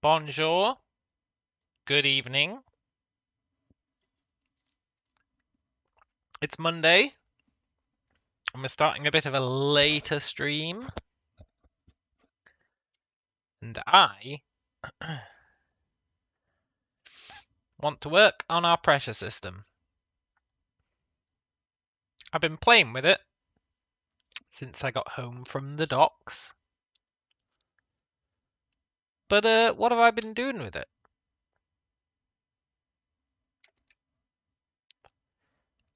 Bonjour. Good evening. It's Monday. And we're starting a bit of a later stream. And I want to work on our pressure system. I've been playing with it since I got home from the docks. But what have I been doing with it?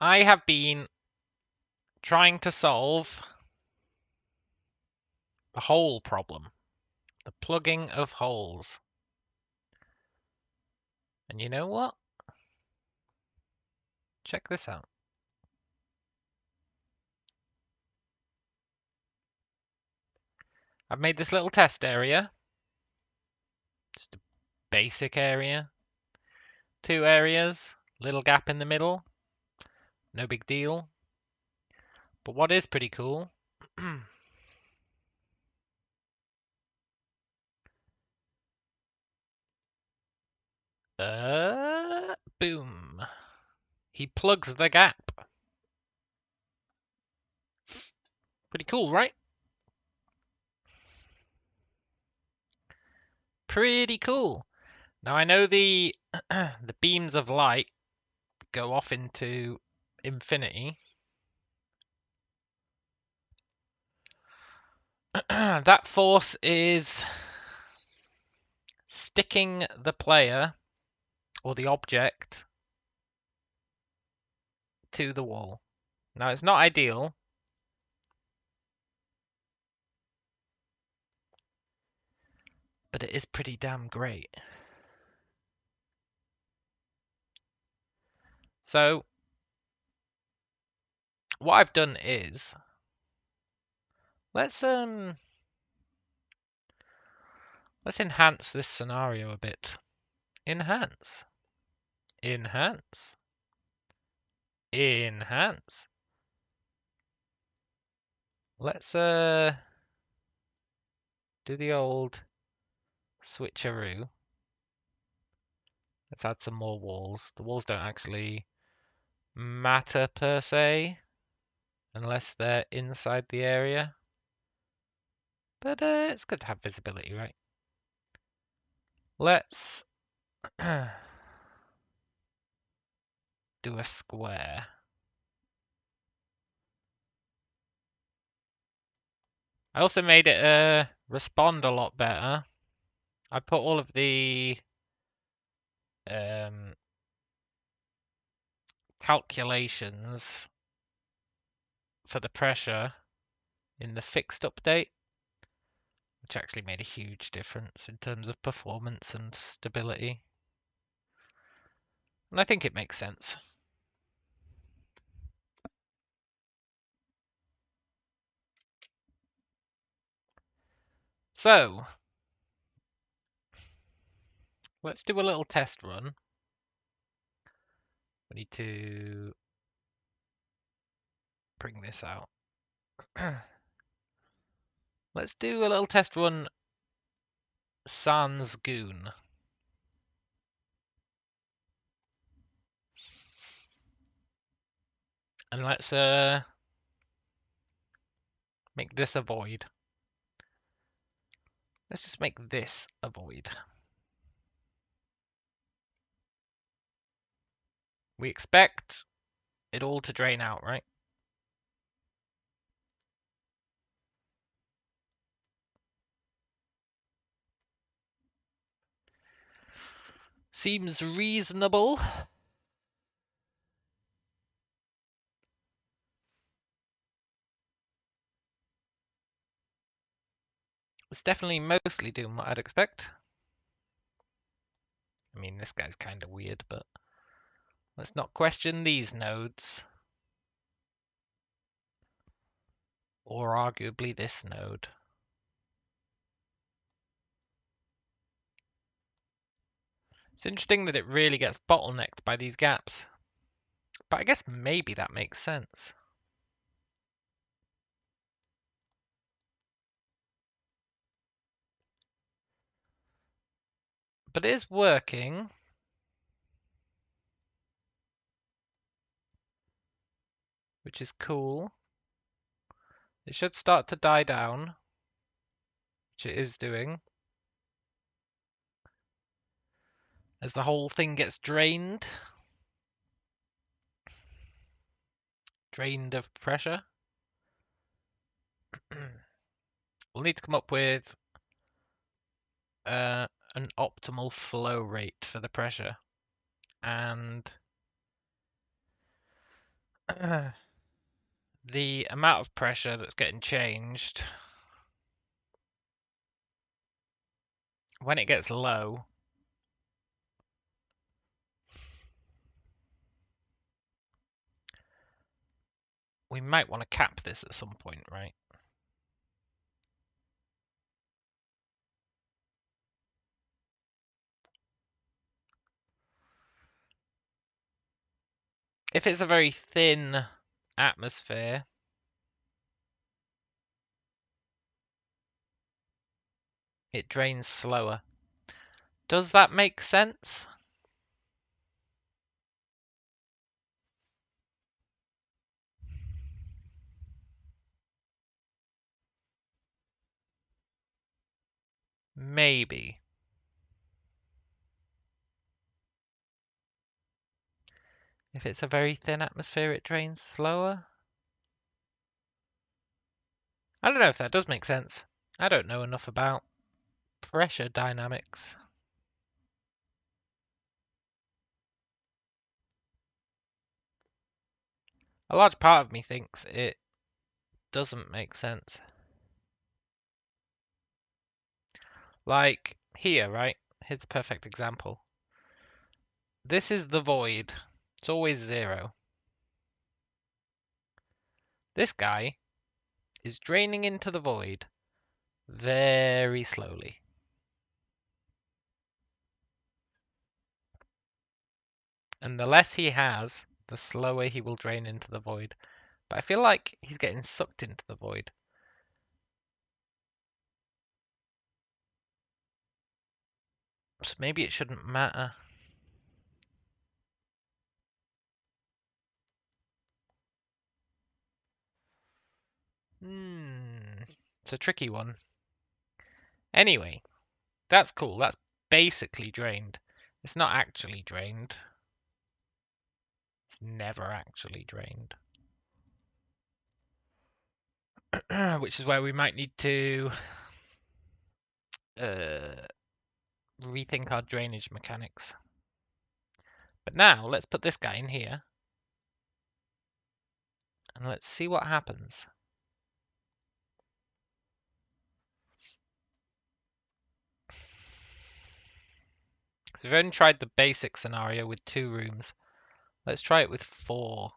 I have been trying to solve the hole problem. The plugging of holes. And you know what? Check this out. I've made this little test area. Just a basic area. 2 areas. Little gap in the middle. No big deal. But what is pretty cool boom. He plugs the gap. Pretty cool, right? Pretty cool. Now I know the the beams of light go off into infinity. That force is sticking the player or the object to the wall. Now it's not ideal. But it is pretty damn great. So what I've done is let's enhance this scenario a bit. Enhance. Enhance. Enhance. Let's do the old switcheroo. Let's add some more walls. The walls don't actually matter per se, unless they're inside the area. But it's good to have visibility, right? Let's do a square. I also made it respond a lot better. I put all of the calculations for the pressure in the fixed update, which actually made a huge difference in terms of performance and stability. And I think it makes sense. So, let's do a little test run. We need to bring this out. Let's do a little test run sans goon. And let's make this a void. Let's just make this a void. We expect it all to drain out, right? Seems reasonable. It's definitely mostly doing what I'd expect. I mean, this guy's kind of weird, but let's not question these nodes. Or arguably this node. It's interesting that it really gets bottlenecked by these gaps. But I guess maybe that makes sense. But it is working. Which is cool. It should start to die down, which it is doing. As the whole thing gets drained. Drained of pressure. We'll need to come up with an optimal flow rate for the pressure. And the amount of pressure that's getting changed when it gets low. We might want to cap this at some point, right? If it's a very thin atmosphere, it drains slower. Does that make sense? Maybe. If it's a very thin atmosphere, it drains slower. I don't know if that does make sense. I don't know enough about pressure dynamics. A large part of me thinks it doesn't make sense. Like here, right? Here's the perfect example. This is the void. It's always 0. This guy is draining into the void very slowly. And the less he has, the slower he will drain into the void. But I feel like he's getting sucked into the void. So maybe it shouldn't matter. It's a tricky one. Anyway, that's cool. That's basically drained. It's not actually drained. It's never actually drained. Which is where we might need to rethink our drainage mechanics. But now, let's put this guy in here. And let's see what happens. So we've only tried the basic scenario with 2 rooms. Let's try it with 4.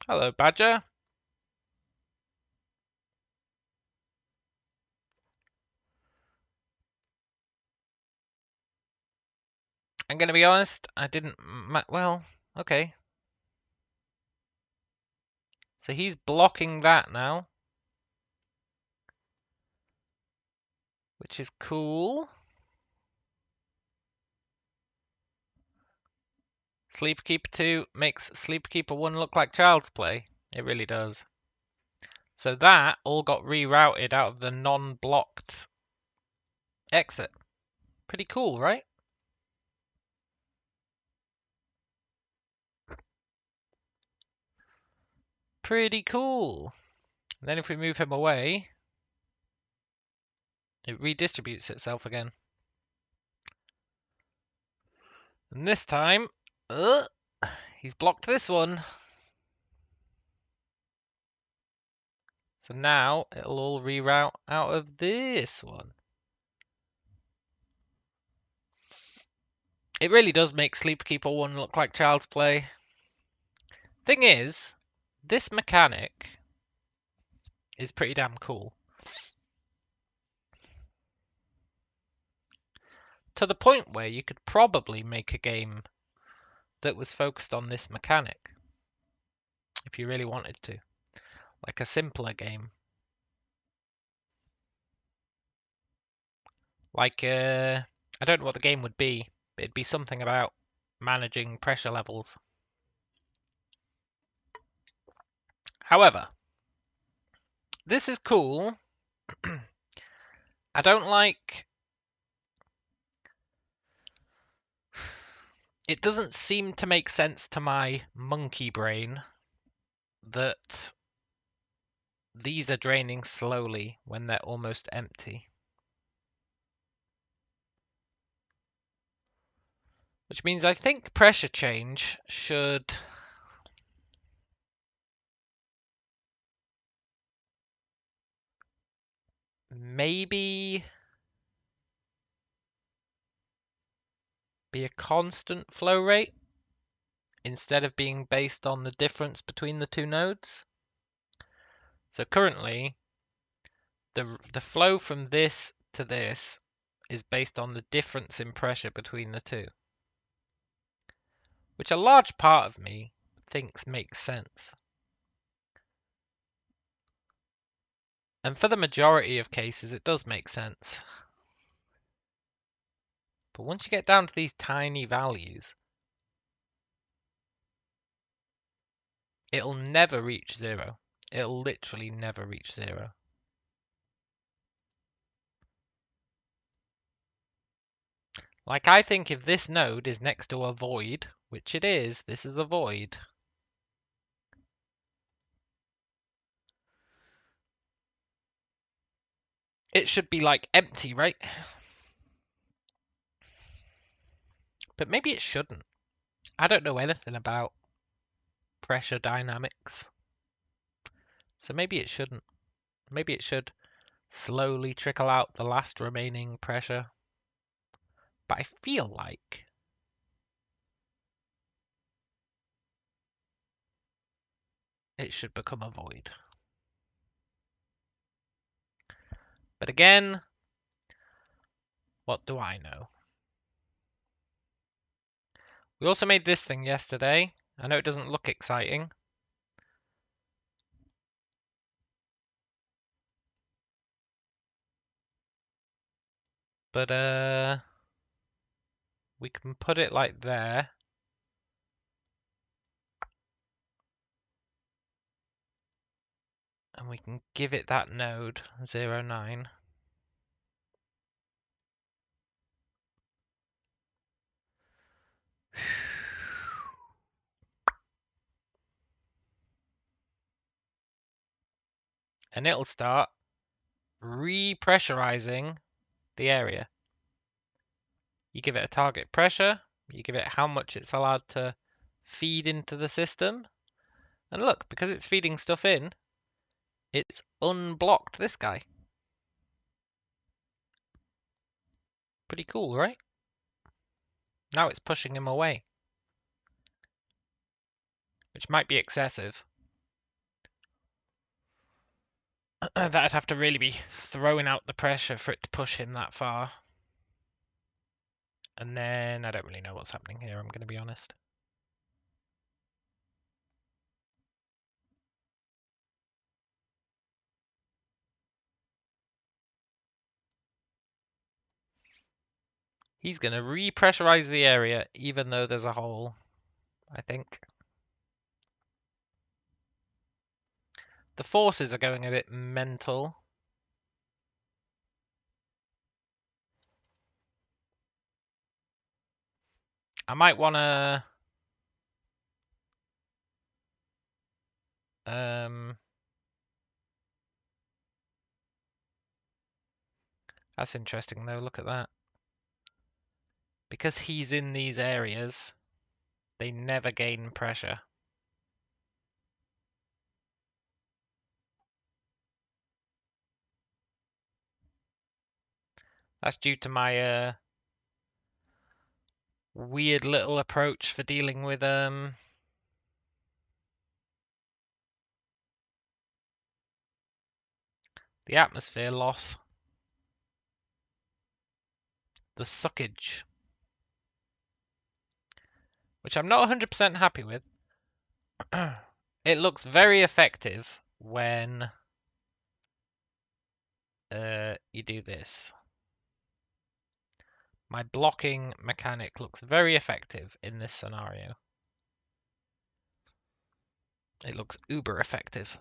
Hello, Badger. I'm going to be honest, I didn't... well, okay. So he's blocking that now. Which is cool. Sleeper Keeper 2 makes Sleeper Keeper 1 look like Child's Play. It really does. So that all got rerouted out of the non-blocked exit. Pretty cool, right? Pretty cool. And then if we move him away, it redistributes itself again. And this time, he's blocked this one. So now it'll all reroute out of this one. It really does make Sleeper Keeper 1 look like Child's Play. Thing is, this mechanic is pretty damn cool. To the point where you could probably make a game that was focused on this mechanic. if you really wanted to. Like a simpler game. Like, I don't know what the game would be, but it'd be something about managing pressure levels. However, this is cool. I don't like... It doesn't seem to make sense to my monkey brain that these are draining slowly when they're almost empty. Which means I think pressure change should... maybe be a constant flow rate instead of being based on the difference between the two nodes. So currently, the flow from this to this is based on the difference in pressure between the two, which a large part of me thinks makes sense. And for the majority of cases, it does make sense. But once you get down to these tiny values, it'll never reach zero. It'll literally never reach zero. Like, I think if this node is next to a void, which it is, this is a void. It should be, like, empty, right? But maybe it shouldn't. I don't know anything about pressure dynamics. So maybe it shouldn't. Maybe it should slowly trickle out the last remaining pressure. But I feel like it should become a void. But again, what do I know? We also made this thing yesterday. I know it doesn't look exciting. But we can put it like there. And we can give it that node, 0, 9. And it'll start repressurizing the area. You give it a target pressure, you give it how much it's allowed to feed into the system. And look, because it's feeding stuff in, it's unblocked this guy. Pretty cool, right? Now it's pushing him away, which might be excessive. That'd have to really be throwing out the pressure for it to push him that far. And then I don't really know what's happening here, I'm going to be honest. He's going to repressurize the area even though there's a hole, I think. The forces are going a bit mental. I might want to... That's interesting though, look at that. Because he's in these areas, they never gain pressure. That's due to my weird little approach for dealing with the atmosphere loss. The suckage. Which I'm not 100% happy with. it looks very effective when you do this. My blocking mechanic looks very effective in this scenario. It looks uber effective.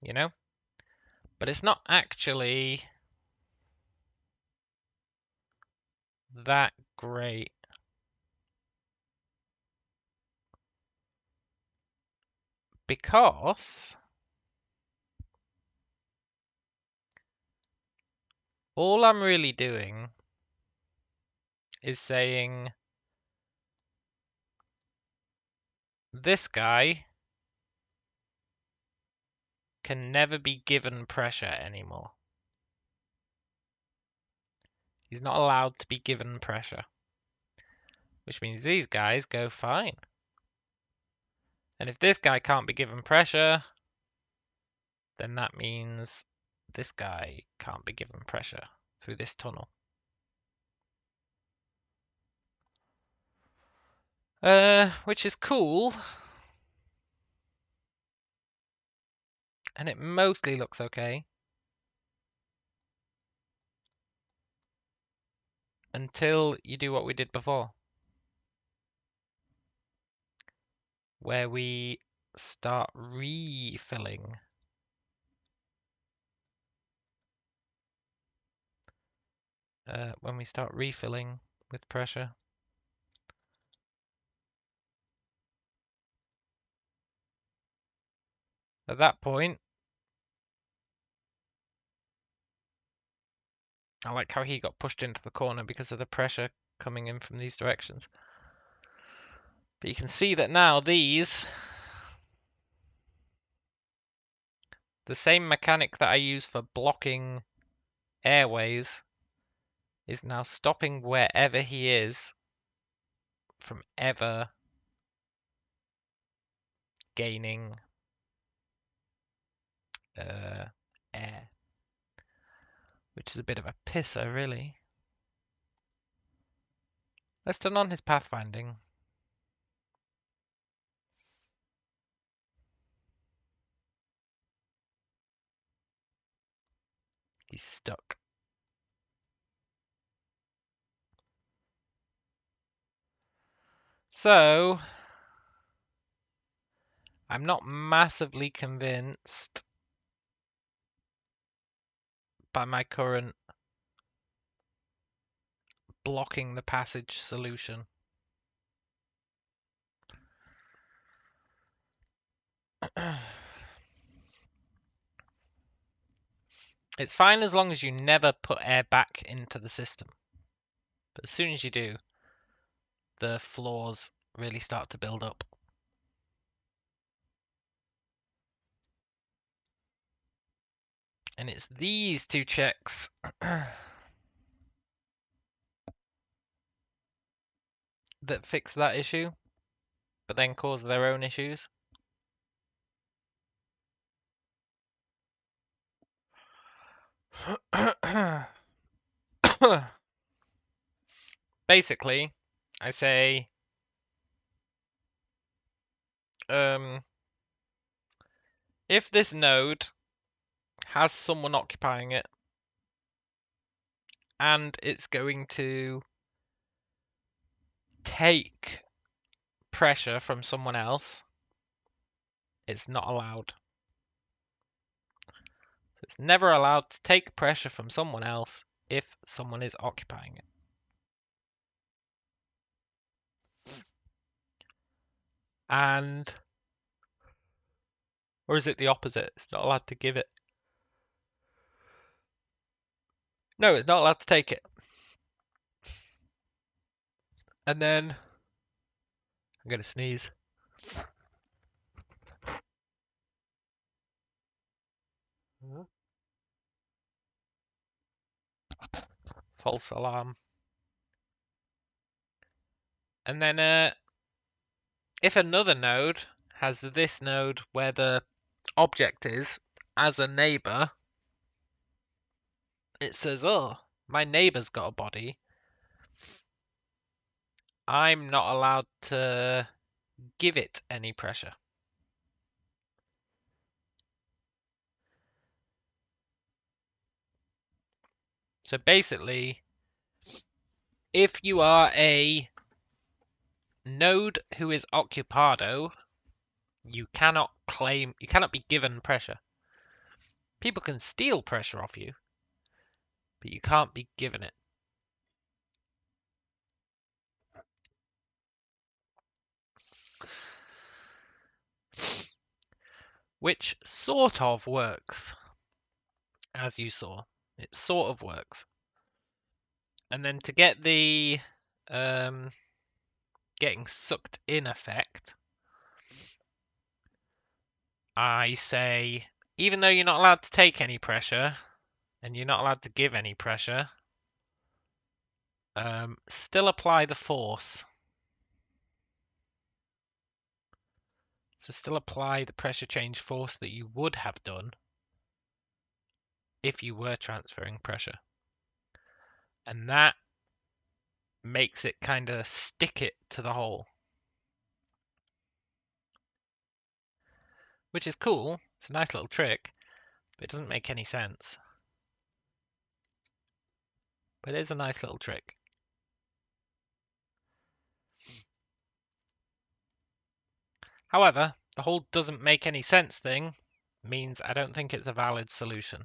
You know? But it's not actually that great. Because all I'm really doing is saying this guy can never be given pressure anymore. He's not allowed to be given pressure. Which means these guys go fine. And if this guy can't be given pressure, then that means this guy can't be given pressure through this tunnel. Which is cool. And it mostly looks okay. Until you do what we did before. Where we start refilling. When we start refilling with pressure. At that point, I like how he got pushed into the corner because of the pressure coming in from these directions. But you can see that now these, the same mechanic that I use for blocking airways, is now stopping wherever he is from ever gaining air. Which is a bit of a pisser, really. Let's turn on his pathfinding. He's stuck. So, I'm not massively convinced by my current blocking the passage solution. It's fine as long as you never put air back into the system. But as soon as you do, the flaws really start to build up. And it's these two checks that fix that issue, but then cause their own issues. Basically, I say, if this node has someone occupying it, and it's going to take pressure from someone else, it's not allowed. So it's never allowed to take pressure from someone else if someone is occupying it. And, or is it the opposite? It's not allowed to give it. No, it's not allowed to take it. And then, I'm going to sneeze. False alarm. And then, if another node has this node where the object is, as a neighbor, it says, oh, my neighbor's got a body. I'm not allowed to give it any pressure. So basically, if you are a node who is occupado, you cannot be given pressure. People can steal pressure off you, but you can't be given it. Which sort of works, as you saw. It sort of works. And then to get the getting sucked in effect, I say, even though you're not allowed to take any pressure, and you're not allowed to give any pressure, still apply the force. So still apply the pressure change force that you would have done if you were transferring pressure. And that makes it kind of stick it to the hole. Which is cool. It's a nice little trick, but it doesn't make any sense. But it is a nice little trick. However, the whole doesn't make any sense thing means I don't think it's a valid solution.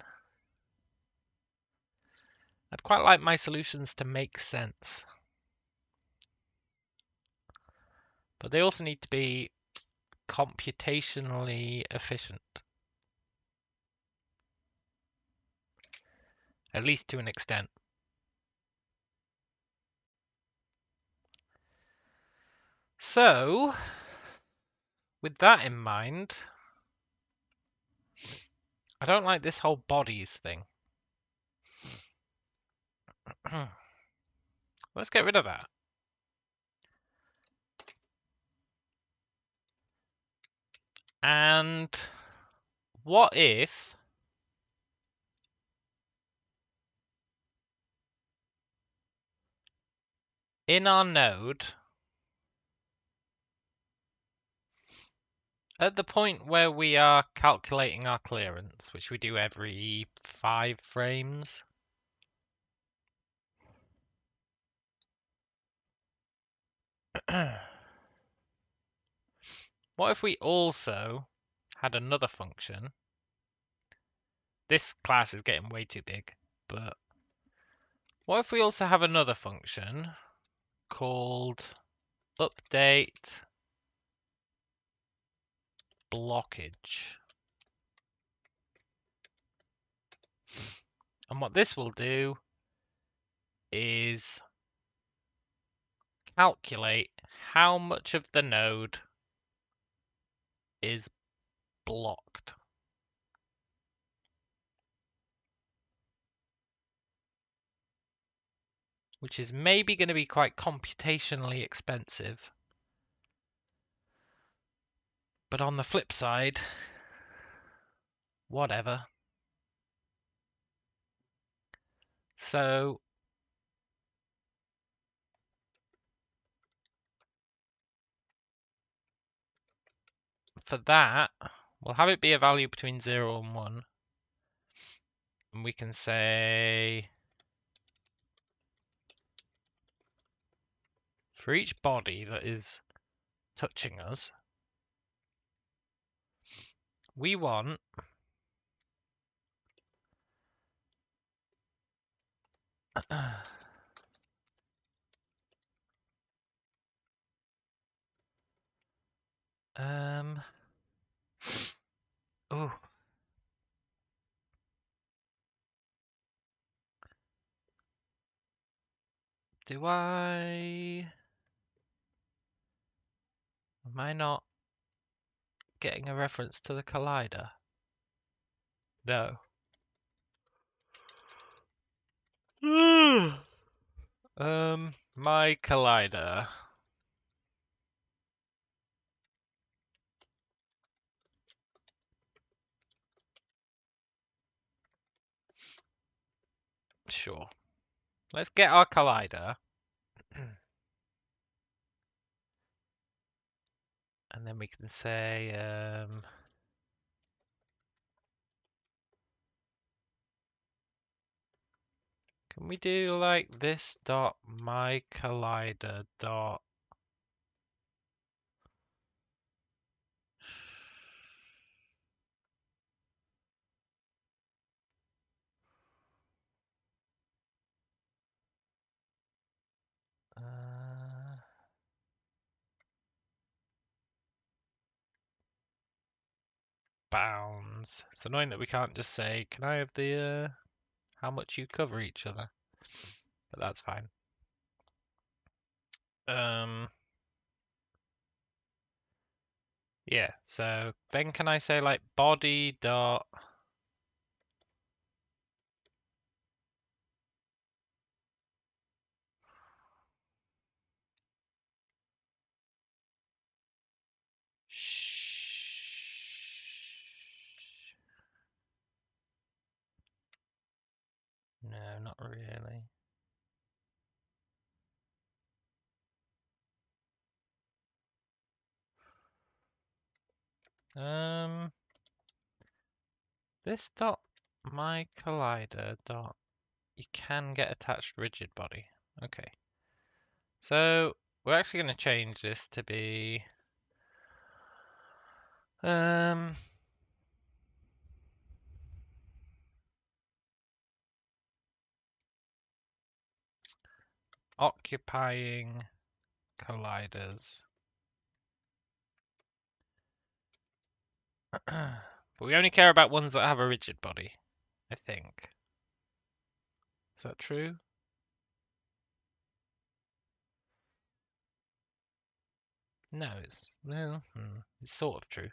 I'd quite like my solutions to make sense. But they also need to be computationally efficient. At least to an extent. So, with that in mind, I don't like this whole bodies thing. Let's get rid of that. And what if in our node, at the point where we are calculating our clearance, which we do every 5 frames, what if we also had another function? This class is getting way too big, but what if we also have another function called update blockage? And what this will do is calculate how much of the node is blocked. Which is maybe going to be quite computationally expensive. But on the flip side, whatever. So for that, we'll have it be a value between 0 and 1. And we can say for each body that is touching us, we want oh, do I? Am I not getting a reference to the collider? No. My collider. sure. Let's get our collider. And then we can say can we do like this dot my collider dot bounds. It's annoying that we can't just say, can I have the how much you cover each other? But that's fine. Yeah, so then can I say like body dot no, not really. This dot my collider dot you can get attached rigid body. Okay. So we're actually going to change this to be occupying colliders. But we only care about ones that have a rigid body, I think. Is that true? No, it's sort of true.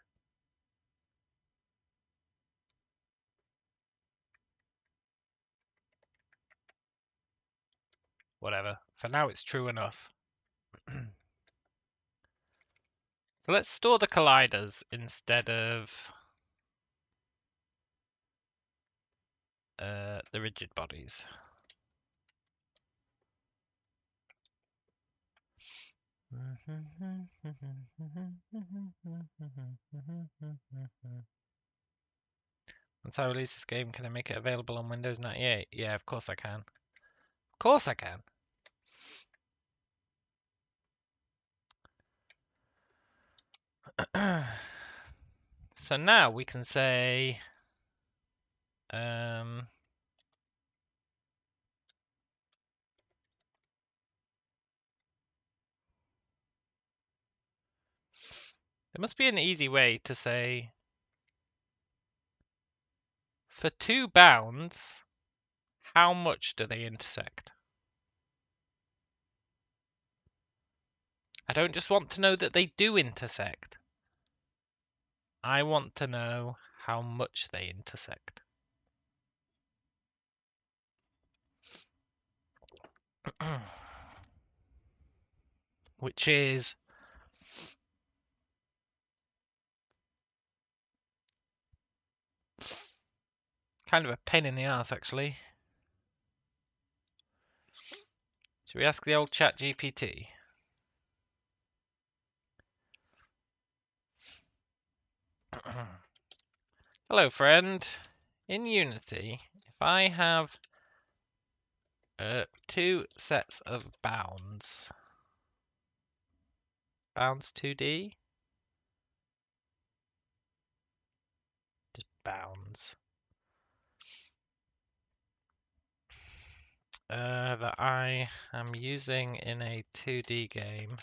Whatever. For now, it's true enough. So let's store the colliders instead of the rigid bodies. Once I release this game, can I make it available on Windows 98? Yeah, of course I can. Of course I can. So now we can say there must be an easy way to say for two bounds, how much do they intersect? I don't just want to know that they do intersect. I want to know how much they intersect. Which is kind of a pain in the ass, actually. Should we ask the old ChatGPT? Hello, friend. In Unity, if I have two sets of bounds, bounds 2D, just bounds, that I am using in a 2D game,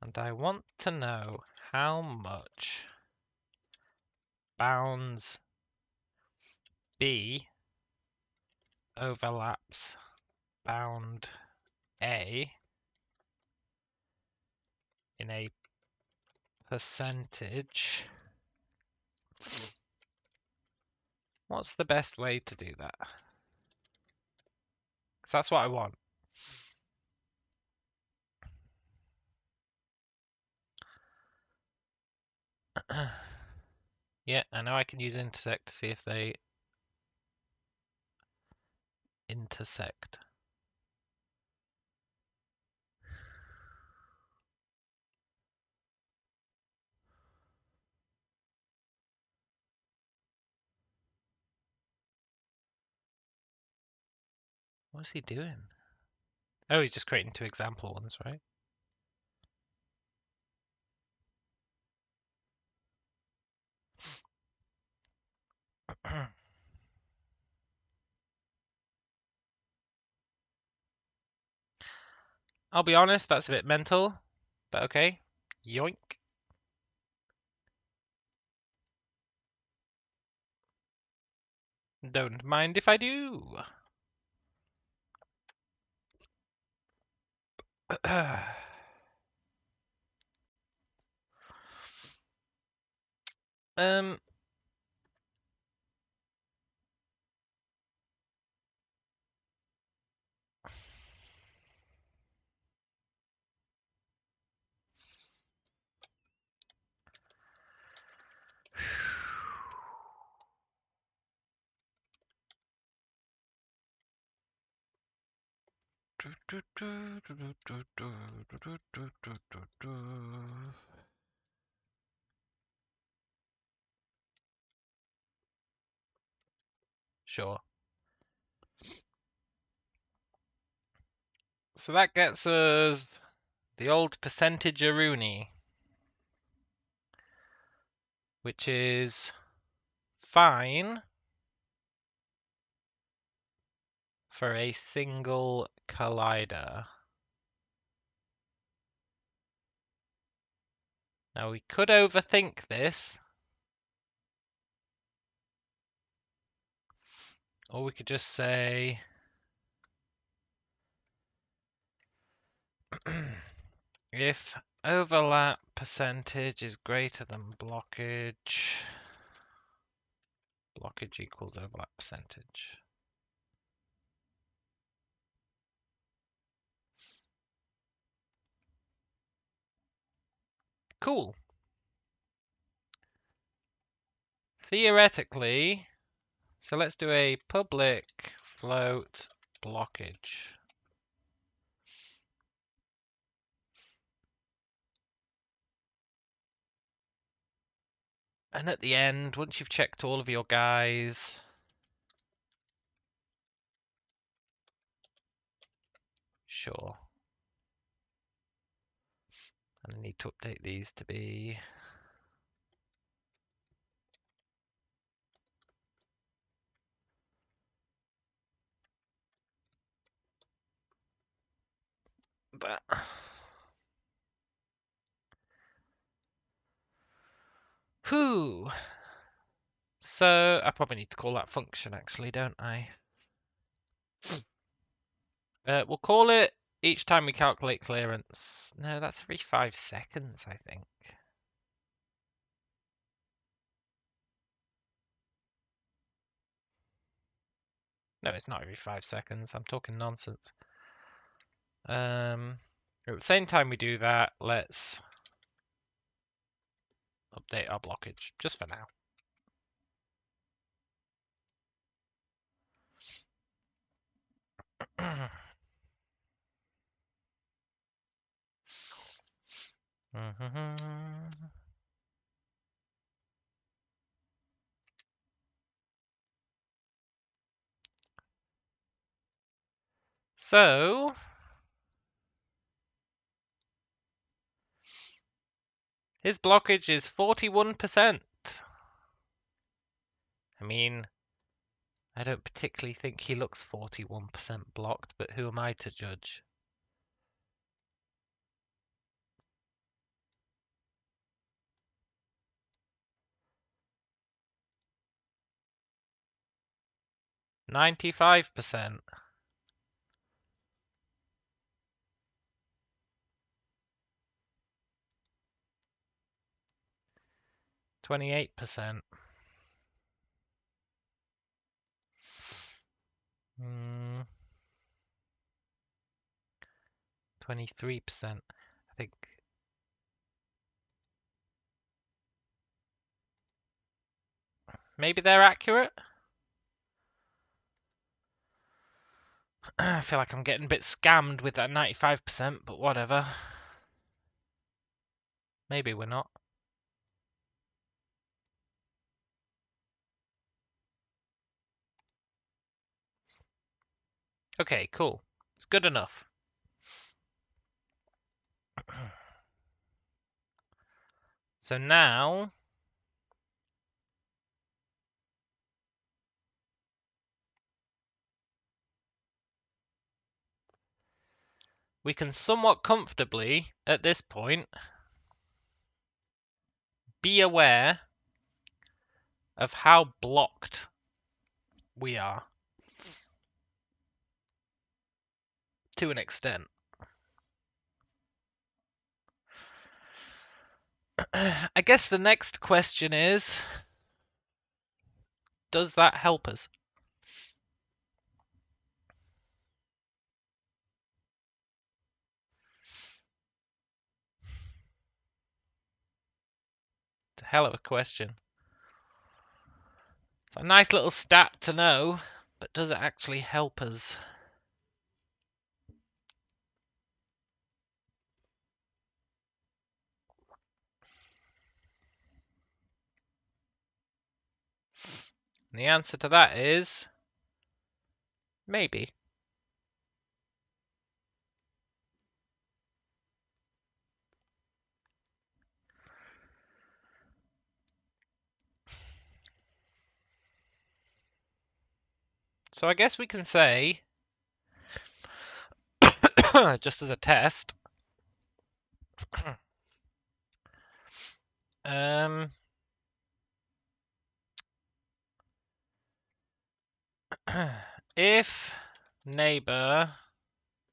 and I want to know how much bounds B overlaps bound A in a percentage. What's the best way to do that? Because that's what I want. Yeah, I know I can use intersect to see if they intersect. What's he doing? Oh, he's just creating two example ones, right? I'll be honest, that's a bit mental, but okay. Yoink. Don't mind if I do. um. Sure. So that gets us the old percentage-a-rooney, which is fine for a single collider. Now we could overthink this, or we could just say if overlap percentage is greater than blockage, blockage equals overlap percentage. Cool. Theoretically, so let's do a public float blockage. And at the end, once you've checked all of your guys, sure. And I need to update these to be that. Whew. So I probably need to call that function actually, don't I? We'll call it each time we calculate clearance. No, that's every 5 seconds, I think. No, it's not every 5 seconds. I'm talking nonsense. At the same time we do that, let's update our blockage, just for now. So, his blockage is 41%. I mean, I don't particularly think he looks 41% blocked, but who am I to judge? $95. 28%. 23%. I think. Maybe they're accurate? I feel like I'm getting a bit scammed with that 95%, but whatever. Maybe we're not. Okay, cool. It's good enough. So now we can somewhat comfortably, at this point, be aware of how blocked we are. To an extent. I guess the next question is, does that help us? It's a hell of a question. It's a nice little stat to know, but does it actually help us? And the answer to that is maybe. So I guess we can say, just as a test, if neighbor,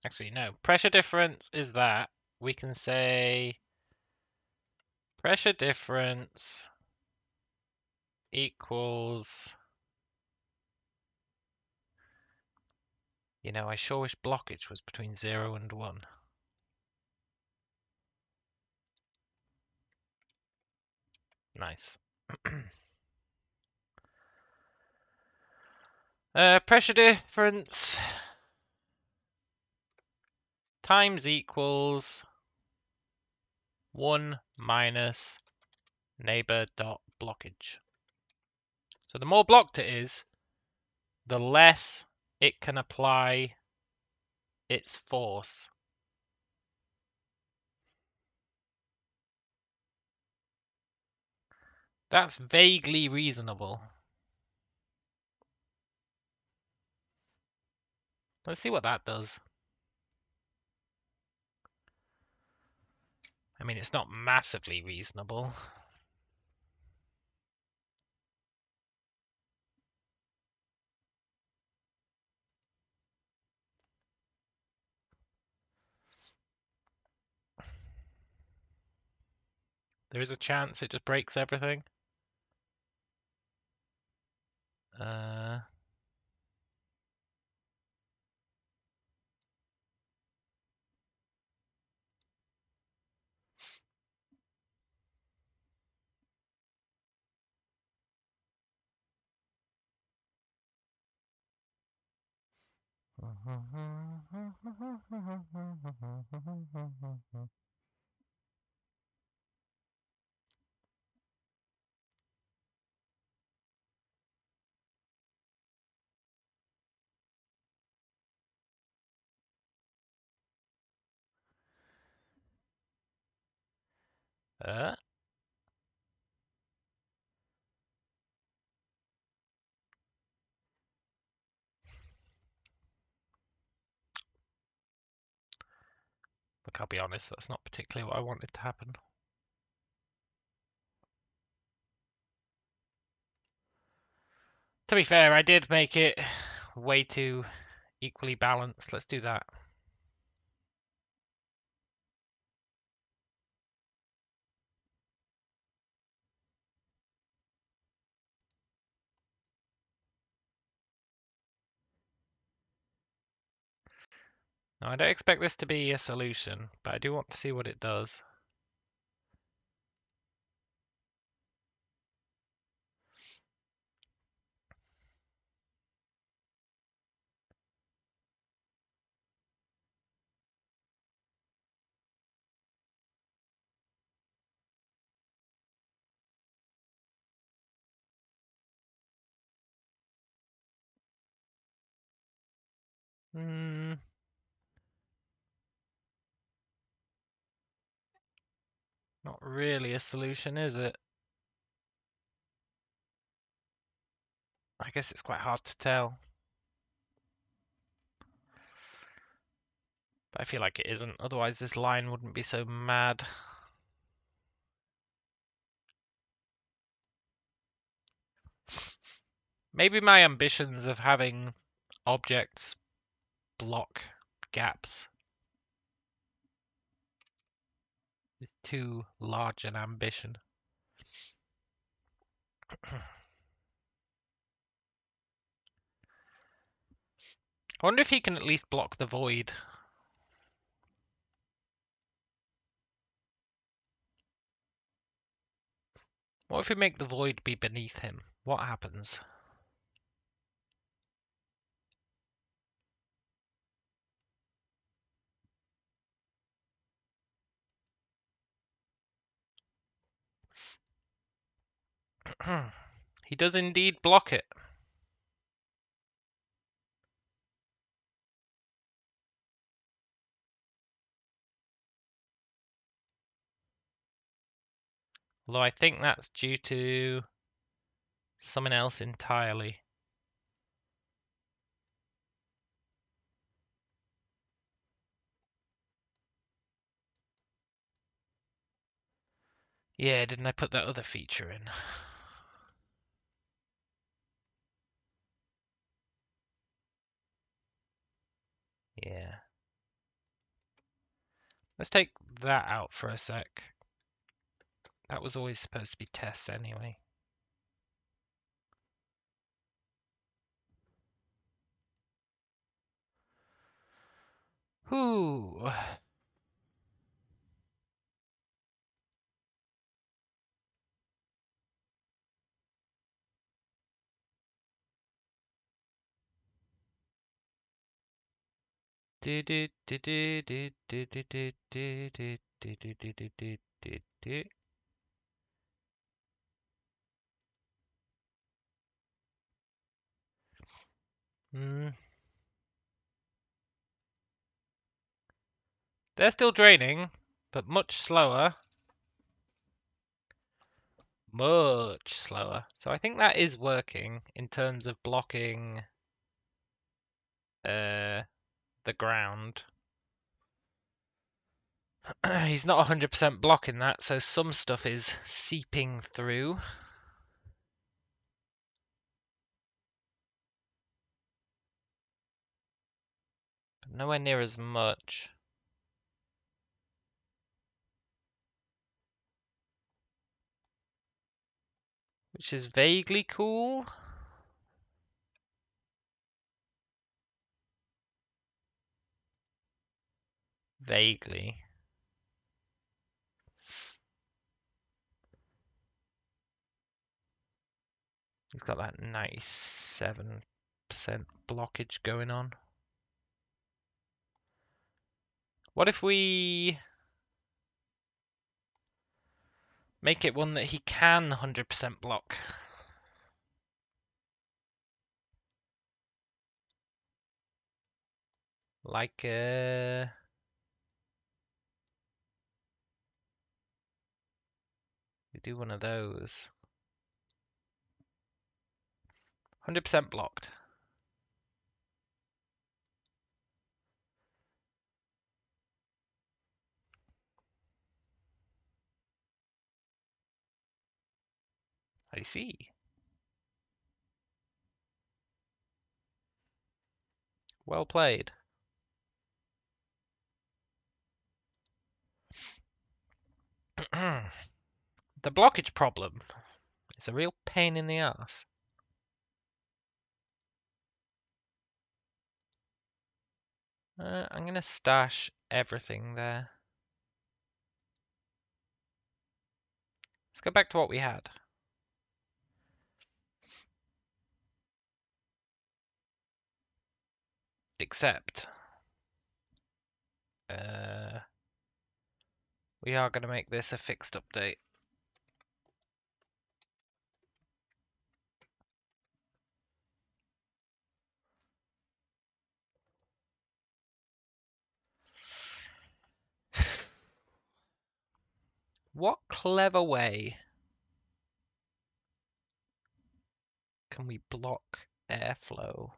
actually no, pressure difference is that, we can say pressure difference equals, I sure wish blockage was between 0 and 1. Nice. Pressure difference times equals 1 minus neighbor dot blockage. So the more blocked it is, the less it can apply its force. That's vaguely reasonable. Let's see what that does. I mean, it's not massively reasonable. There is a chance it just breaks everything. Look, I'll be honest, that's not particularly what I wanted to happen. To be fair, I did make it way too equally balanced. Let's do that. Now, I don't expect this to be a solution, but I do want to see what it does. Hmm. Not really a solution, is it? I guess it's quite hard to tell. But I feel like it isn't, otherwise this line wouldn't be so mad. Maybe my ambitions of having objects block gaps is too large an ambition. I wonder if he can at least block the void. What if we make the void be beneath him? What happens? He does indeed block it. Although I think that's due to something else entirely. Yeah, didn't I put that other feature in? Yeah. Let's take that out for a sec. That was always supposed to be test anyway. Whoo. Do do do do do do do do do do do do do do do do. Hmm. They're still draining, but much slower. Much slower. So I think that is working in terms of blocking the ground. He's not 100% blocking that, so some stuff is seeping through. But nowhere near as much. Which is vaguely cool. Vaguely. He's got that 97% blockage going on. What if we make it one that he can 100% block? Like, we do one of those. 100% blocked. I see. Well played. The blockage problem is a real pain in the ass. I'm going to stash everything there. Let's go back to what we had. Except, we are going to make this a fixed update. What clever way can we block airflow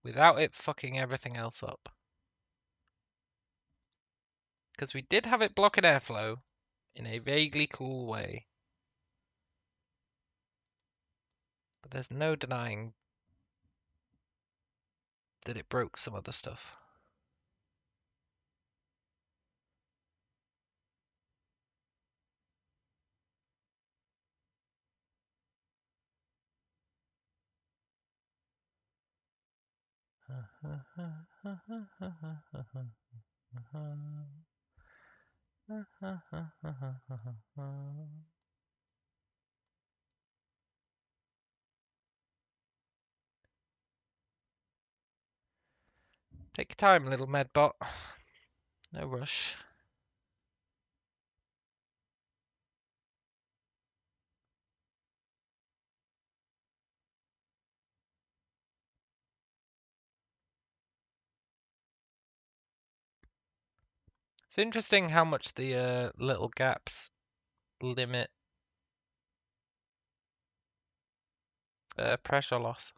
without it fucking everything else up? Because we did have it blocking airflow in a vaguely cool way. But there's no denying that it broke some other stuff. Take your time, little medbot. No rush. It's interesting how much the little gaps limit pressure loss.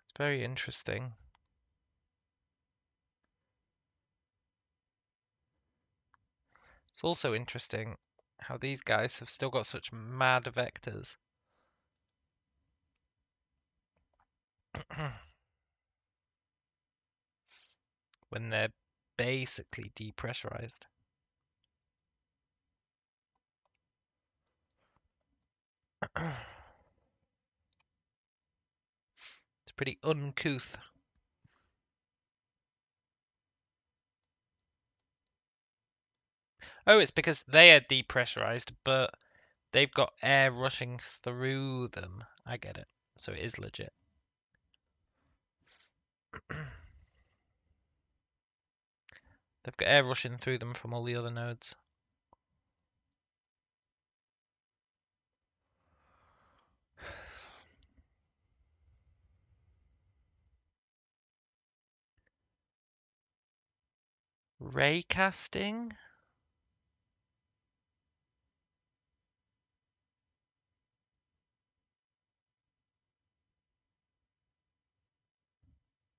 It's very interesting. It's also interesting how these guys have still got such mad vectors. When they're basically depressurized. It's pretty uncouth. Oh, it's because they are depressurized, but they've got air rushing through them. I get it. So it is legit. They've got air rushing through them from all the other nodes. Raycasting?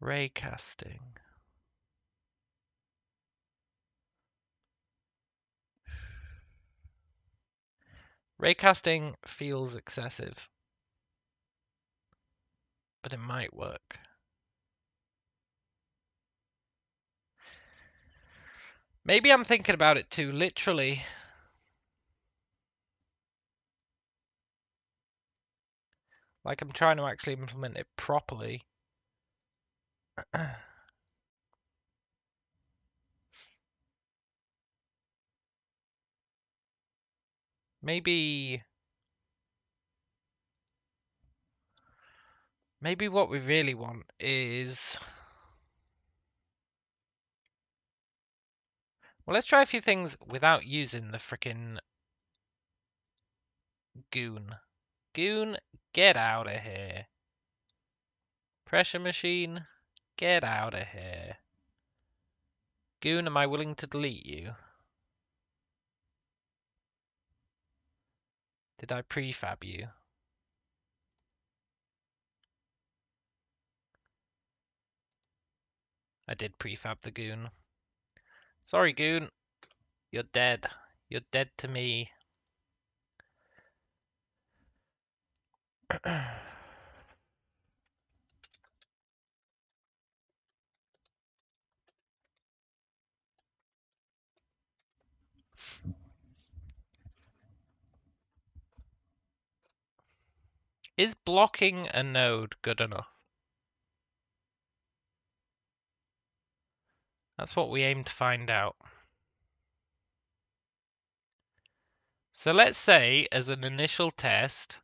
Raycasting. Raycasting feels excessive, but it might work. Maybe I'm thinking about it too literally. Like I'm trying to actually implement it properly. Maybe what we really want is... Well, let's try a few things without using the frickin' goon. Goon, get out of here. Pressure machine, get out of here. Goon, am I willing to delete you? Did I prefab you? I did prefab the goon. Sorry, goon. You're dead. You're dead to me. Is blocking a node good enough? That's what we aim to find out. So let's say, as an initial test,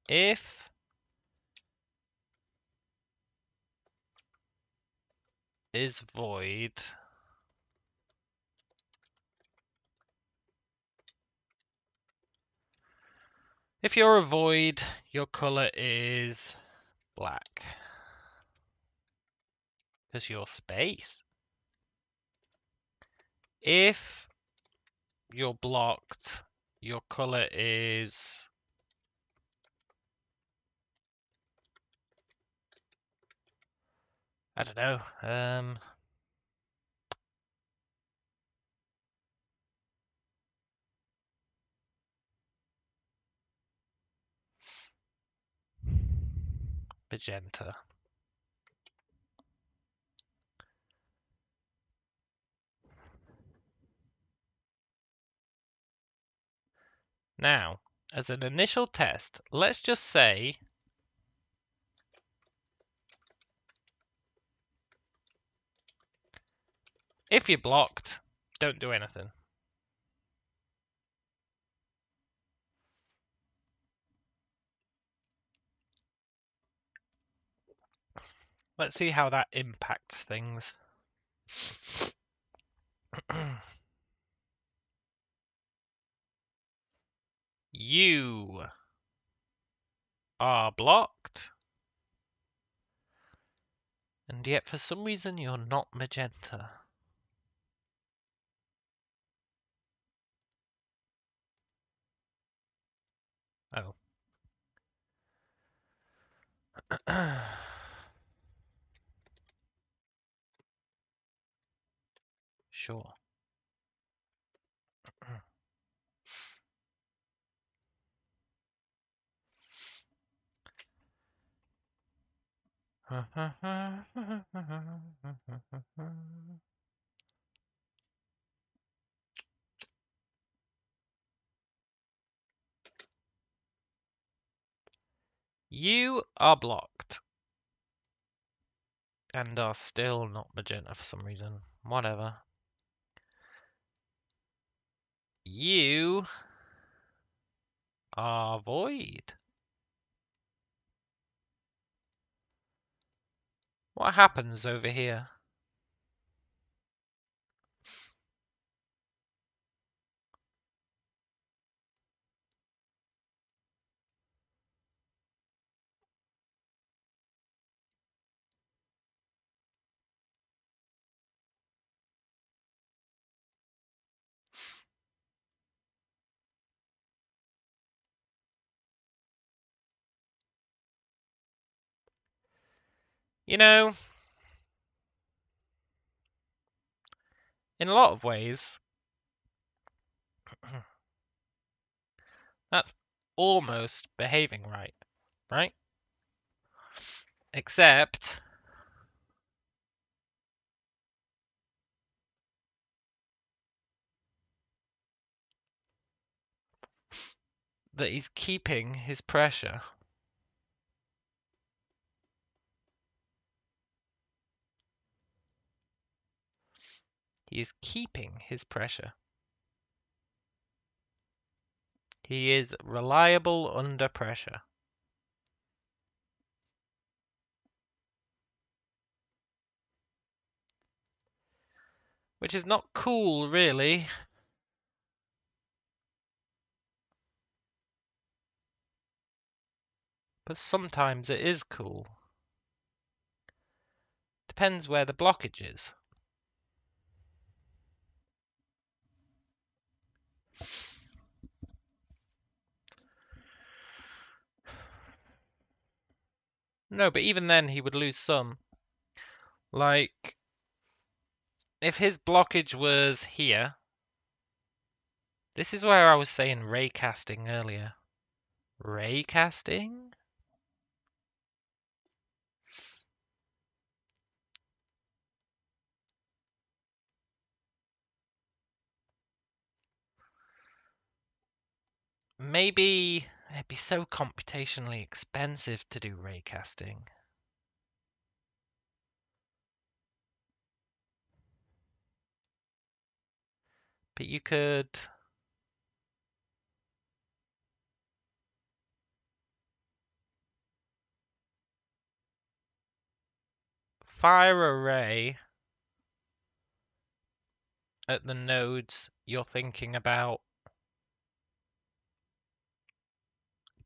if is void If you're a void, your color is black. Because you're space. If you're blocked, your color is I don't know. Magenta. Now, as an initial test, let's just say if you're blocked, don't do anything. Let's see how that impacts things. You are blocked, and yet for some reason you're not magenta. Oh. Sure. You are blocked. And are still not magenta for some reason. Whatever. You are void. What happens over here? You know, in a lot of ways, that's almost behaving right? Except that he's keeping his pressure. He is keeping his pressure. He is reliable under pressure. Which is not cool, really. But sometimes it is cool. Depends where the blockage is. No, but even then he would lose some. Like, if his blockage was here, this is where I was saying raycasting earlier. Raycasting? Maybe it'd be so computationally expensive to do raycasting. But you could fire a ray at the nodes you're thinking about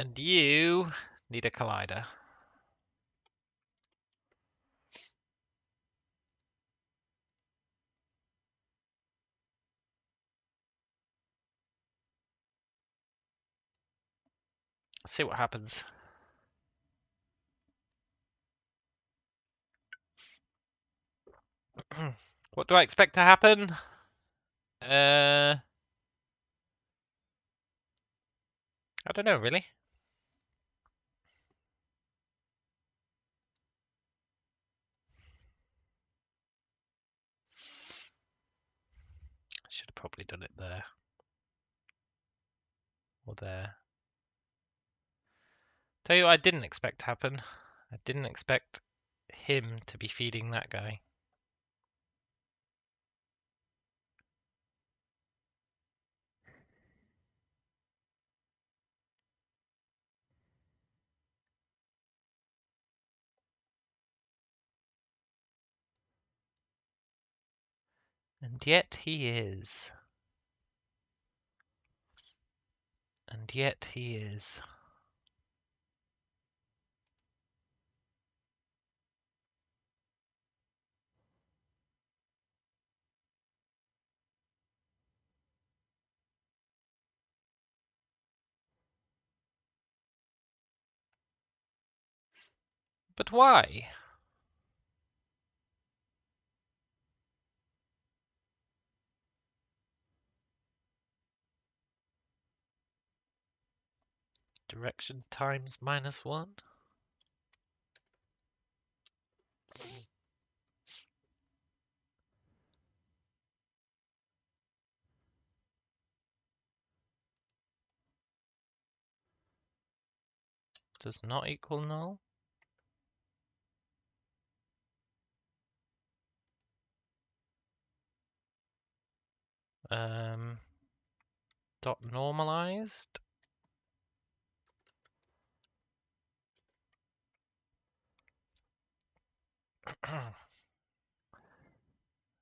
And you need a collider. See what happens. What do I expect to happen? I don't know, really. I should have probably done it there. Or there. Tell you what I didn't expect to happen. I didn't expect him to be feeding that guy. And yet he is. And yet he is. But why? Direction times -1? Does not equal null? Dot normalized?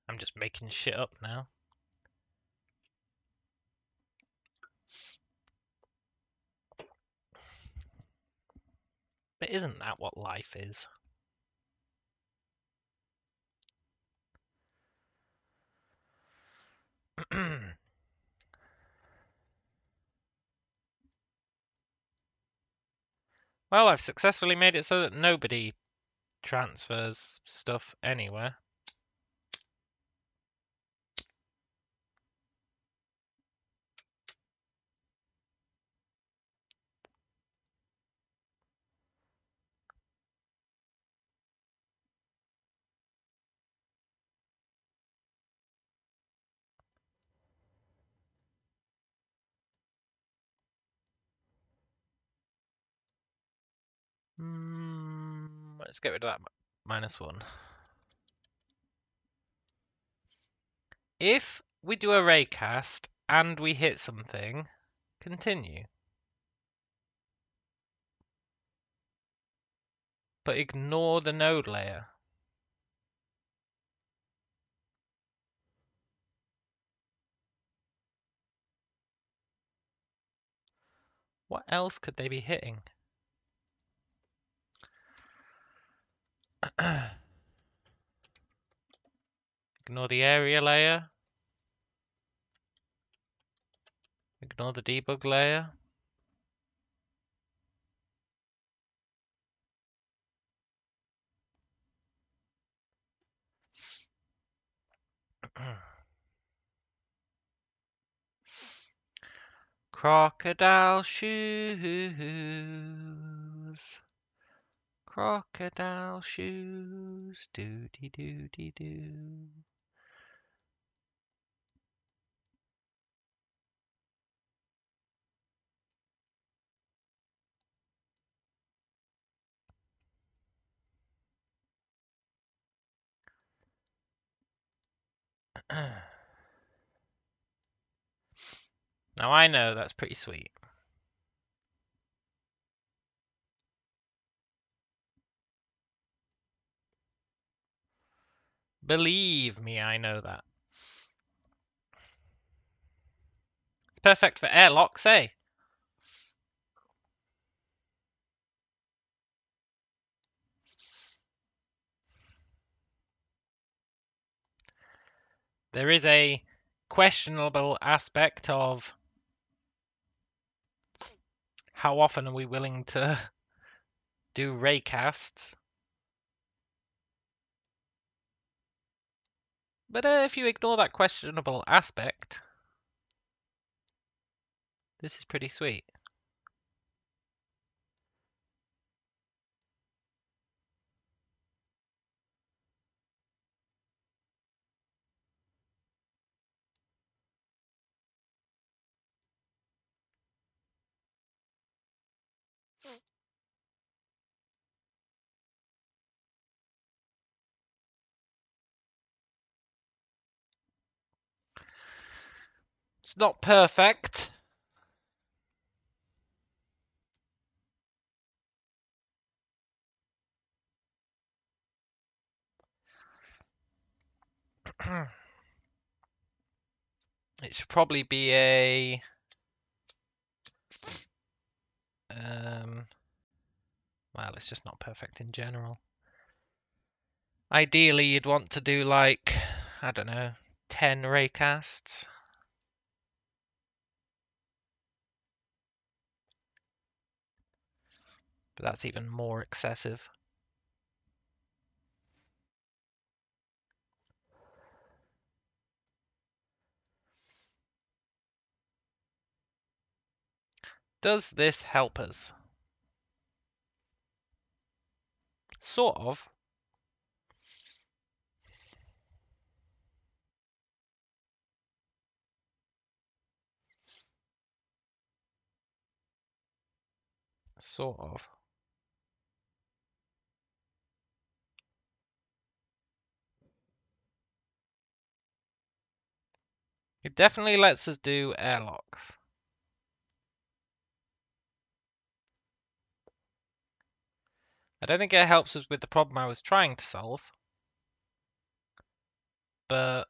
I'm just making shit up now. But isn't that what life is? Well, I've successfully made it so that nobody transfers stuff anywhere. Let's get rid of that -1. If we do a raycast and we hit something, continue. But ignore the node layer. What else could they be hitting? Ignore the area layer. Ignore the debug layer. Crocodile shoes. Crocodile shoes. Doo-dee-doo-dee-doo. Now I know that's pretty sweet. Believe me, I know that. It's perfect for airlocks, eh? There is a questionable aspect of how often are we willing to do raycasts. But if you ignore that questionable aspect, this is pretty sweet. It's not perfect. It should probably be a well, it's just not perfect in general. Ideally, you'd want to do like, I don't know, 10 raycasts. But that's even more excessive. Does this help us? Sort of. Sort of. It definitely lets us do airlocks. I don't think it helps us with the problem I was trying to solve. But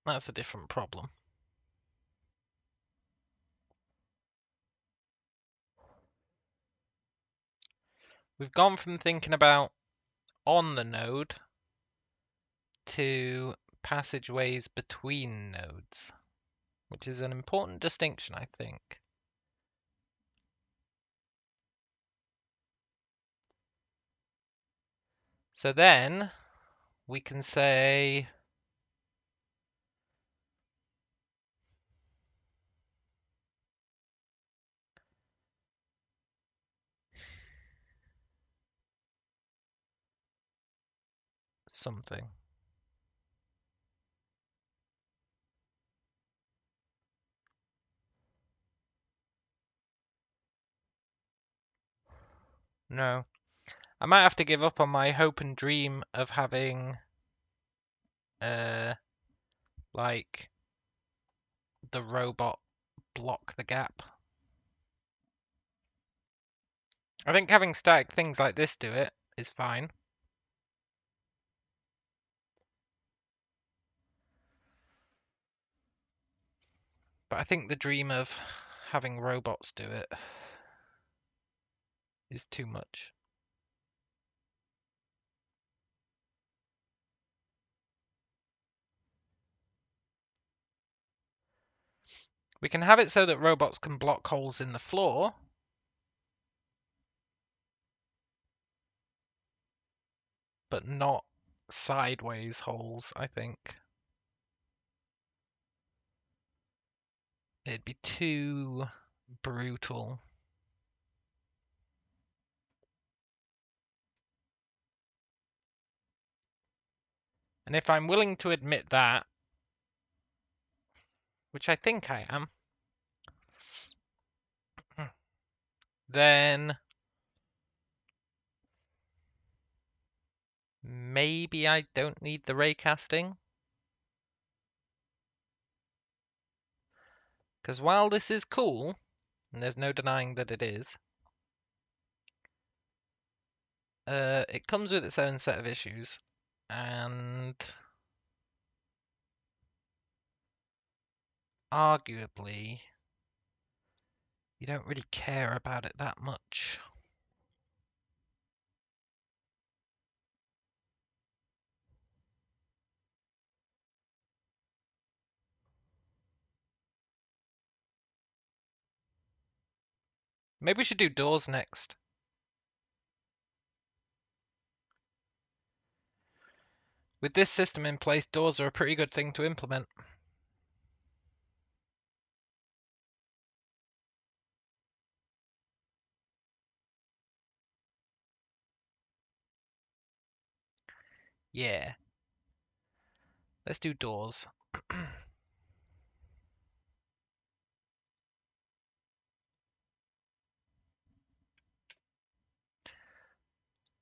that's a different problem. We've gone from thinking about on the node to passageways between nodes, which is an important distinction, I think. So then we can say something. No. I might have to give up on my hope and dream of having like the robot block the gap. I think having static things like this do it is fine. But I think the dream of having robots do it is too much. We can have it so that robots can block holes in the floor. But not sideways holes, I think. It'd be too brutal. And if I'm willing to admit that, which I think I am, then maybe I don't need the raycasting. Because while this is cool, and there's no denying that it is, it comes with its own set of issues. And arguably, you don't really care about it that much. Maybe we should do doors next. With this system in place, doors are a pretty good thing to implement. Yeah. Let's do doors.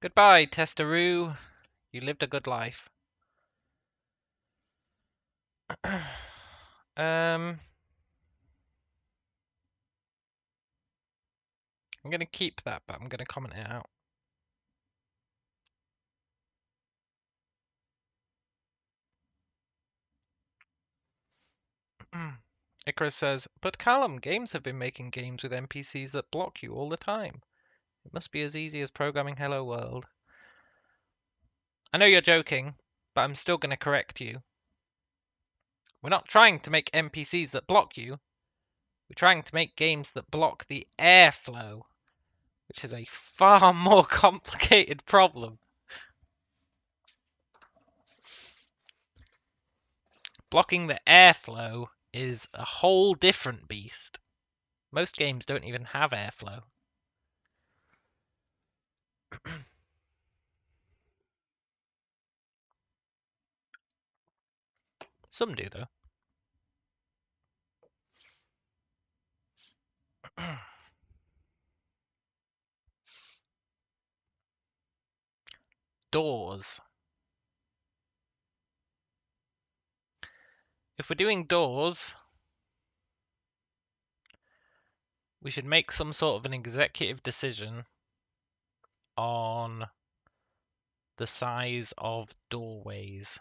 Goodbye, Testeroo. You lived a good life. I'm gonna keep that, but I'm gonna comment it out. Icarus says, but Callum, games have been making games with NPCs that block you all the time. It must be as easy as programming Hello World. I know you're joking, but I'm still going to correct you. We're not trying to make NPCs that block you. We're trying to make games that block the airflow, which is a far more complicated problem. Blocking the airflow is a whole different beast. Most games don't even have airflow. Some do, though. Doors. If we're doing doors, we should make some sort of an executive decision on the size of doorways.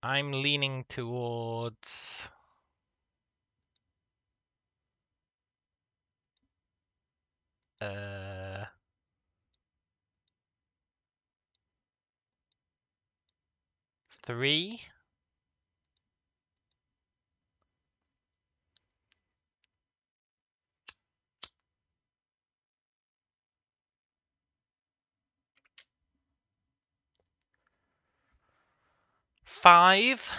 I'm leaning towards 3. 5.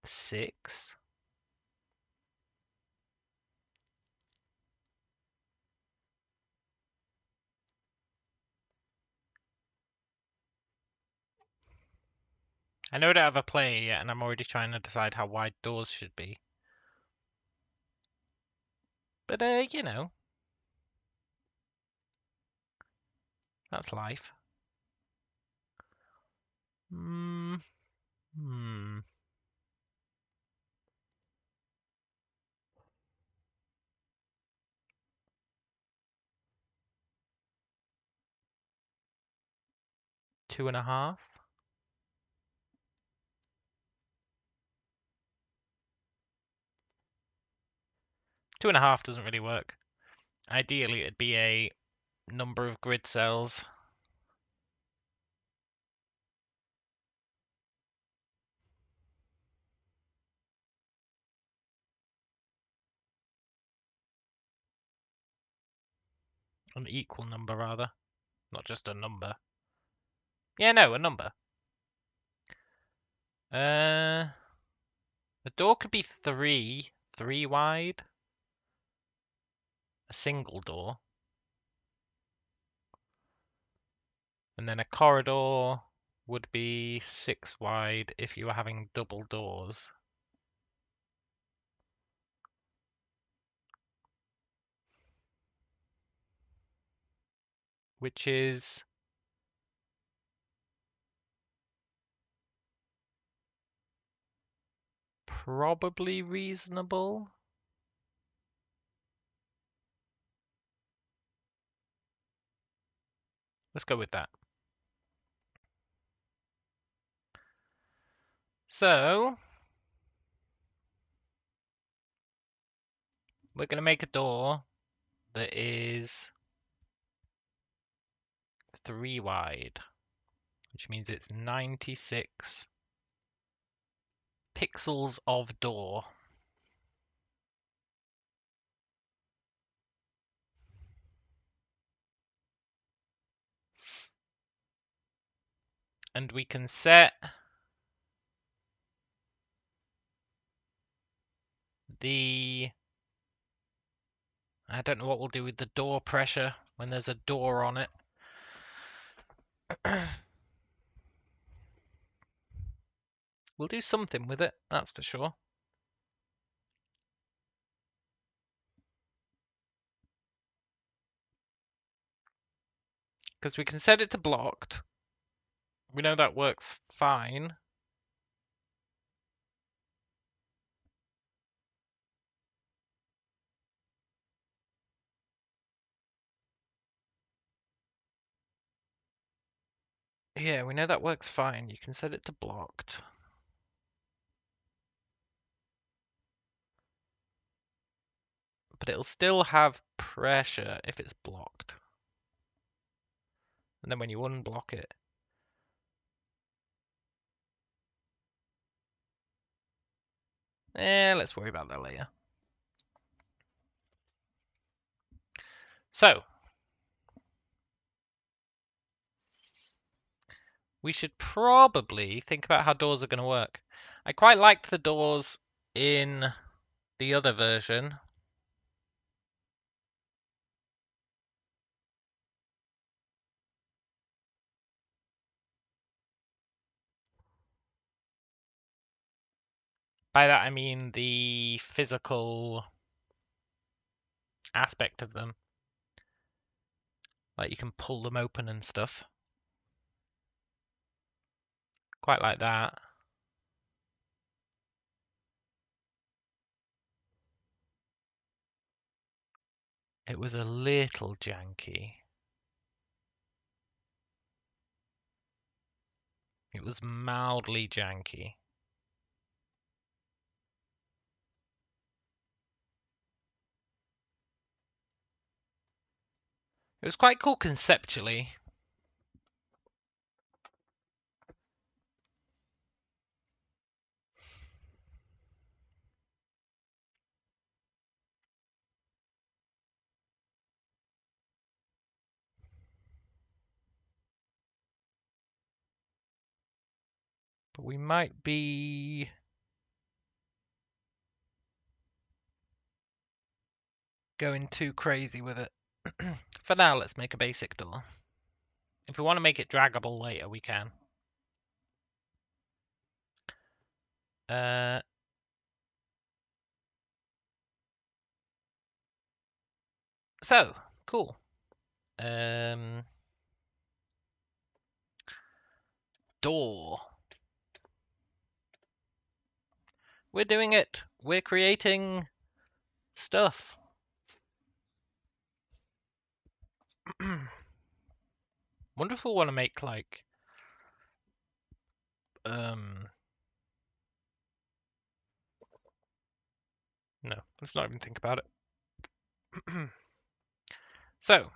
6. I know I don't have a player yet, and I'm already trying to decide how wide doors should be. But, you know, that's life. Hmm. 2.5. 2.5 doesn't really work. Ideally, it'd be a number of grid cells. An equal number, rather. Not just a number. Yeah, no, a number. The door could be 3 wide. A single door. And then a corridor would be 6 wide if you were having double doors. Which is probably reasonable. Let's go with that. So we're going to make a door that is 3 wide, which means it's 96 pixels of door. And we can set the... I don't know what we'll do with the door pressure when there's a door on it. We'll do something with it, that's for sure. Because we can set it to blocked. We know that works fine. Yeah, we know that works fine. You can set it to blocked. But it'll still have pressure if it's blocked. And then when you unblock it, let's worry about that later. So, we should probably think about how doors are going to work. I quite liked the doors in the other version. By that I mean the physical aspect of them. Like you can pull them open and stuff. Quite like that. It was a little janky. It was mildly janky. It was quite cool conceptually. But we might be going too crazy with it. For now, let's make a basic door. If we want to make it draggable later, we can. So, cool. Door. We're doing it. We're creating stuff. Wonder if we'll want to make like no, let's not even think about it. So,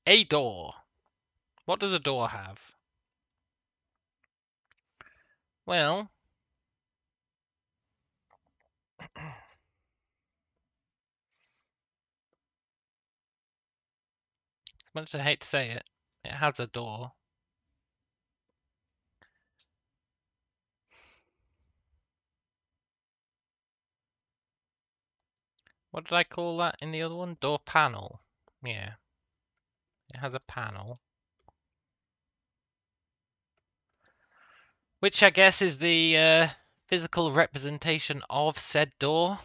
a door. What does a door have? Well, as much as I hate to say it, it has a door. What did I call that in the other one? Door panel. Yeah. It has a panel. Which I guess is the physical representation of said door.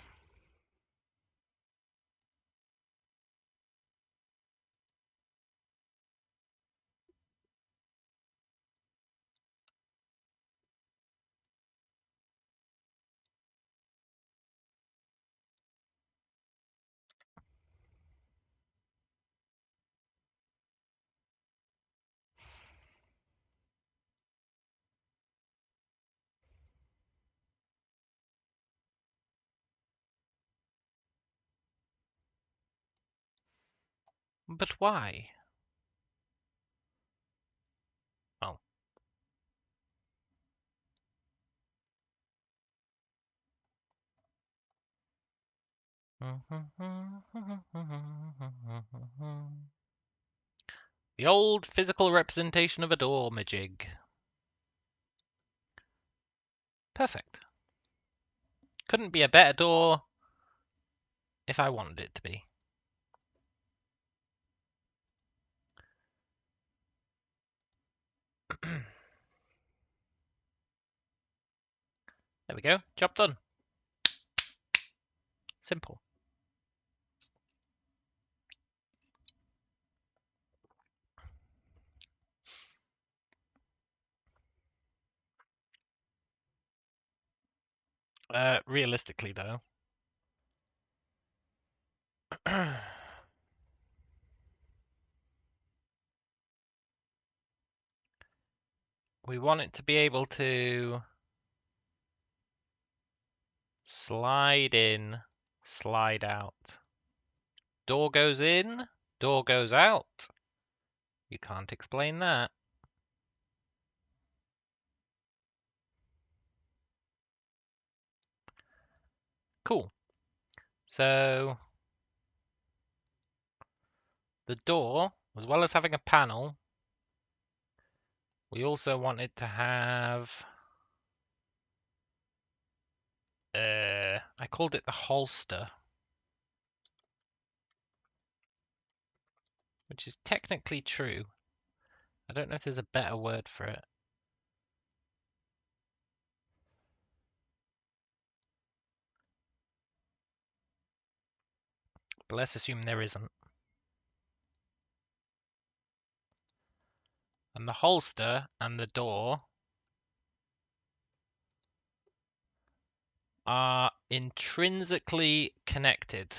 But why? Oh. The old physical representation of a door, majig. Perfect. Couldn't be a better door if I wanted it to be. There we go. Job done. Simple. Realistically, though, we want it to be able to slide in, slide out. Door goes in, door goes out. You can't explain that. Cool. So the door, as well as having a panel, we also want it to have I called it the holster, which is technically true. I don't know if there's a better word for it. But let's assume there isn't. And the holster and the door are intrinsically connected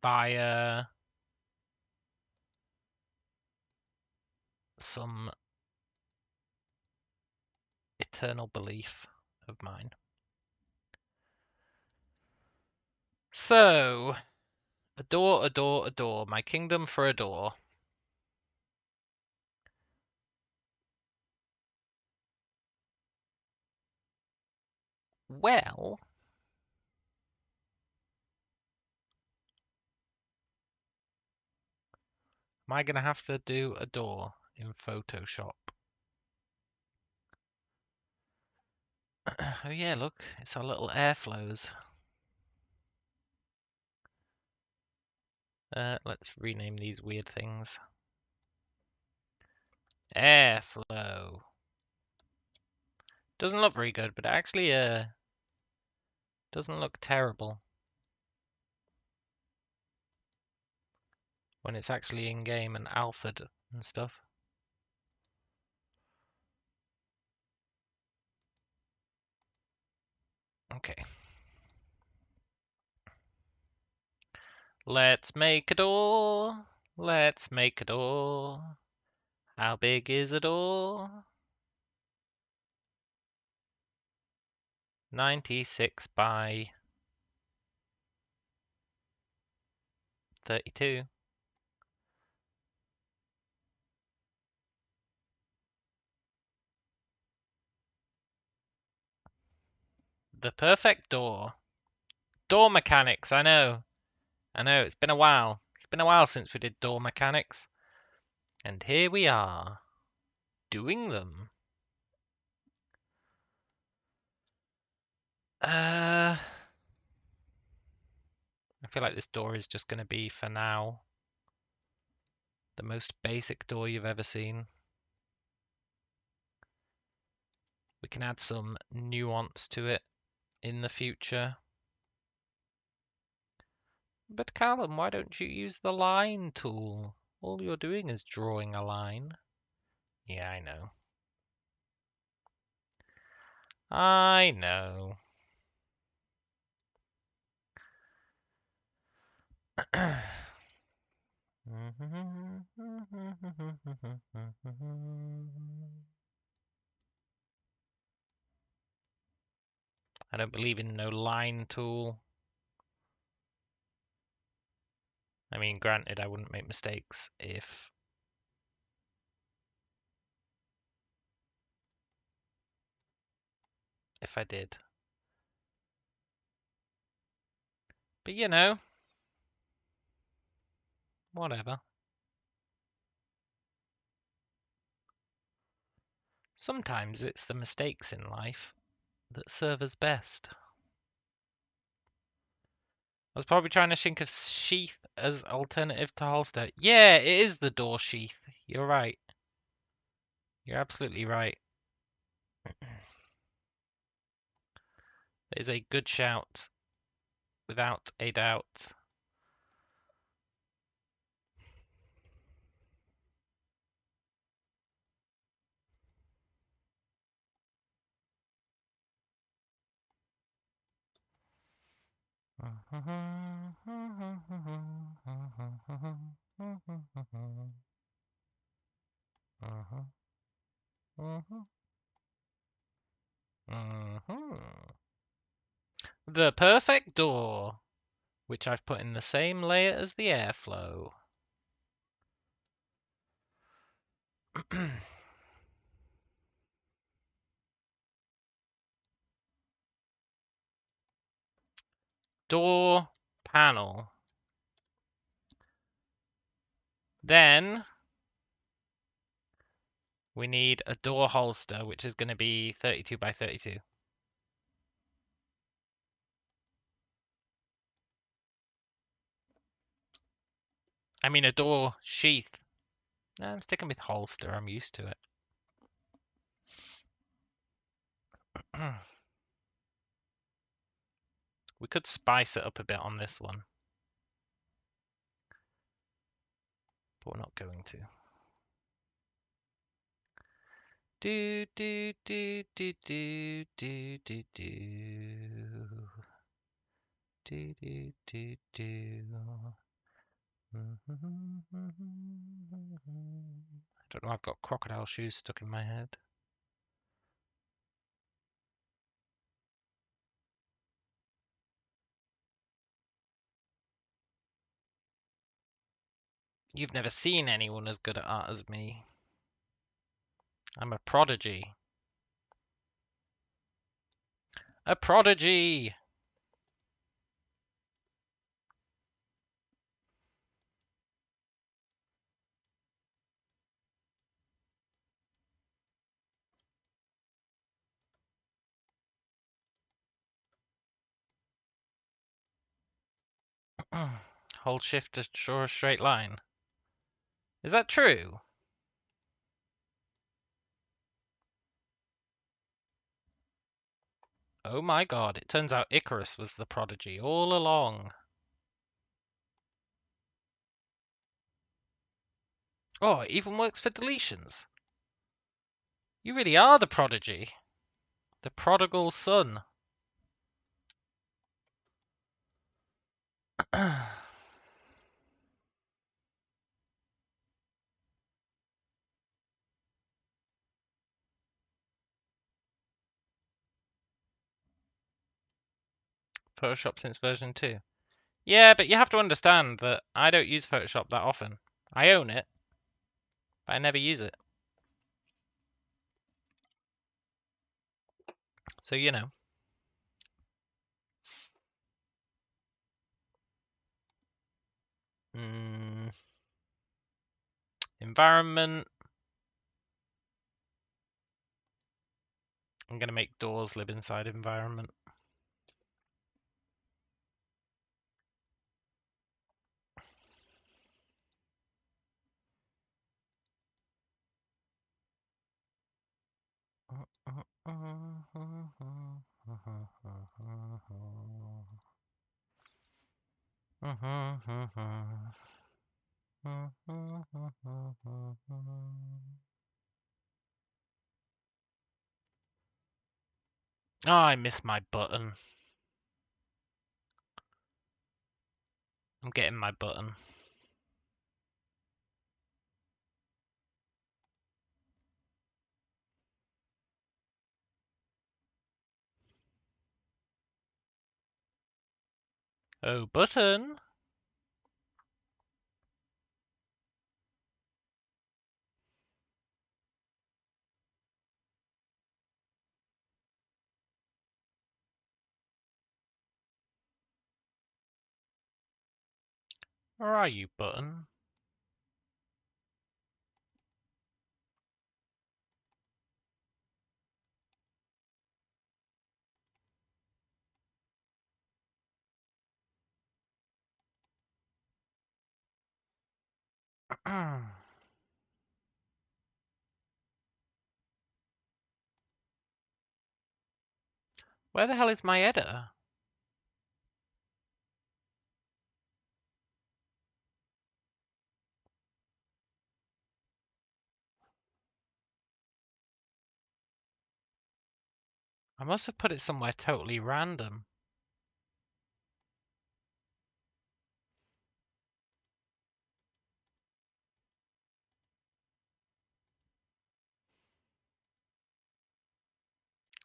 via some eternal belief of mine. So, a door, a door, a door. My kingdom for a door. Well, am I going to have to do a door in Photoshop? Oh yeah, look, it's our little airflows. Let's rename these weird things. Airflow. Doesn't look very good, but actually doesn't look terrible when it's actually in game and alphaed and stuff. Okay. Let's make a door. Let's make a door. How big is a door? 96 by 32. The perfect door. Door mechanics, I know. I know, it's been a while. It's been a while since we did door mechanics. And here we are, doing them. I feel like this door is just going to be, for now, the most basic door you've ever seen. We can add some nuance to it in the future. But Callum, why don't you use the line tool? All you're doing is drawing a line. Yeah, I know. I know. I don't believe in no line tool. I mean, granted, I wouldn't make mistakes if I did. But you know, whatever. Sometimes it's the mistakes in life that serve us best. I was probably trying to think of sheath as alternative to holster. Yeah, it is the door sheath. You're right. You're absolutely right. It is a good shout, without a doubt. The perfect door, which I've put in the same layer as the airflow. Door panel. Then we need a door holster, which is going to be 32 by 32. I mean, a door sheath. I'm sticking with holster. I'm used to it. We could spice it up a bit on this one, but we're not going to. Do do do do do do do do do do do do. I don't know. I've got crocodile shoes stuck in my head. You've never seen anyone as good at art as me. I'm a prodigy. A prodigy! Hold shift to draw a straight line. Is that true? Oh my god, it turns out Icarus was the prodigy all along. Oh, it even works for deletions. You really are the prodigy. The prodigal son. Photoshop since version 2. Yeah, but you have to understand that I don't use Photoshop that often. I own it, but I never use it. So, you know. Environment. I'm going to make doors live inside environment. Oh, I missed my button. I'm getting my button. Oh, button. Where are you, button? Where the hell is my editor? I must have put it somewhere totally random.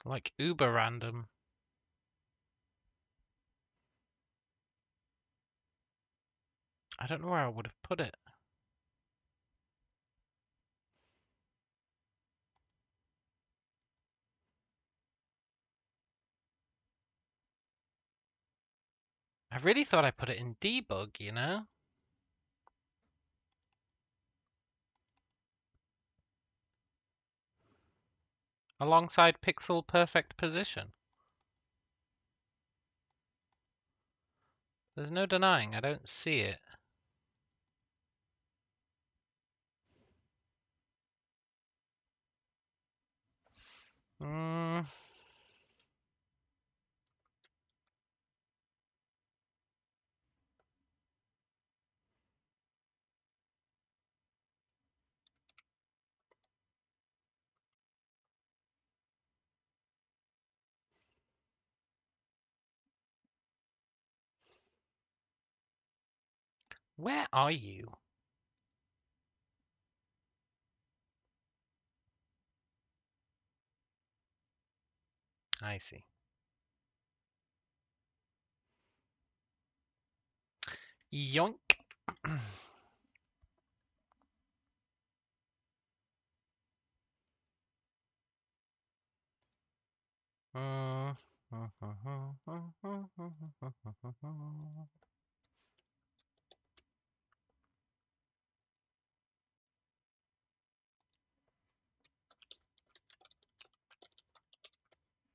Like uber random. I don't know where I would have put it. I really thought I put it in debug, you know? Alongside pixel perfect position. There's no denying, I don't see it. Hmm. Where are you? I see. Yoink.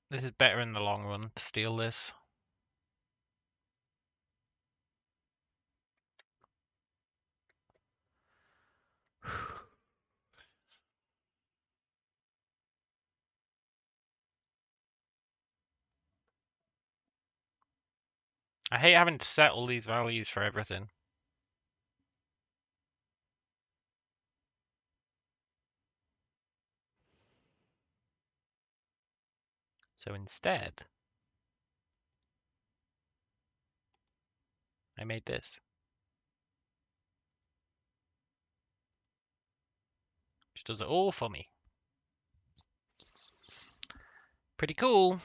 This is better in the long run to steal this. I hate having to set all these values for everything. So instead, I made this. Which does it all for me. Pretty cool.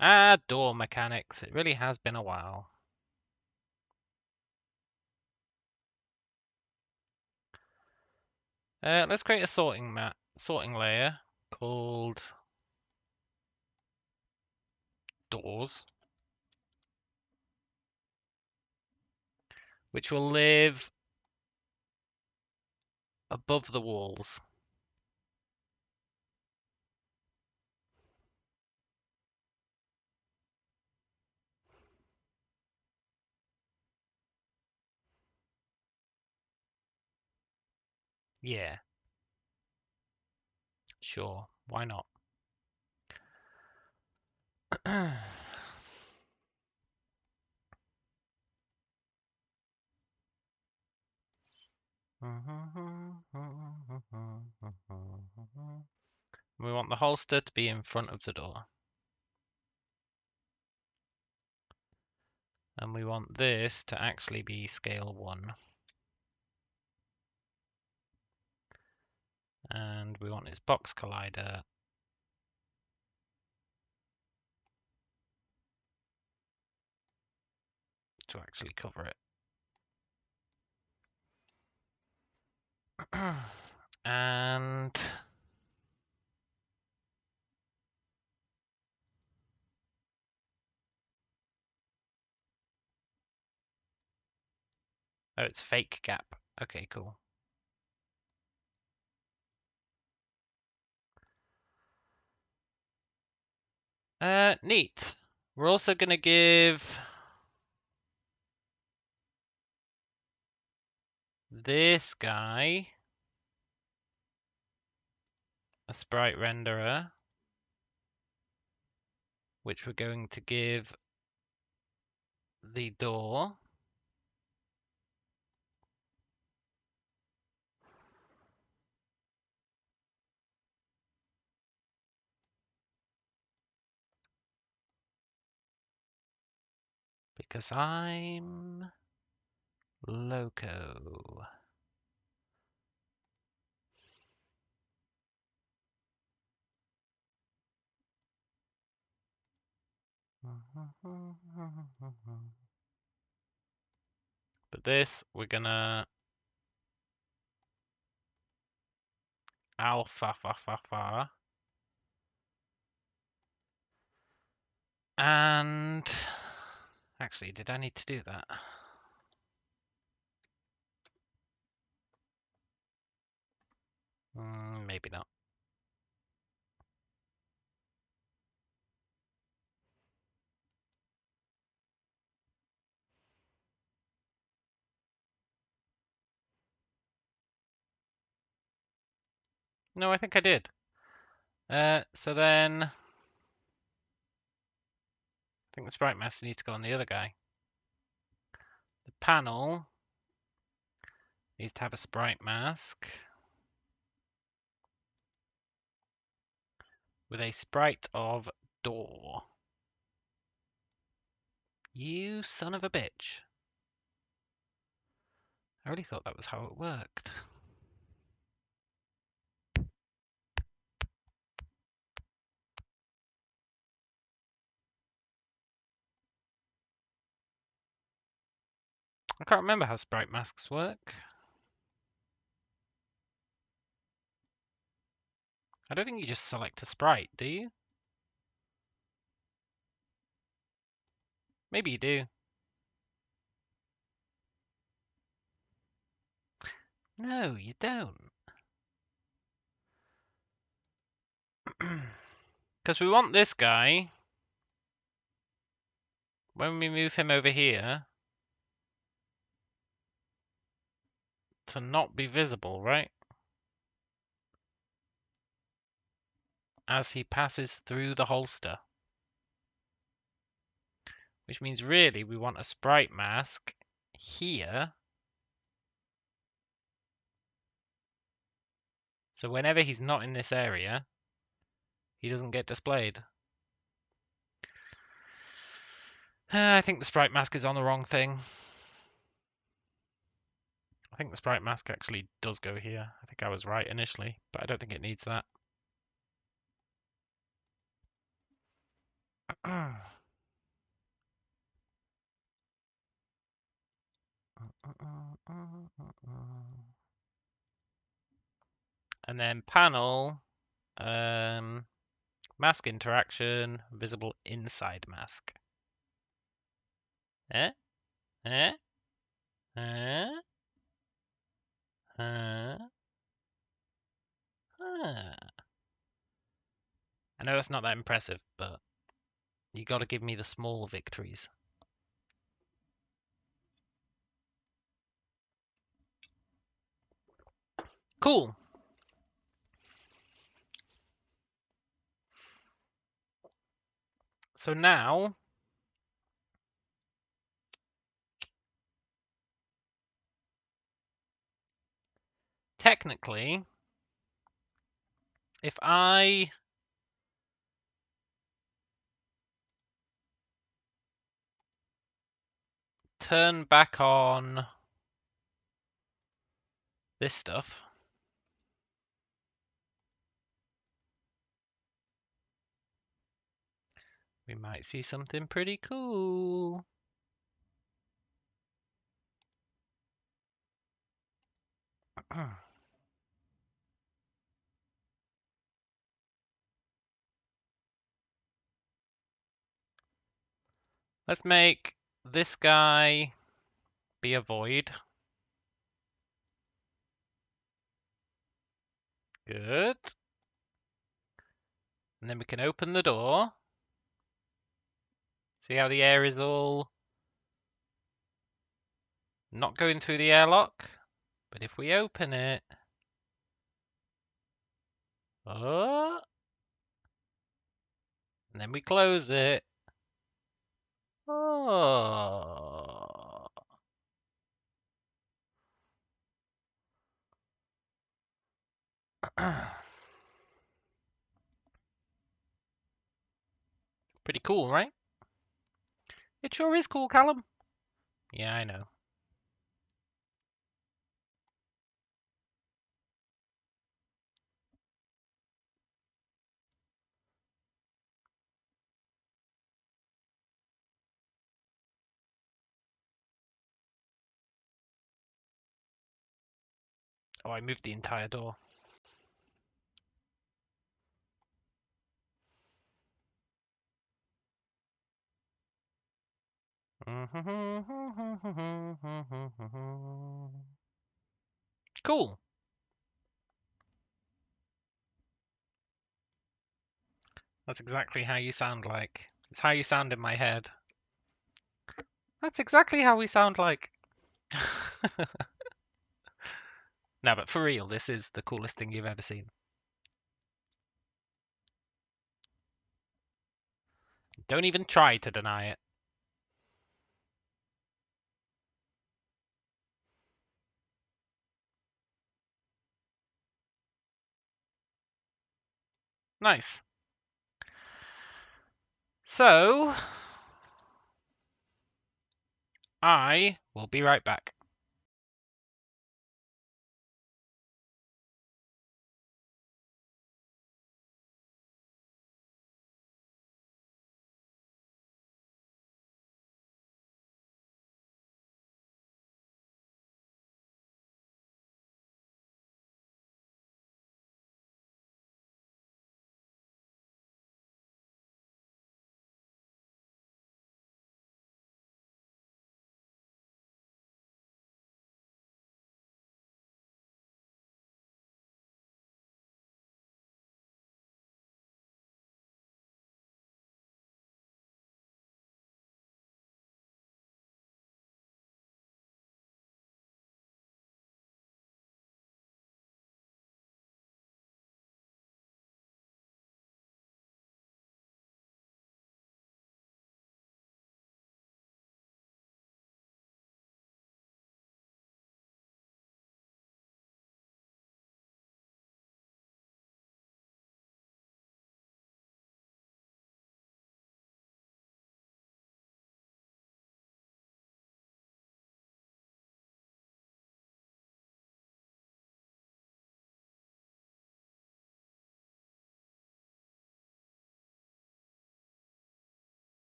Ah, door mechanics. It really has been a while. Let's create a sorting layer called doors, which will live above the walls. Yeah. Sure, why not? We want the holster to be in front of the door. And we want this to actually be scale 1. And we want its box collider to actually cover it. And oh, it's fake gap. Okay, cool. Neat. We're also going to give this guy a sprite renderer, which we're going to give the door. Because I'm loco. But this, we're gonna alpha fa fa fa. And actually, did I need to do that? Maybe not. No, I think I did. So then I think the sprite mask needs to go on the other guy. The panel needs to have a sprite mask with a sprite of door. You son of a bitch. I really thought that was how it worked. I can't remember how sprite masks work. I don't think you just select a sprite, do you? Maybe you do. No, you don't. Because we want this guy, when we move him over here, to not be visible, right? As he passes through the holster. Which means really we want a sprite mask here. So whenever he's not in this area, he doesn't get displayed. I think the sprite mask is on the wrong thing. I think the sprite mask actually does go here. I think I was right initially, but I don't think it needs that. And then panel, mask interaction, visible inside mask. Eh? Eh? Eh? Huh? Huh. I know that's not that impressive, but you got to give me the small victories. Cool. So now, technically, if I turn back on this stuff, we might see something pretty cool. Let's make this guy be a void. Good. And then we can open the door. See how the air is all not going through the airlock? But if we open it... Oh! And then we close it. Oh! Pretty cool, right? It sure is cool, Callum. Yeah, I know. Oh, I moved the entire door. Cool. That's exactly how you sound like. It's how you sound in my head. That's exactly how we sound like. No, but for real, this is the coolest thing you've ever seen. Don't even try to deny it. Nice. So, I will be right back.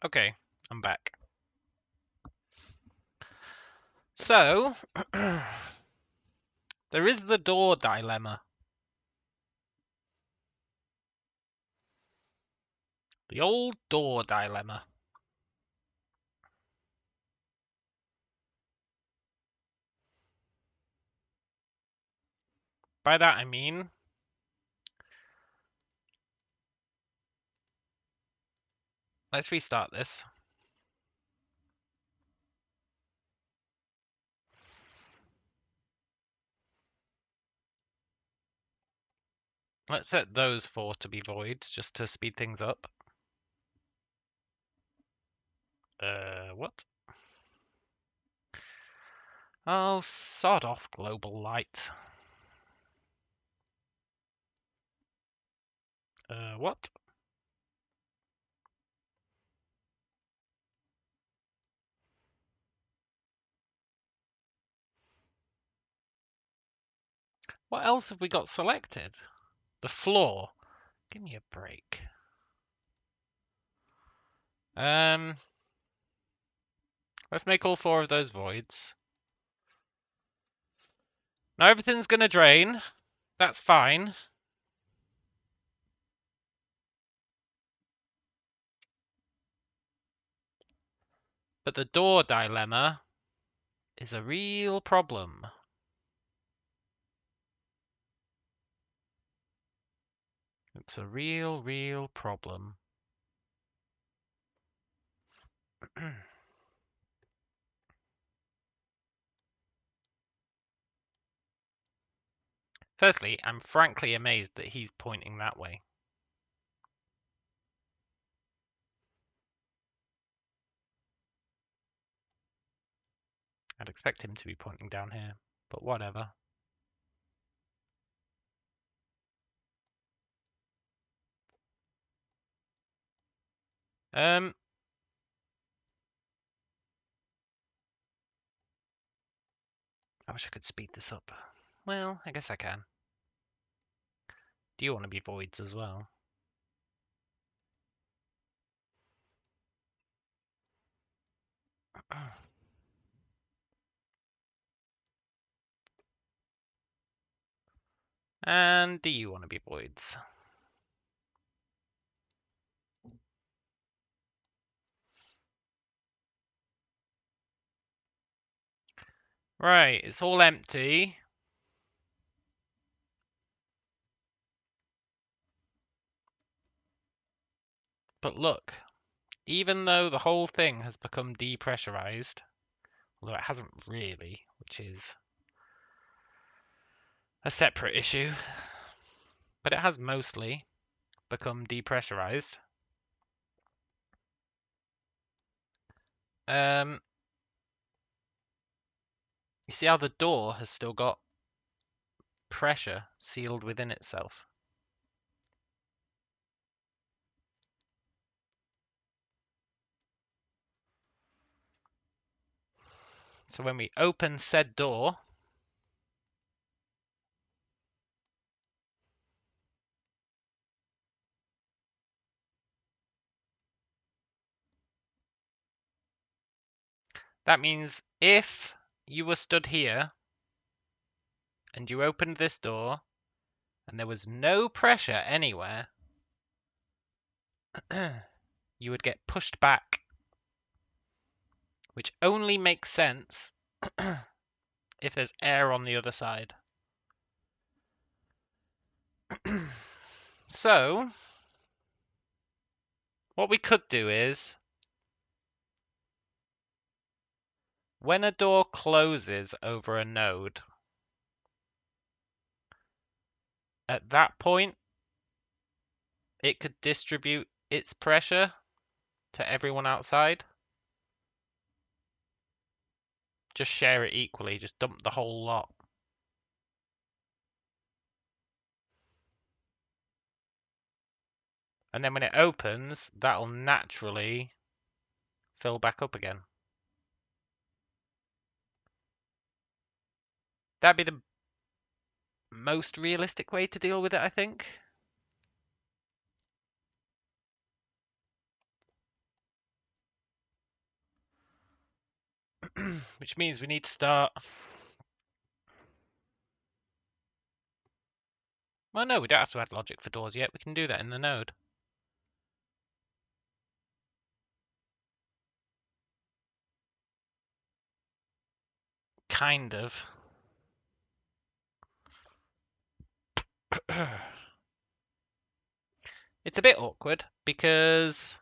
Okay, I'm back. So, there is the door dilemma. The old door dilemma. By that I mean, let's restart this. Let's set those 4 to be voids, just to speed things up. What? Oh, sod off, global light. What? What else have we got selected? The floor. Give me a break. Let's make all 4 of those voids. Now everything's gonna drain. That's fine. But the door dilemma is a real problem. It's a real problem. Firstly, I'm frankly amazed that he's pointing that way. I'd expect him to be pointing down here, but whatever. I wish I could speed this up. Well, I guess I can. Do you want to be voids as well? And do you want to be voids? Right, it's all empty. But look, even though the whole thing has become depressurized, although it hasn't really, which is a separate issue, but it has mostly become depressurized. You see how the door has still got pressure sealed within itself? So when we open said door, that means if you were stood here and you opened this door and there was no pressure anywhere, you would get pushed back, which only makes sense if there's air on the other side. So, what we could do is, when a door closes over a node, at that point, it could distribute its pressure to everyone outside. Just share it equally, just dump the whole lot. And then when it opens, that'll naturally fill back up again. That'd be the most realistic way to deal with it, I think. Which means we need to start... Well, no, we don't have to add logic for doors yet. We can do that in the node. Kind of. It's a bit awkward because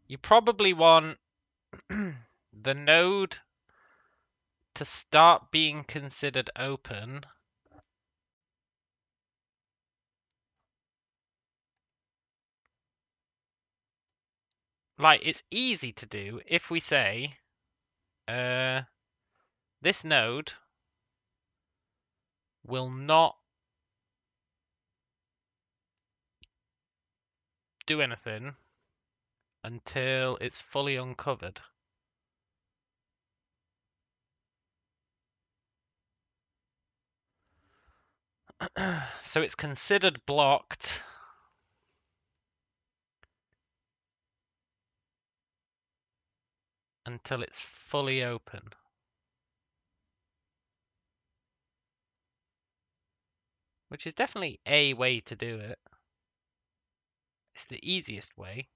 you probably want the node to start being considered open, like, it's easy to do if we say this node will not do anything until it's fully uncovered. So it's considered blocked until it's fully open. Which is definitely a way to do it. It's the easiest way.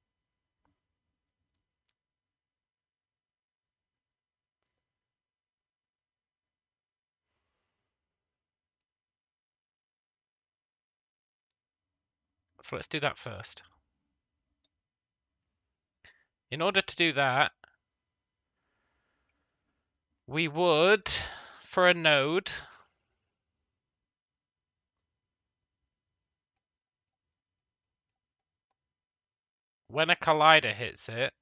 So let's do that first. In order to do that, we would, for a node, when a collider hits it,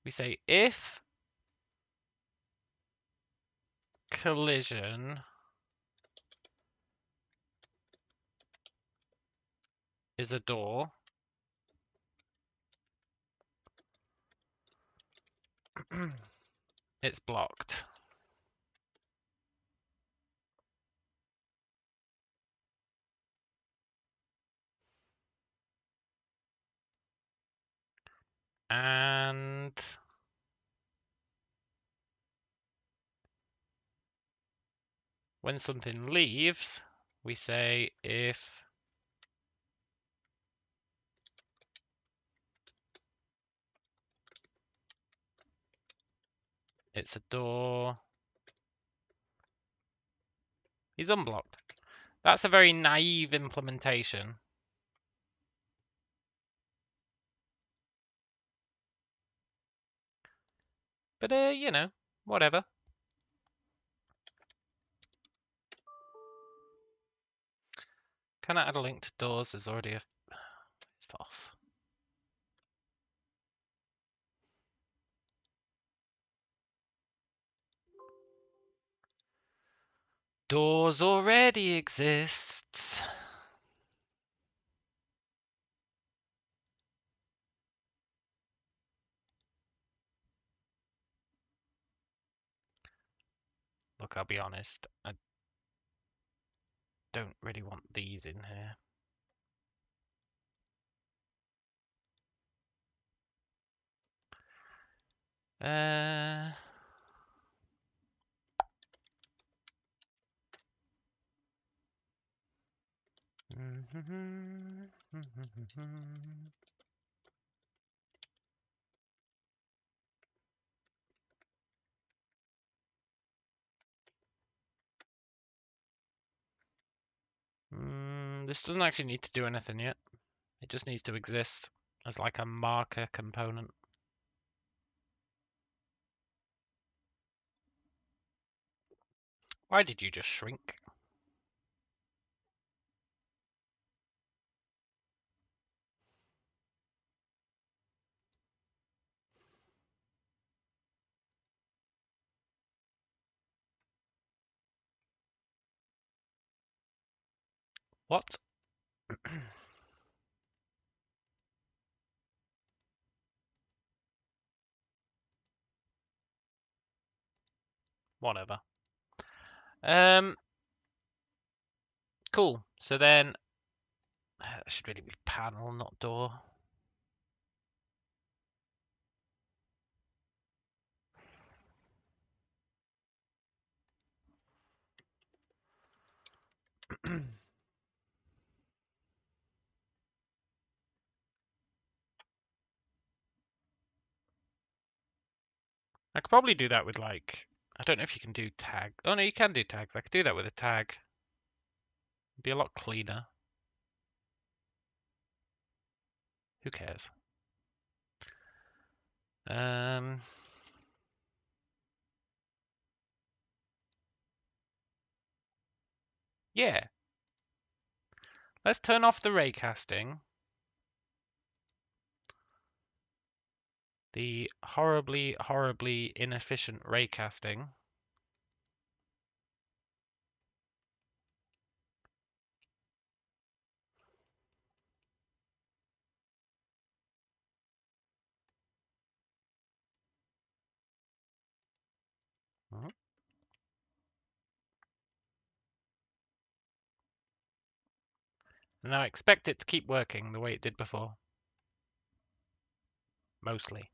we say if collision is a door, it's blocked. And when something leaves, we say if it's a door, he's unblocked. That's a very naive implementation. But, you know, whatever. Can I add a link to doors? There's already a off. Doors already exists. Look, I'll be honest, I don't really want these in here. This doesn't actually need to do anything yet. It just needs to exist as like a marker component. Why did you just shrink? What? Whatever. Cool. So then, that should really be panel, not door. I could probably do that with like, I don't know if you can do tag. Oh no, you can do tags. I could do that with a tag. It'd be a lot cleaner. Who cares? Yeah. Let's turn off the raycasting. The horribly, horribly inefficient raycasting. Mhm. And now I expect it to keep working the way it did before. Mostly.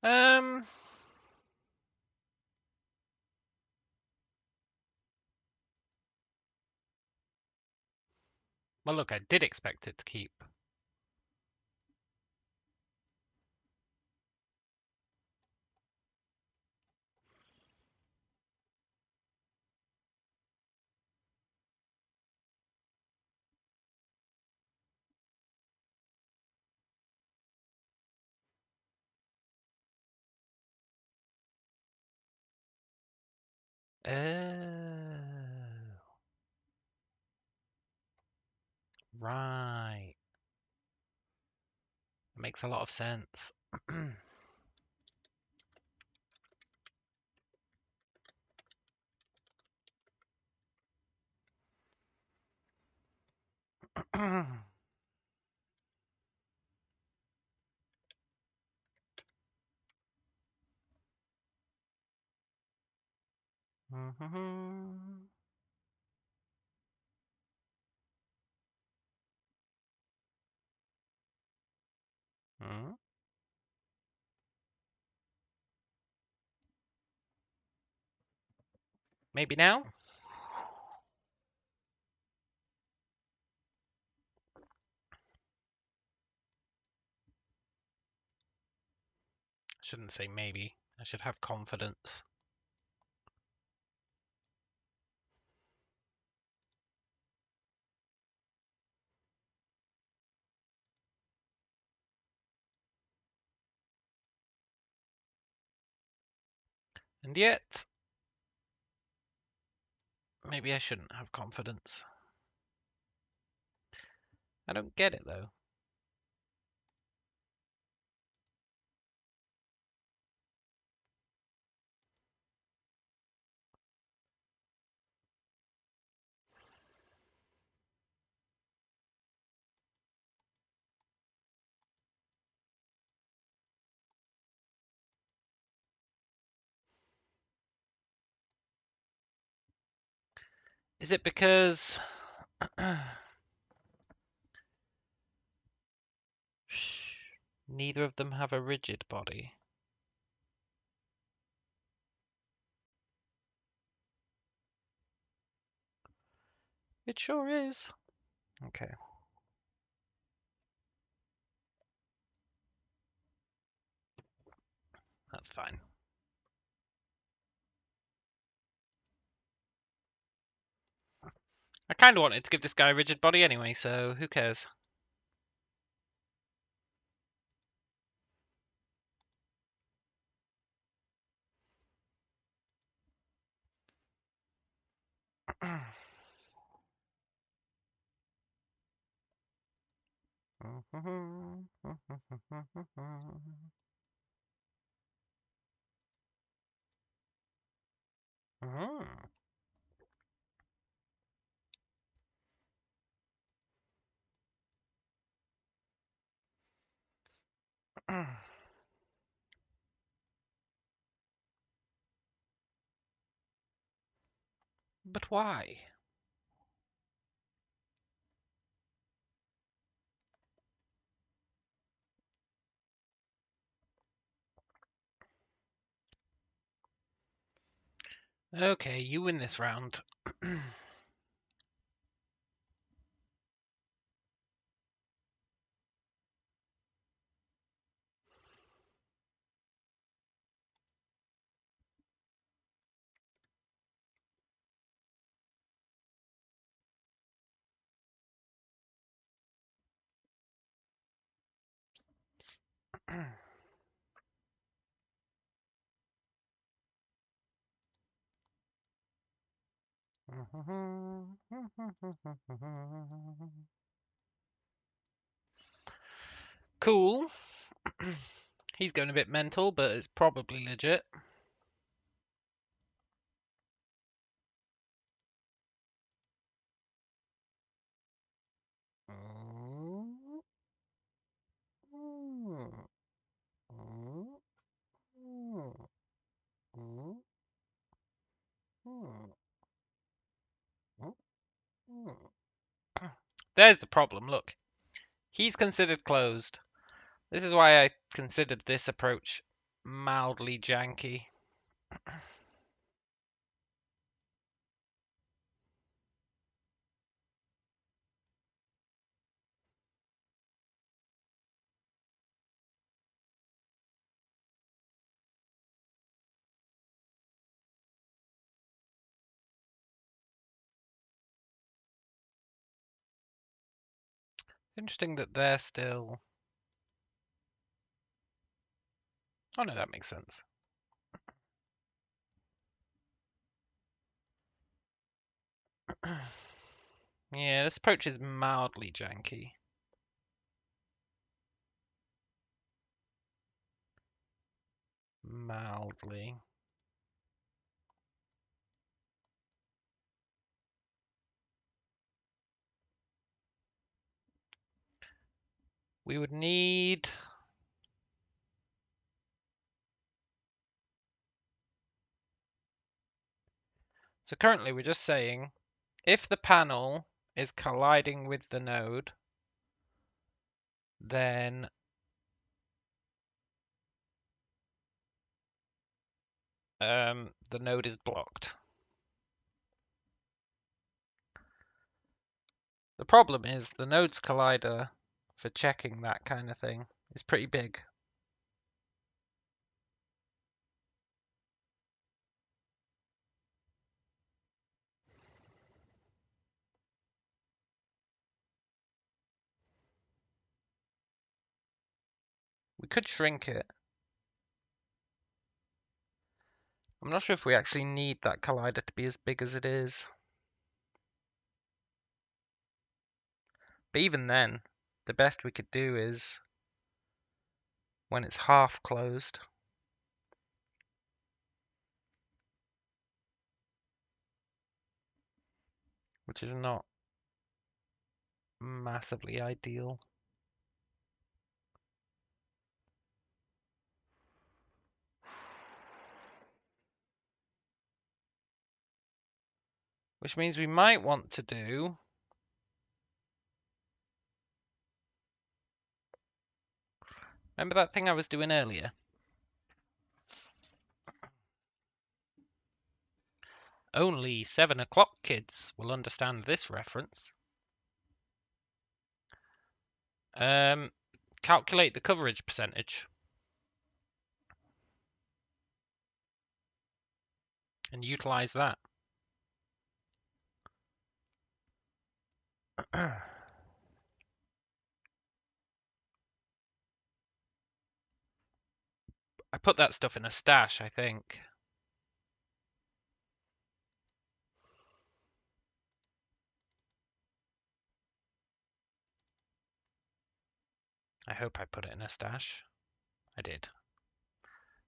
Um... Well, look, I did expect it to keep. Oh. Right. Makes a lot of sense. Maybe now? Shouldn't say maybe. I should have confidence. And yet, maybe I shouldn't have confidence. I don't get it, though. Is it because... neither of them have a rigid body? It sure is. Okay. That's fine. I kind of wanted to give this guy a rigid body anyway, so who cares? But why? Okay, you win this round. Cool. He's going a bit mental, but it's probably legit. There's the problem, look. He's considered closed. This is why I considered this approach mildly janky. Interesting that they're still... Oh no, that makes sense. Yeah, this approach is mildly janky. Mildly. We would need... So currently we're just saying, if the panel is colliding with the node, then the node is blocked. The problem is the nodes collider for checking that kind of thing is pretty big. We could shrink it. I'm not sure if we actually need that collider to be as big as it is. But even then, the best we could do is when it's half closed. Which is not massively ideal. Which means we might want to do... Remember that thing I was doing earlier? Only 7 o'clock kids will understand this reference. Calculate the coverage percentage. And utilize that. I put that stuff in a stash, I think. I hope I put it in a stash. I did.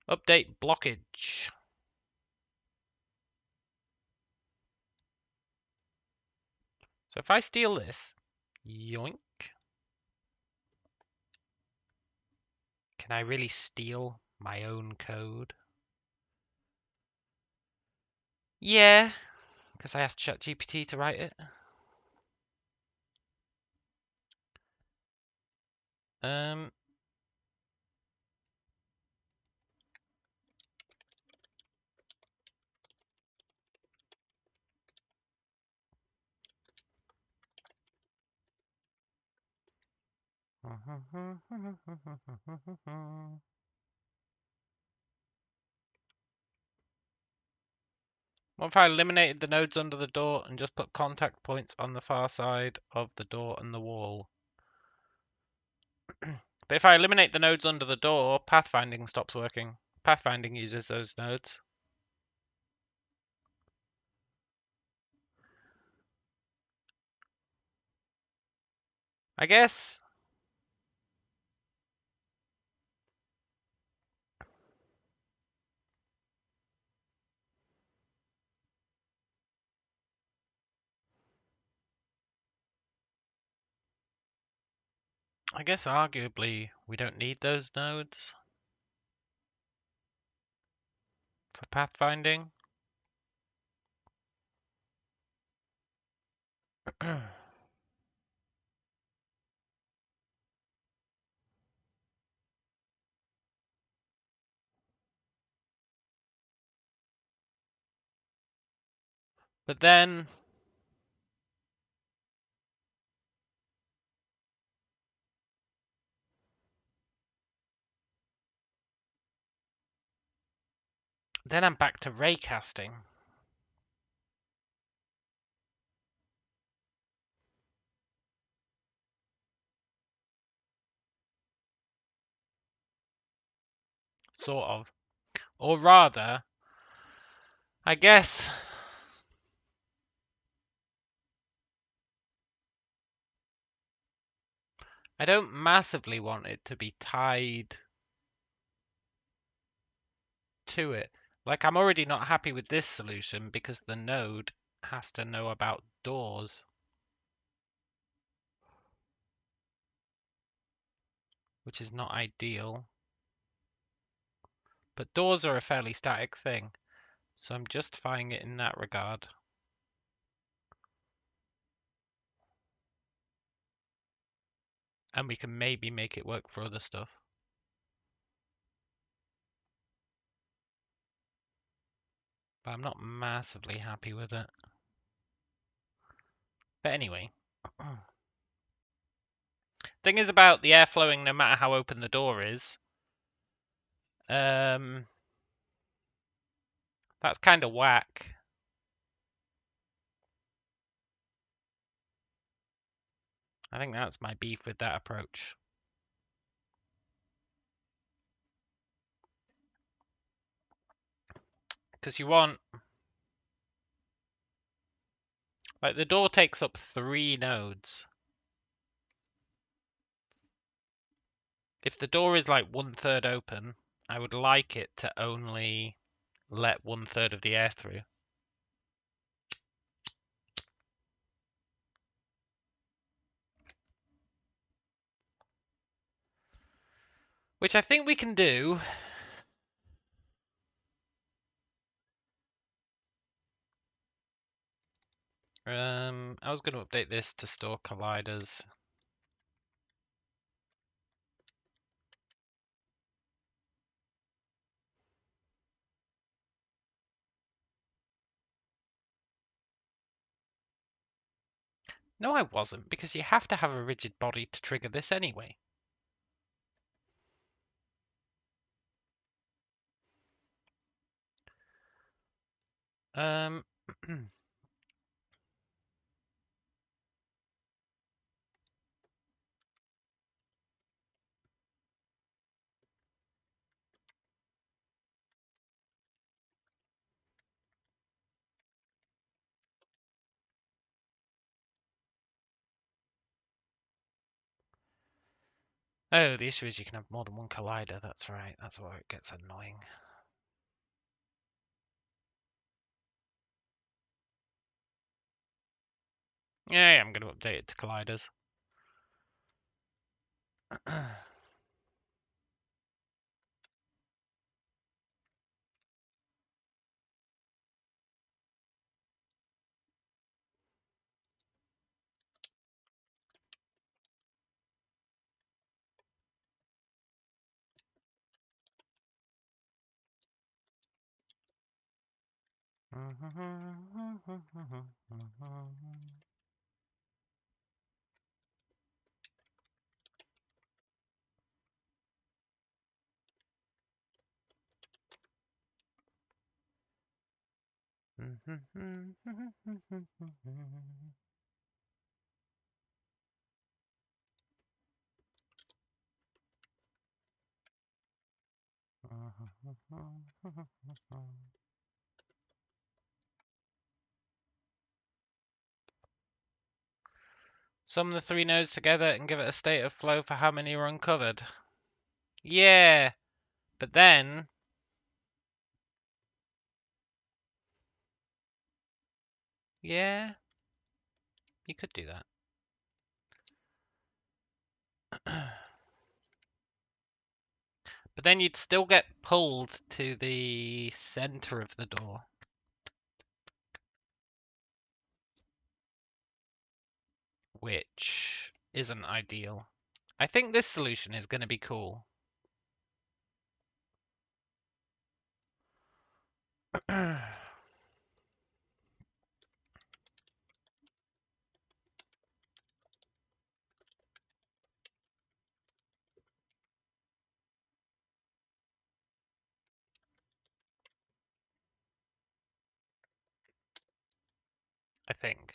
Update blockage. So if I steal this, yoink. Can I really steal my own code? Yeah, because I asked ChatGPT to write it. What if I eliminated the nodes under the door and just put contact points on the far side of the door and the wall? But if I eliminate the nodes under the door, pathfinding stops working. Pathfinding uses those nodes. I guess arguably we don't need those nodes for pathfinding. But then I'm back to raycasting. Sort of. Or rather, I guess I don't massively want it to be tied to it. Like, I'm already not happy with this solution because the node has to know about doors, which is not ideal. But doors are a fairly static thing, so I'm justifying it in that regard. And we can maybe make it work for other stuff. But I'm not massively happy with it. But anyway. Thing is about the air flowing no matter how open the door is. That's kind of whack. I think that's my beef with that approach. Because you want... Like, the door takes up 3 nodes. If the door is like 1/3 open, I would like it to only let 1/3 of the air through. Which I think we can do. I was going to update this to store colliders. No, I wasn't, because you have to have a rigid body to trigger this anyway. Oh, the issue is you can have more than one collider. That's right. That's where it gets annoying. Yeah, I'm going to update it to colliders. Sum the three nodes together and give it a state of flow for how many are uncovered. Yeah, but then... Yeah, you could do that. But then you'd still get pulled to the center of the door. Which isn't ideal. I think this solution is going to be cool. I think.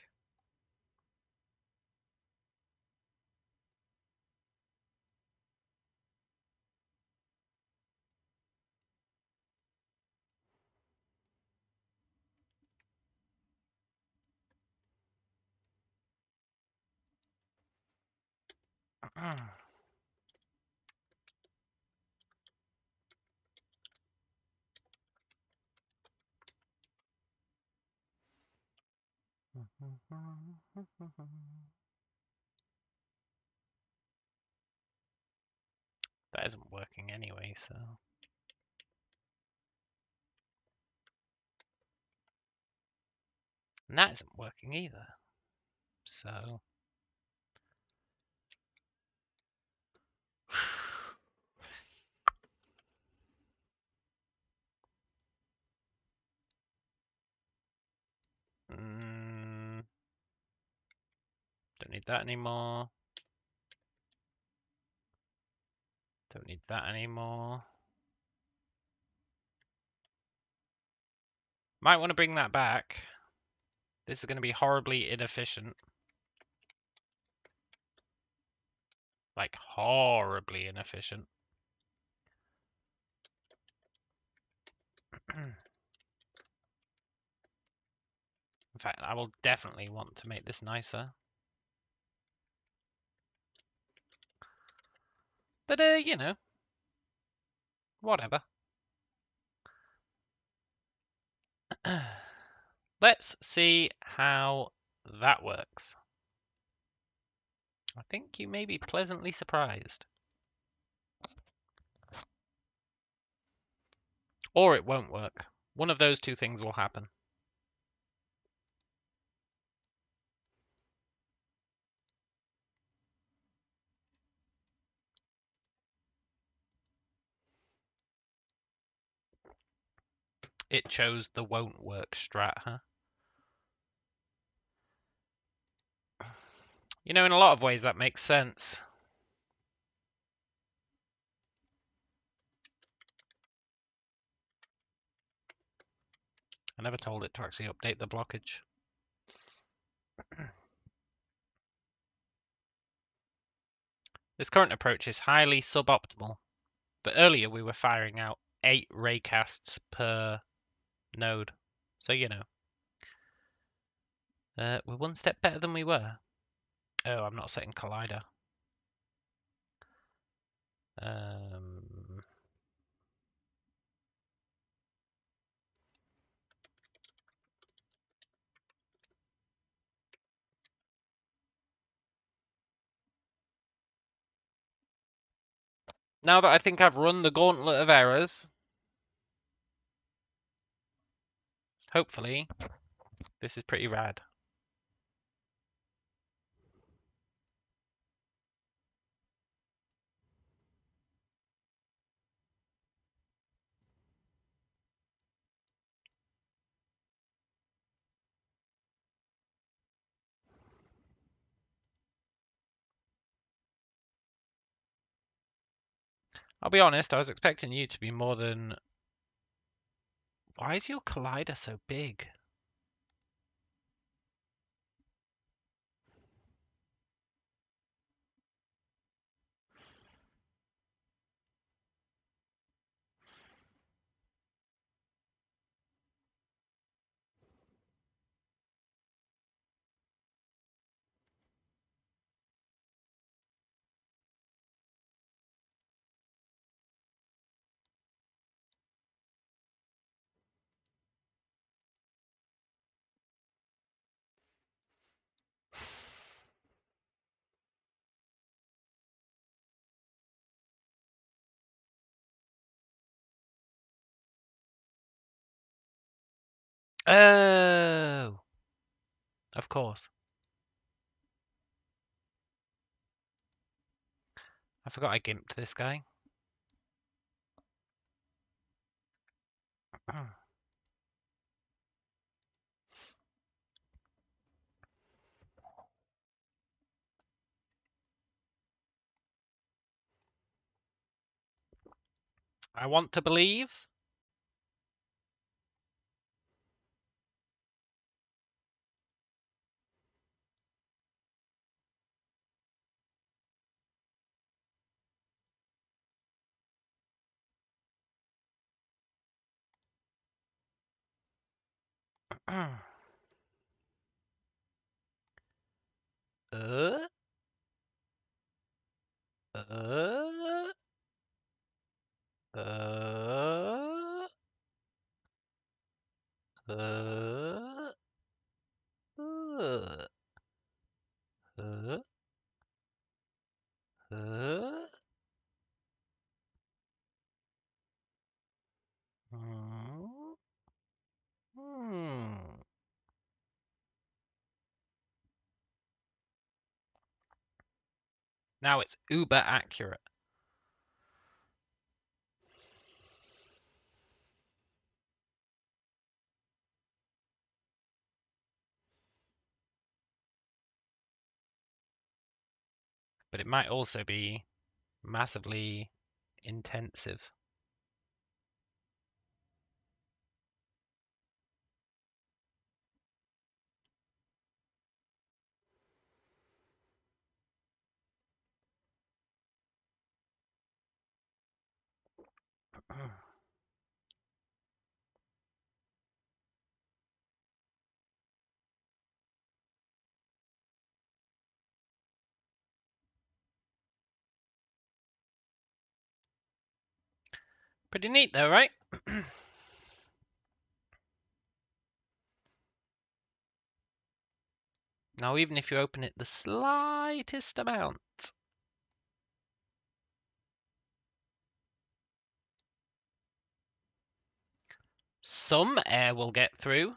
That isn't working anyway, so... And that isn't working either. So... Don't need that anymore. Don't need that anymore. Might want to bring that back. This is going to be horribly inefficient. Like, horribly inefficient. In fact, I will definitely want to make this nicer. But, you know. Whatever. Let's see how that works. I think you may be pleasantly surprised. Or it won't work. One of those two things will happen. It chose the won't work strat, huh? You know, in a lot of ways that makes sense. I never told it to actually update the blockage. This current approach is highly suboptimal. But earlier we were firing out 8 raycasts per node. So, you know. We're one step better than we were. Oh, I'm not setting Collider. Now that I think I've run the gauntlet of errors, hopefully, this is pretty rad. I'll be honest, I was expecting you to be more than... Why is your Collider so big? Oh! Of course. I forgot I gimped this guy. I want to believe. uh, uh, uh, uh, uh, uh, hmm. Now it's uber accurate. But it might also be massively intensive. Pretty neat though, right? Now even if you open it the slightest amount, some air will get through.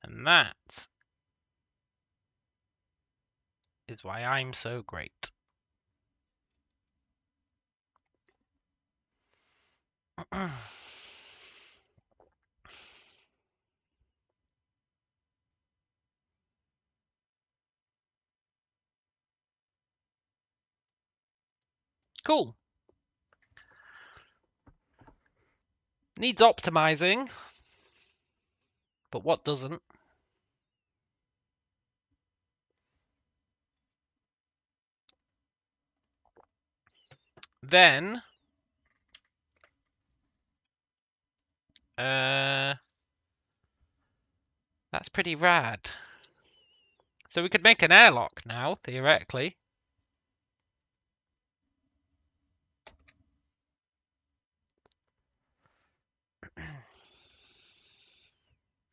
And that is why I'm so great. Cool. Needs optimizing, but what doesn't? Then, that's pretty rad. So we could make an airlock now, theoretically.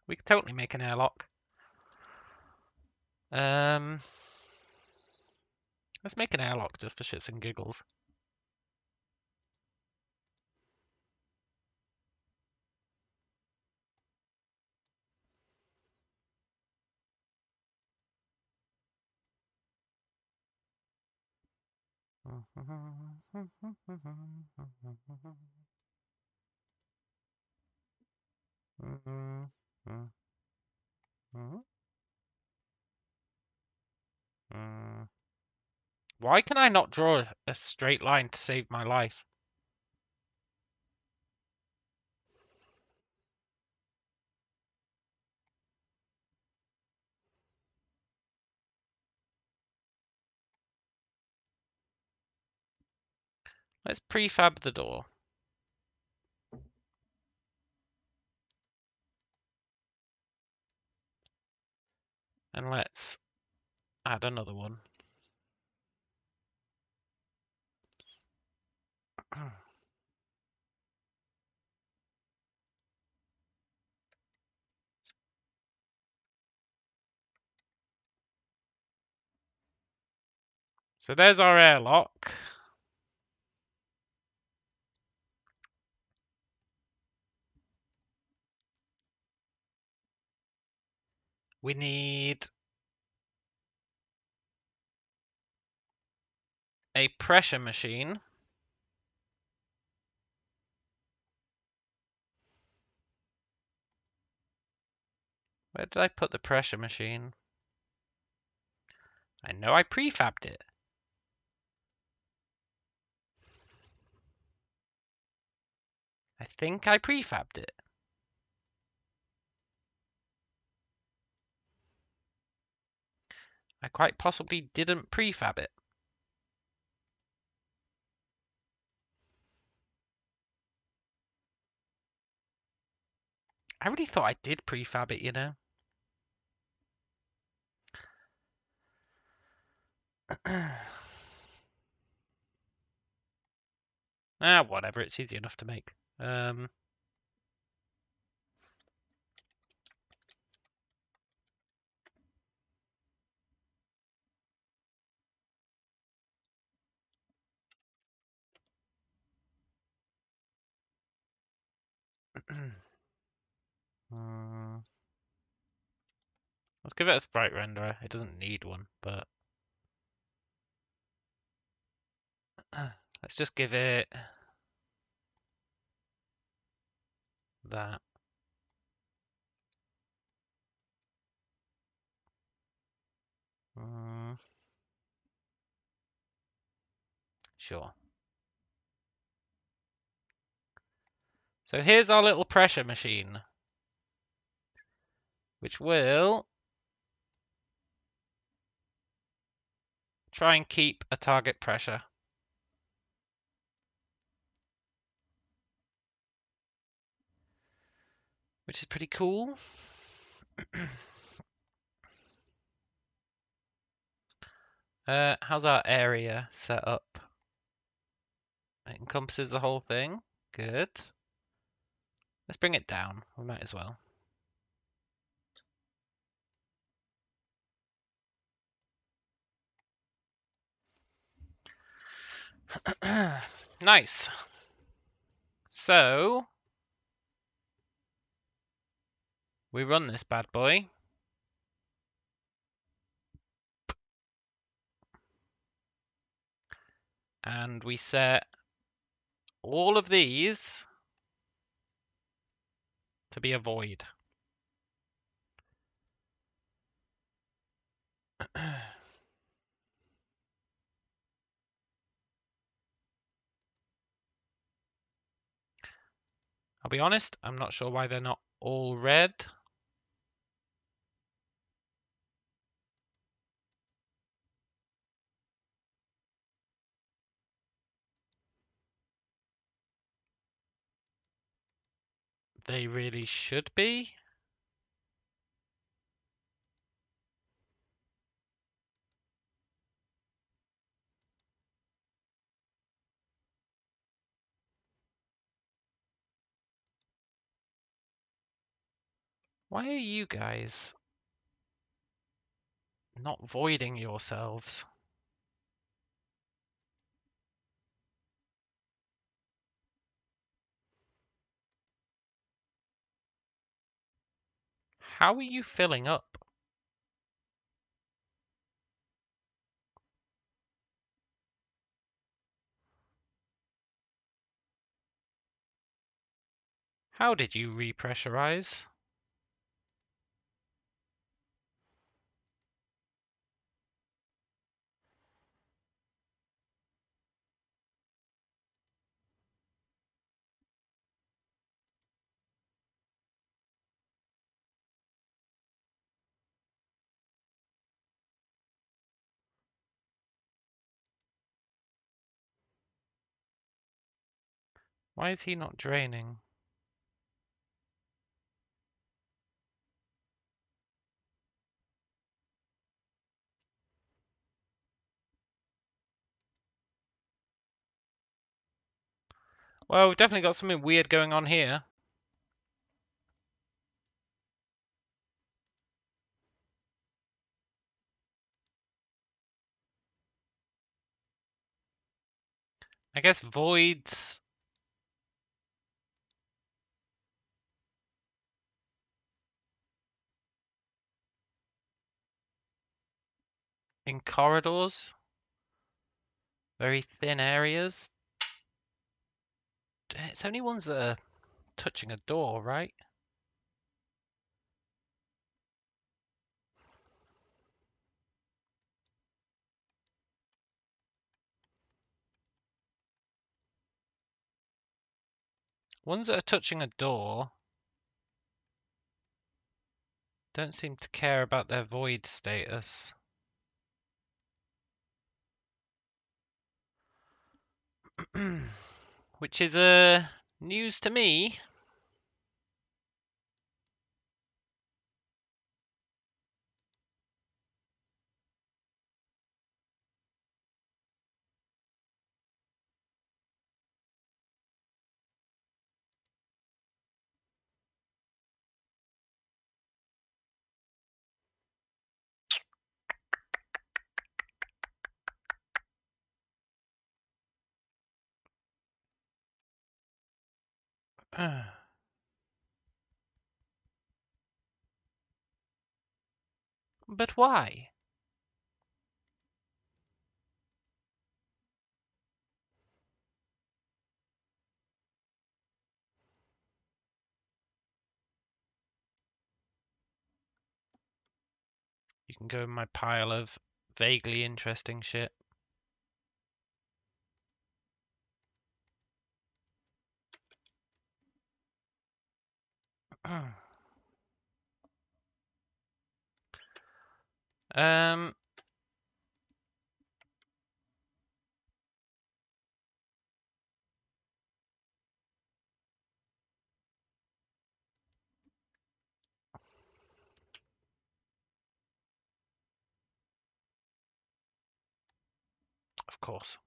We could totally make an airlock. Let's make an airlock just for shits and giggles. Why can I not draw a straight line to save my life? Let's prefab the door. And let's add another one. So there's our airlock. We need a pressure machine. Where did I put the pressure machine? I know I prefabbed it. I think I prefabbed it. I quite possibly didn't prefab it. I really thought I did prefab it, you know. Whatever, it's easy enough to make. Let's give it a sprite renderer. It doesn't need one, but let's just give it that. Sure. So here's our little pressure machine, which will try and keep a target pressure. Which is pretty cool. How's our area set up? It encompasses the whole thing. Good. Let's bring it down. We might as well. Nice. So we run this bad boy. And we set all of these to be a void. I'll be honest, I'm not sure why they're not all red. They really should be. Why are you guys not voiding yourselves? How are you filling up? How did you repressurize? Why is he not draining? Well, we've definitely got something weird going on here. I guess voids. In corridors. Very thin areas. It's only ones that are touching a door, right? Ones that are touching a door don't seem to care about their void status. Which is news to me. But why? You can go in my pile of vaguely interesting shit. um, of course.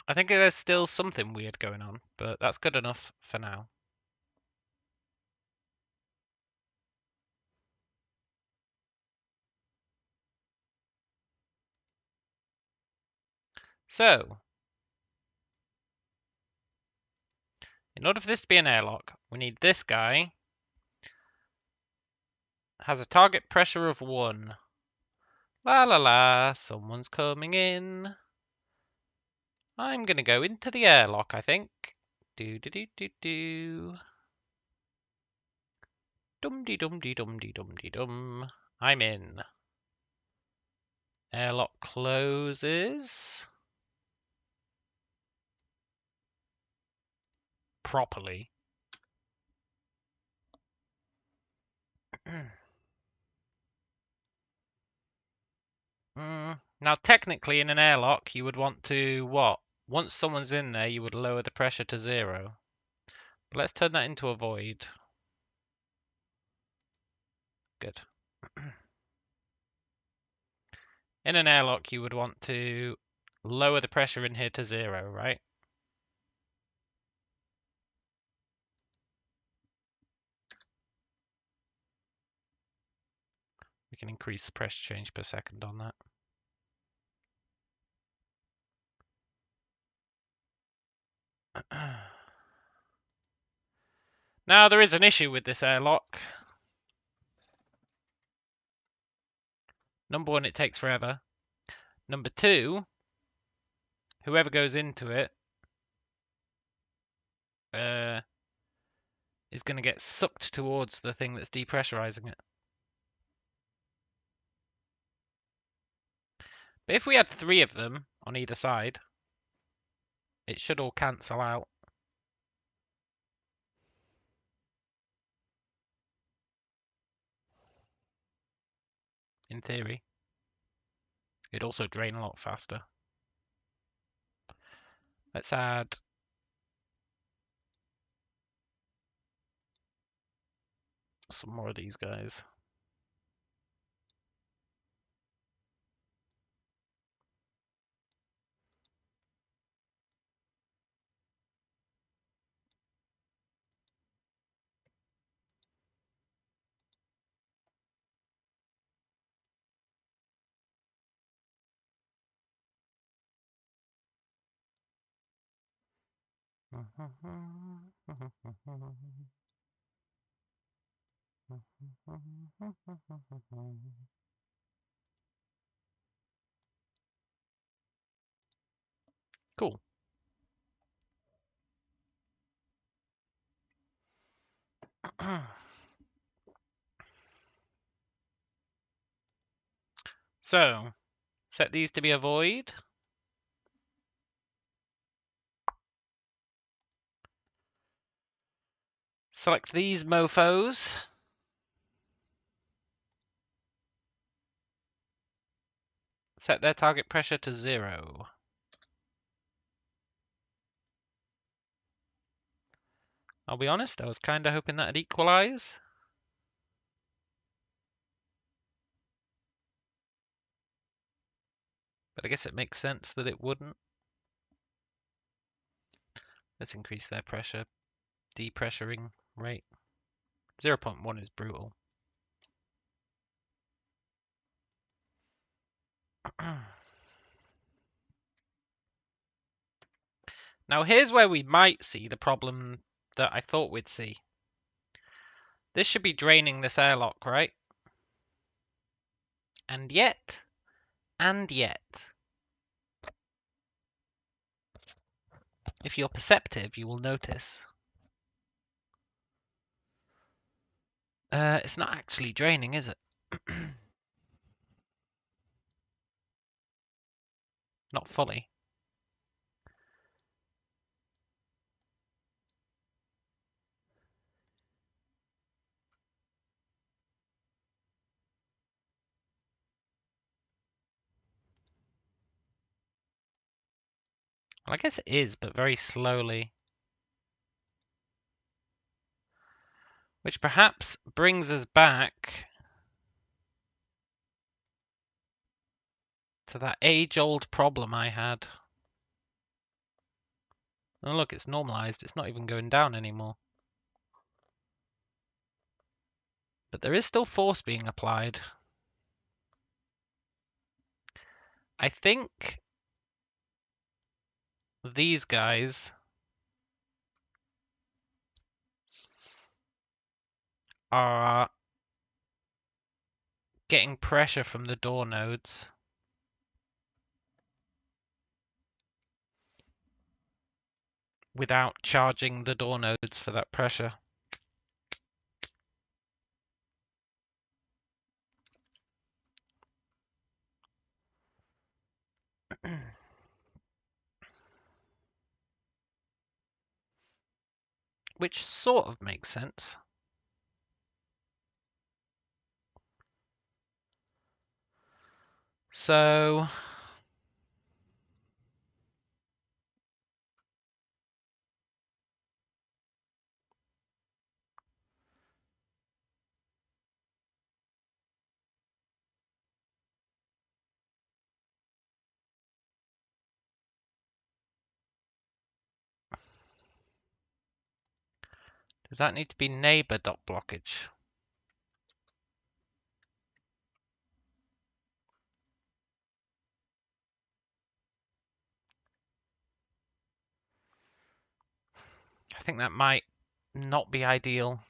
I think there's still something weird going on, but that's good enough for now. So, in order for this to be an airlock, we need this guy. Has a target pressure of 1. La la la, someone's coming in. I'm gonna go into the airlock, I think. Do do do do do. Dum dee dum dee dum dee dum dee dum. I'm in. Airlock closes. Properly. Now, technically, in an airlock, you would want to what? Once someone's in there, you would lower the pressure to 0. But let's turn that into a void. Good. In an airlock, you would want to lower the pressure in here to 0, right? We can increase the pressure change per second on that. Now, there is an issue with this airlock. Number 1, it takes forever. Number 2, whoever goes into it is going to get sucked towards the thing that's depressurizing it. But if we had 3 of them on either side, it should all cancel out. In theory. It'd also drain a lot faster. Let's add some more of these guys. Cool. So, set these to be a void. Select these mofos. Set their target pressure to 0. I'll be honest, I was kind of hoping that'd equalize. But I guess it makes sense that it wouldn't. Let's increase their pressure. Depressuring rate. 0.1 is brutal. Now here's where we might see the problem that I thought we'd see. This should be draining this airlock, right? And yet, if you're perceptive, you will notice it's not actually draining, is it? Not fully. Well, I guess it is, but very slowly. Which perhaps brings us back to that age-old problem I had. Oh look, it's normalized. It's not even going down anymore. But there is still force being applied. I think these guys are getting pressure from the door nodes without charging the door nodes for that pressure. Which sort of makes sense. So does that need to be neighbor dot blockage? I think that might not be ideal.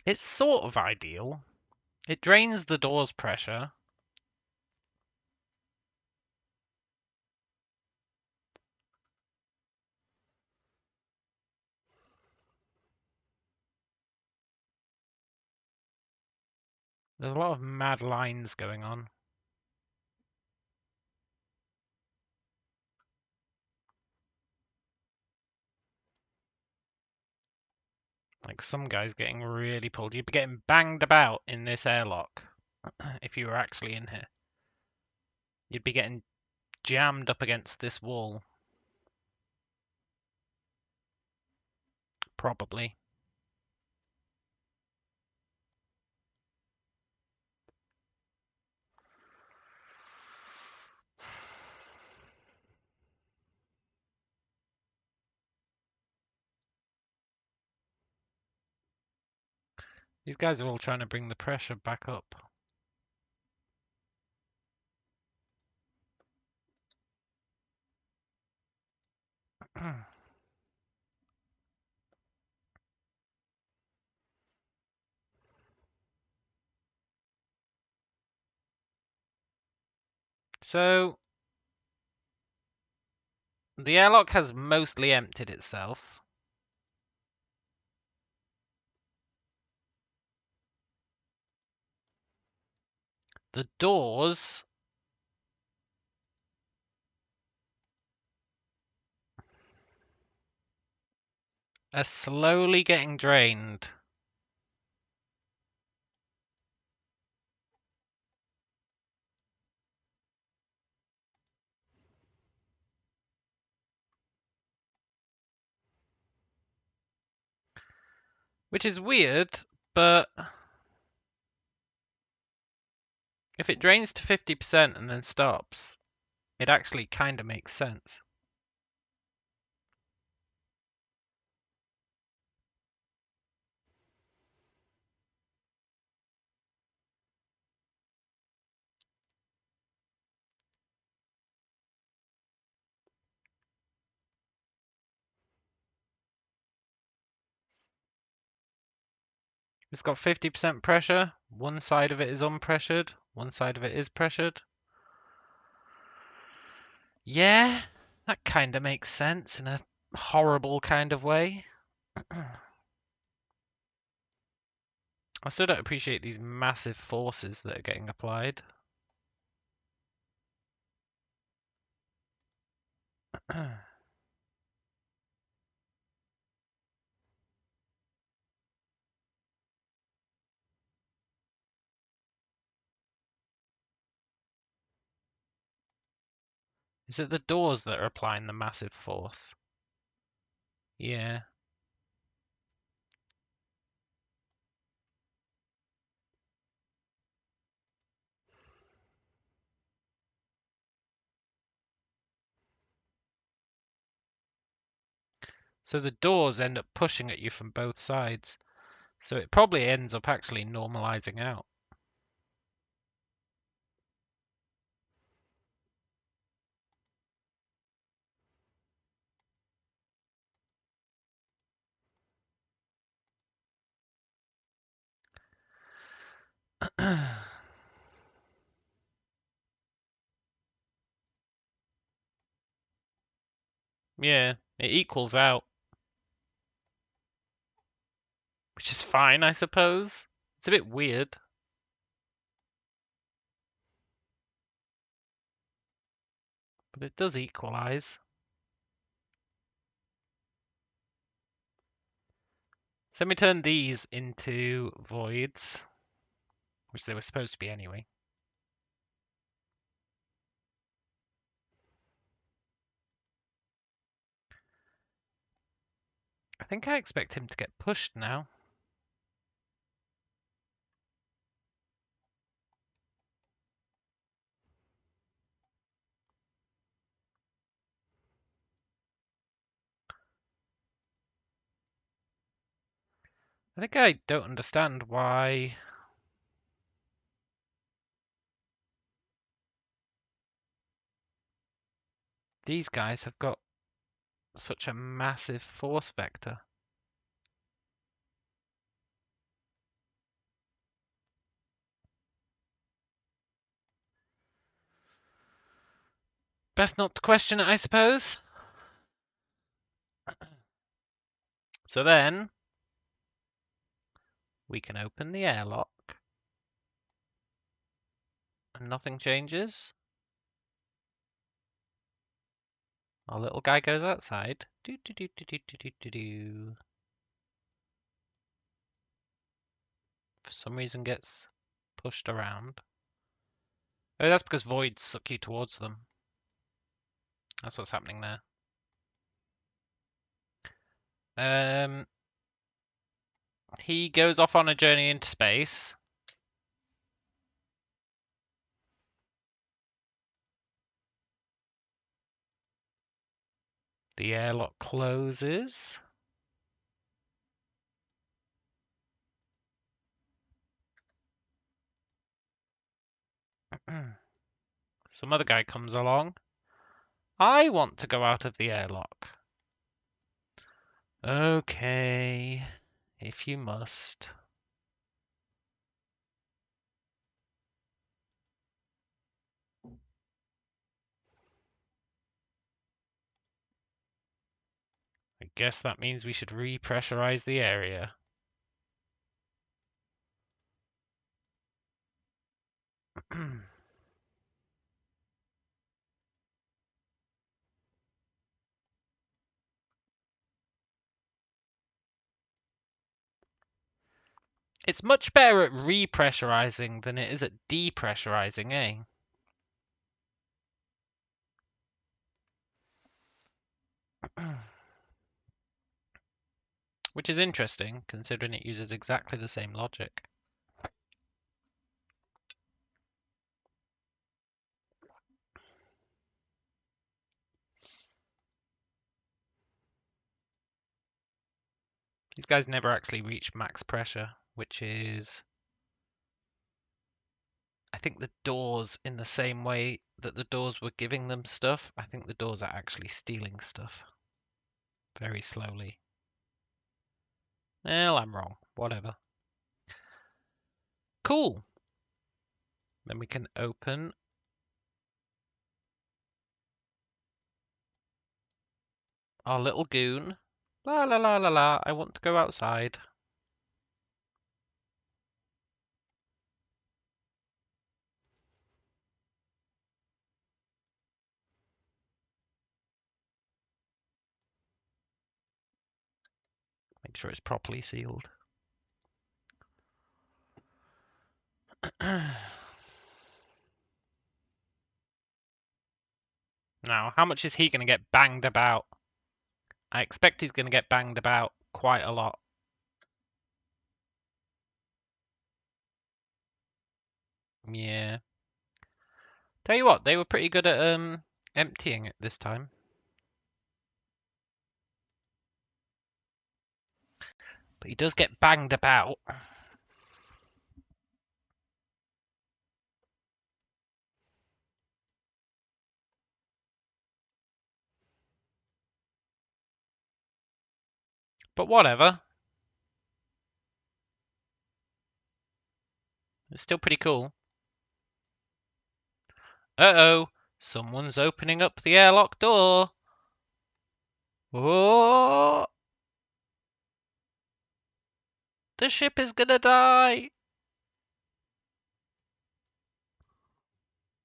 It's sort of ideal. It drains the door's pressure. There's a lot of mad lines going on. Like some guys getting really pulled. You'd be getting banged about in this airlock if you were actually in here. You'd be getting jammed up against this wall. Probably. These guys are all trying to bring the pressure back up. So, the airlock has mostly emptied itself. The doors are slowly getting drained. Which is weird, but if it drains to 50% and then stops, it actually kind of makes sense. It's got 50% pressure. One side of it is unpressured. One side of it is pressured. Yeah, that kind of makes sense in a horrible kind of way. I still don't appreciate these massive forces that are getting applied. Is it the doors that are applying the massive force? Yeah. So the doors end up pushing at you from both sides. So it probably ends up actually normalizing out. Yeah, it equals out. Which is fine, I suppose. It's a bit weird. But it does equalize. So let me turn these into voids, which they were supposed to be anyway. I think I expect him to get pushed now. I think I don't understand why these guys have got such a massive force vector. Best not to question it, I suppose. So then we can open the airlock and nothing changes. Our little guy goes outside. Do, do, do, do, do, do, do, do. For some reason gets pushed around. Oh, that's because voids suck you towards them. That's what's happening there. He goes off on a journey into space. The airlock closes. Some other guy comes along. I want to go out of the airlock. Okay, if you must. I guess that means we should repressurize the area. It's much better at repressurizing than it is at depressurizing, eh? Which is interesting, considering it uses exactly the same logic. These guys never actually reach max pressure, which is... I think the doors, in the same way that the doors were giving them stuff, I think the doors are actually stealing stuff. Very slowly. Well, I'm wrong. Whatever. Cool. Then we can open our little goon. La la la la la, I want to go outside. Make sure it's properly sealed. Now, how much is he going to get banged about? I expect he's going to get banged about quite a lot. Yeah. Tell you what, they were pretty good at emptying it this time. But he does get banged about. But whatever. It's still pretty cool. Uh-oh. Someone's opening up the airlock door. Oh! The ship is gonna die.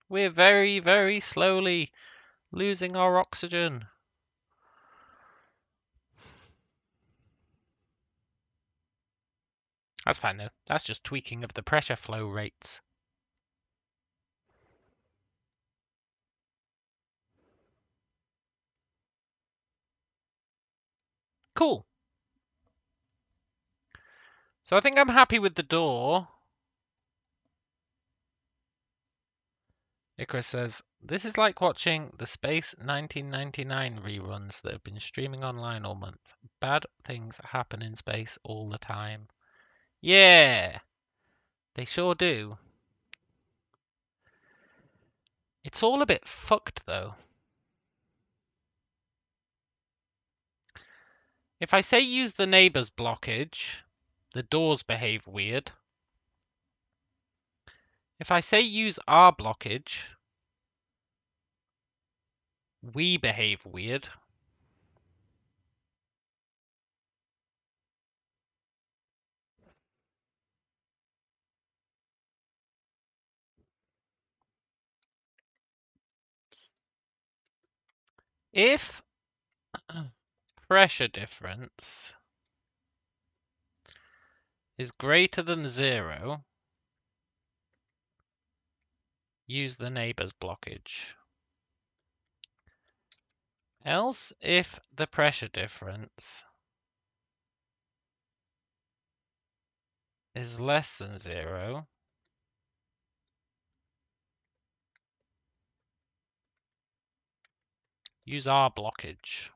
We're very, very slowly losing our oxygen. That's fine though. That's just tweaking of the pressure flow rates. Cool. So I think I'm happy with the door. Icarus says, this is like watching the Space 1999 reruns that have been streaming online all month. Bad things happen in space all the time. Yeah, they sure do. It's all a bit fucked though. If I say use the neighbor's blockage, the doors behave weird. If I say use our blockage, we behave weird. If pressure difference is greater than 0, use the neighbor's blockage. Else, if the pressure difference is less than 0, use R blockage.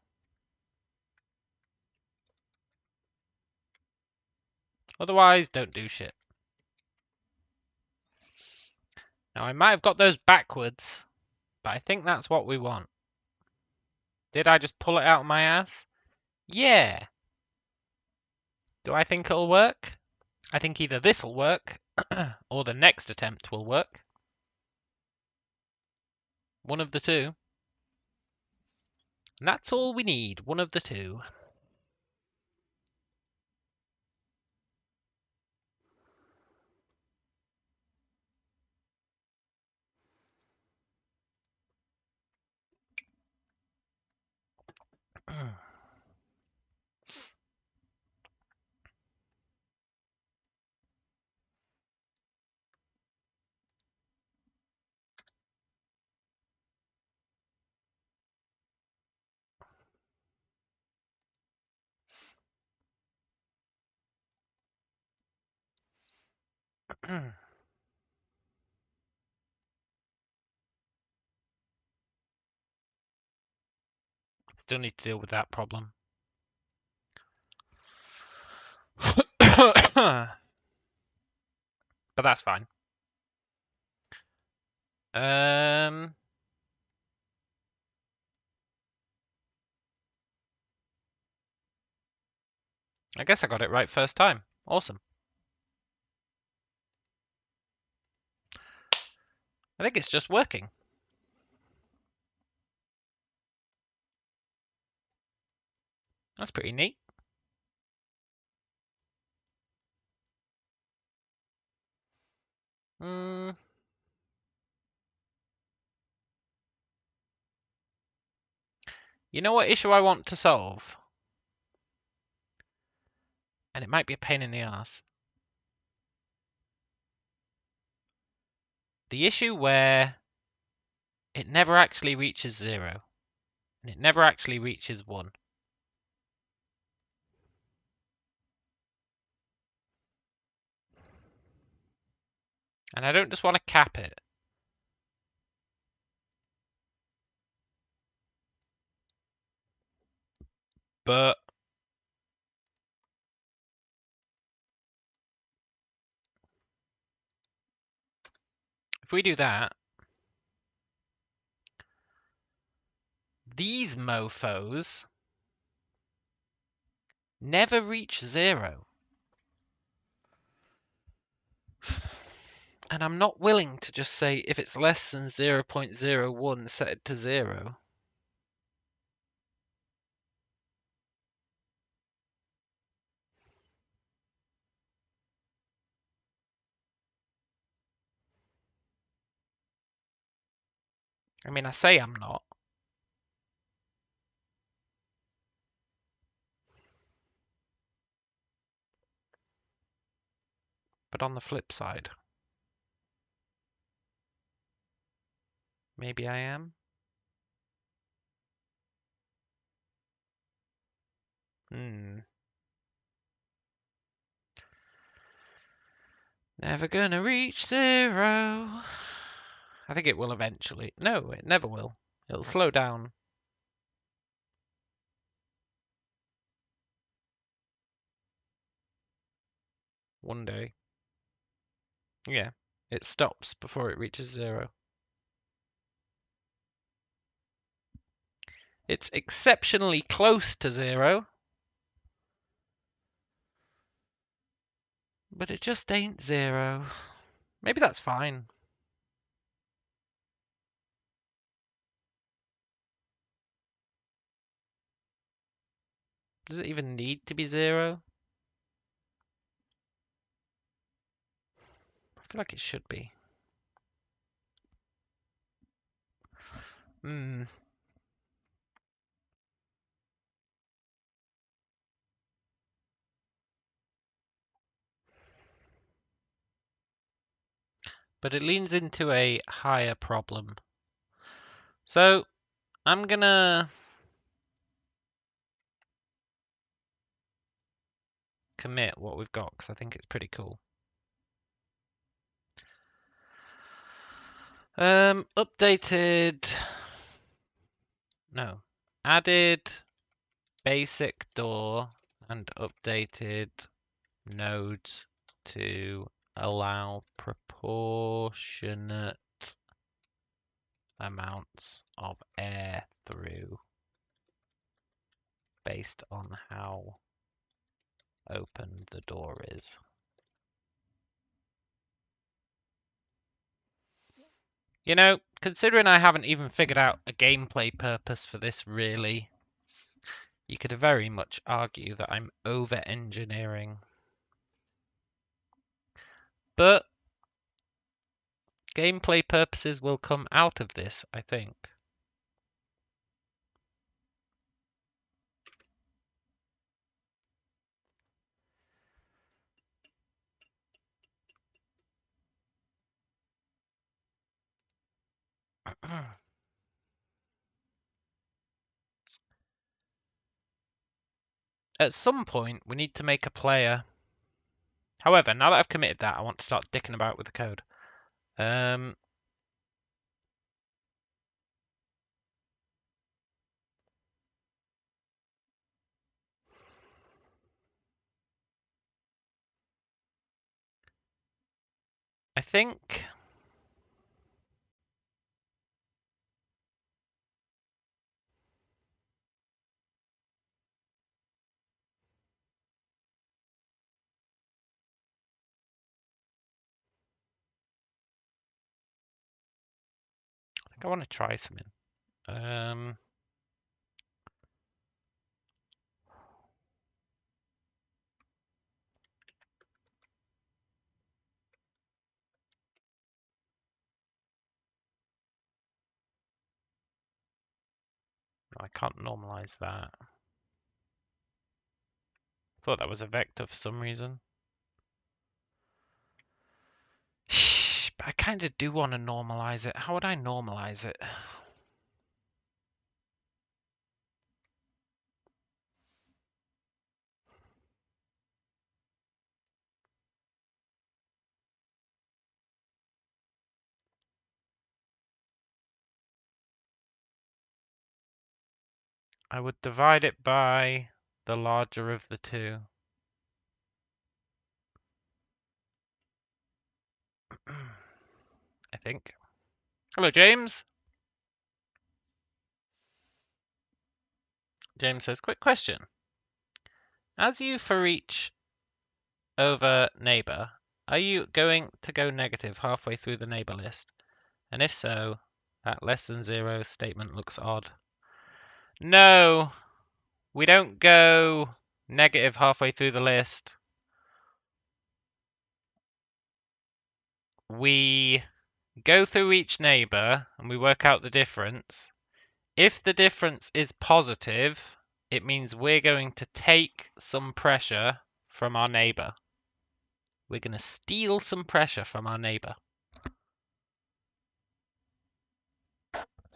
Otherwise, don't do shit. Now, I might have got those backwards, but I think that's what we want. Did I just pull it out of my ass? Yeah. Do I think it'll work? I think either this'll work, or the next attempt will work. One of the two. And that's all we need, one of the two. Still need to deal with that problem. But that's fine. I guess I got it right first time. Awesome. I think it's just working. That's pretty neat. You know what issue I want to solve? And it might be a pain in the ass. The issue where it never actually reaches 0. And it never actually reaches 1. And I don't just want to cap it. But if we do that, these mofos never reach 0. And I'm not willing to just say if it's less than 0.01, set it to 0. I mean, I say I'm not. But on the flip side, maybe I am. Never gonna reach 0. I think it will eventually. No, it never will. It'll slow down. One day. Yeah, it stops before it reaches 0. It's exceptionally close to 0. But it just ain't 0. Maybe that's fine. Does it even need to be 0? I feel like it should be. But it leans into a higher problem. So I'm gonna commit what we've got because I think it's pretty cool. Updated. No. Added basic door and updated nodes to allow proportionate amounts of air through based on how open the door is. You know, considering I haven't even figured out a gameplay purpose for this really, you could very much argue that I'm over-engineering. But gameplay purposes will come out of this, I think. At some point, we need to make a player. However, now that I've committed that, I want to start dicking about with the code. I think I want to try something. I can't normalize that. Thought that was a vector for some reason. But I kind of do want to normalize it. How would I normalize it? I would divide it by the larger of the two. I think. Hello, James. James says, quick question. As you for each over neighbor, are you going to go negative halfway through the neighbor list? And if so, that less than 0 statement looks odd. No, we don't go negative halfway through the list. We go through each neighbor and we work out the difference. If the difference is positive, it means we're going to take some pressure from our neighbor. We're going to steal some pressure from our neighbor.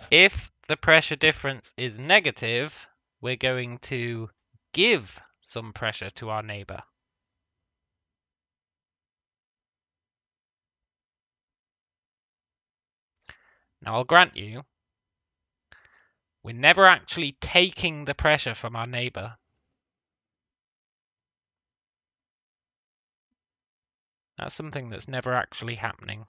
If the pressure difference is negative, we're going to give some pressure to our neighbor. Now, I'll grant you, we're never actually taking the pressure from our neighbor. That's something that's never actually happening.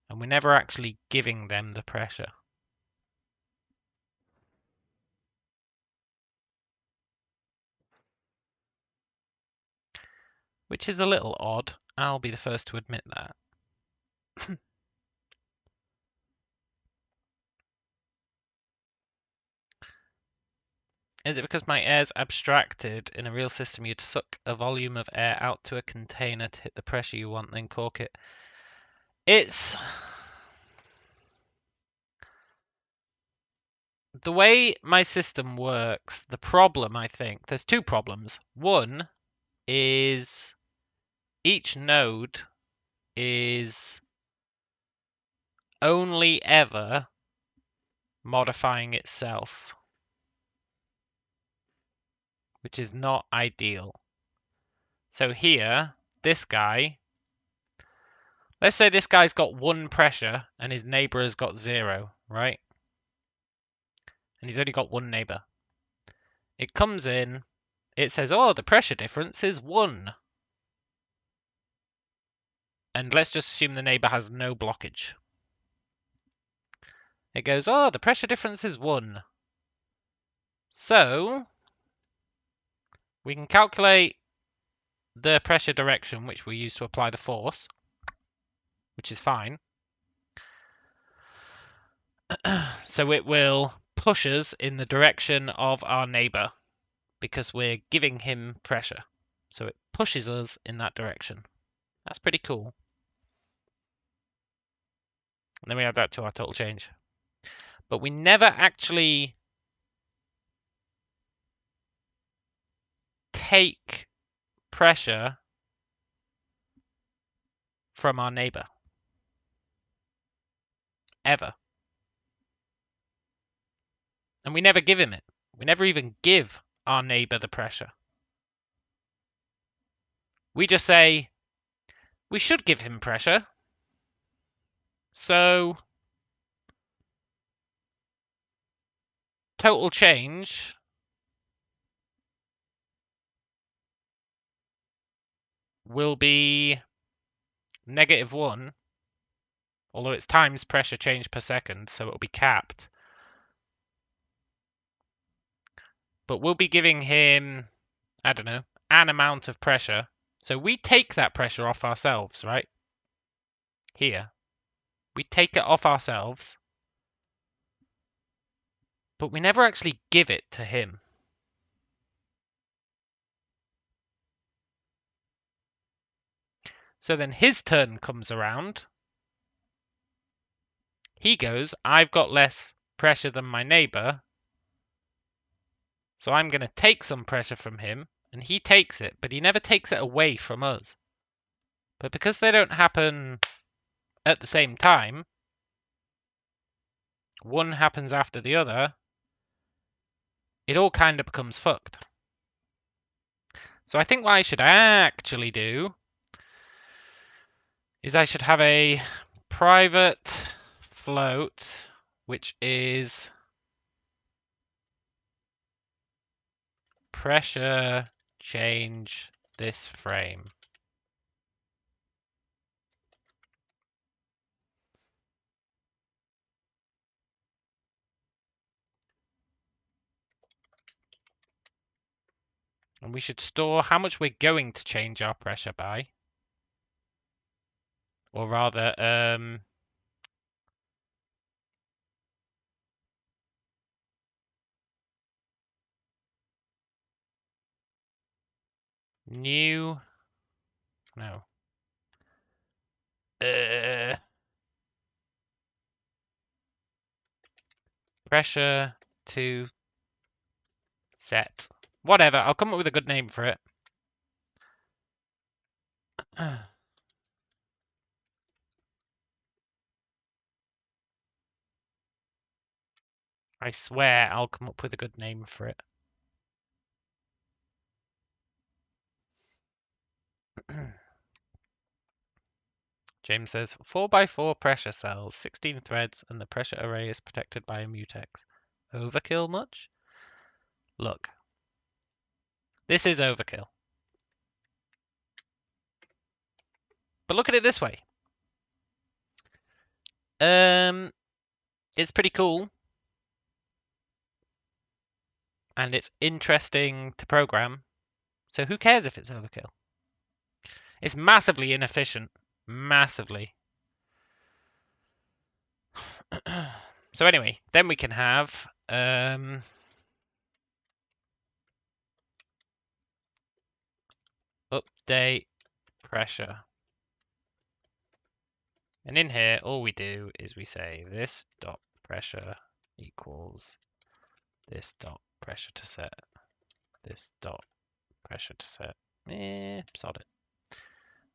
And we're never actually giving them the pressure. Which is a little odd. I'll be the first to admit that. Is it because my air's abstracted? In a real system, you'd suck a volume of air out to a container to hit the pressure you want, then cork it. It's... the way my system works, the problem, I think, there's two problems. One is each node is only ever modifying itself. which is not ideal. So here, this guy, let's say this guy's got 1 pressure and his neighbor has got 0, right? And he's only got 1 neighbor. It comes in, it says, oh, the pressure difference is 1. And let's just assume the neighbor has no blockage. It goes, oh, the pressure difference is 1. So we can calculate the pressure direction which we use to apply the force, which is fine. So it will push us in the direction of our neighbor because we're giving him pressure. So it pushes us in that direction. That's pretty cool. And then we add that to our total change. But we never actually take pressure from our neighbor. Ever. And we never give him it. We never even give our neighbor the pressure. We just say, we should give him pressure. So total change will be -1, although it's times pressure change per second, so it'll be capped. But we'll be giving him, I don't know, an amount of pressure. So we take that pressure off ourselves, right? Here. We take it off ourselves, but we never actually give it to him. So then his turn comes around. He goes, I've got less pressure than my neighbor, so I'm going to take some pressure from him, and he takes it, but he never takes it away from us. But because they don't happen at the same time, one happens after the other, it all kind of becomes fucked. So I think what I should actually do is I should have a private float, which is pressure change this frame. And we should store how much we're going to change our pressure by. Or rather, new, no. Pressure to set. Whatever, I'll come up with a good name for it. I swear I'll come up with a good name for it. James says, 4x4 pressure cells, 16 threads, and the pressure array is protected by a mutex. Overkill much? Look. This is overkill. But look at it this way. It's pretty cool. And it's interesting to program. So who cares if it's overkill? It's massively inefficient. Massively. So anyway, then we can have update pressure. And in here, all we do is we say this dot pressure equals this dot pressure to set. This dot pressure to set. Sod it.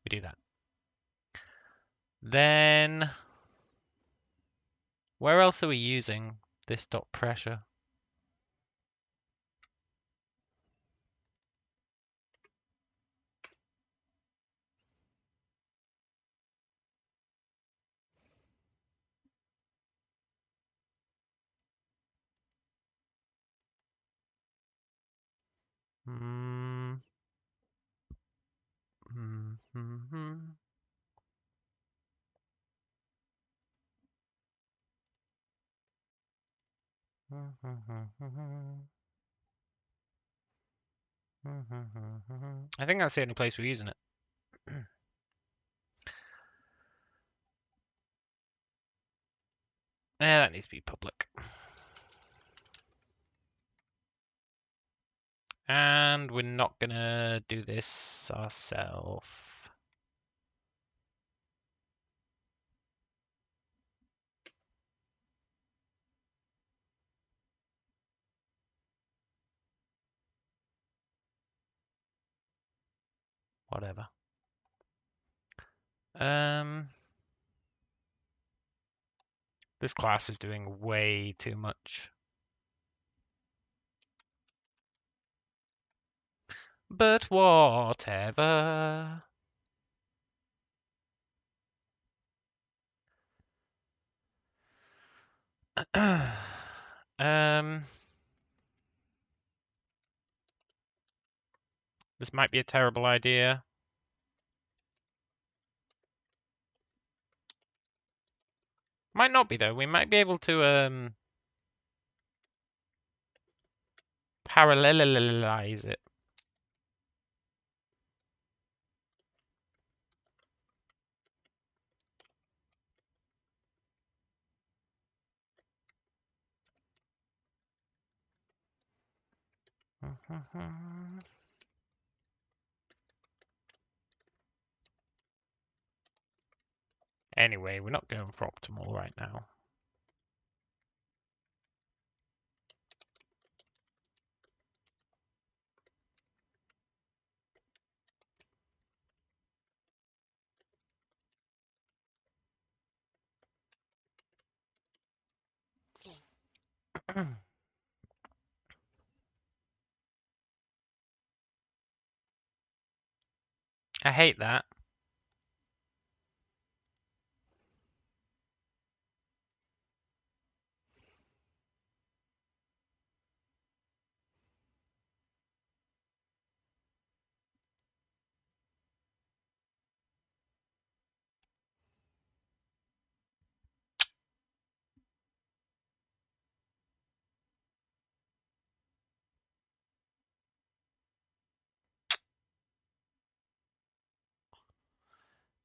We do that. Then where else are we using this dot pressure? Hmm. Hmm. Hmm. I think that's the only place we're using it. Yeah, that needs to be public. And we're not gonna do this ourselves. Whatever. This class is doing way too much. But whatever. This might be a terrible idea. Might not be though. We might be able to parallelize it. Anyway, we're not going for optimal right now. I hate that.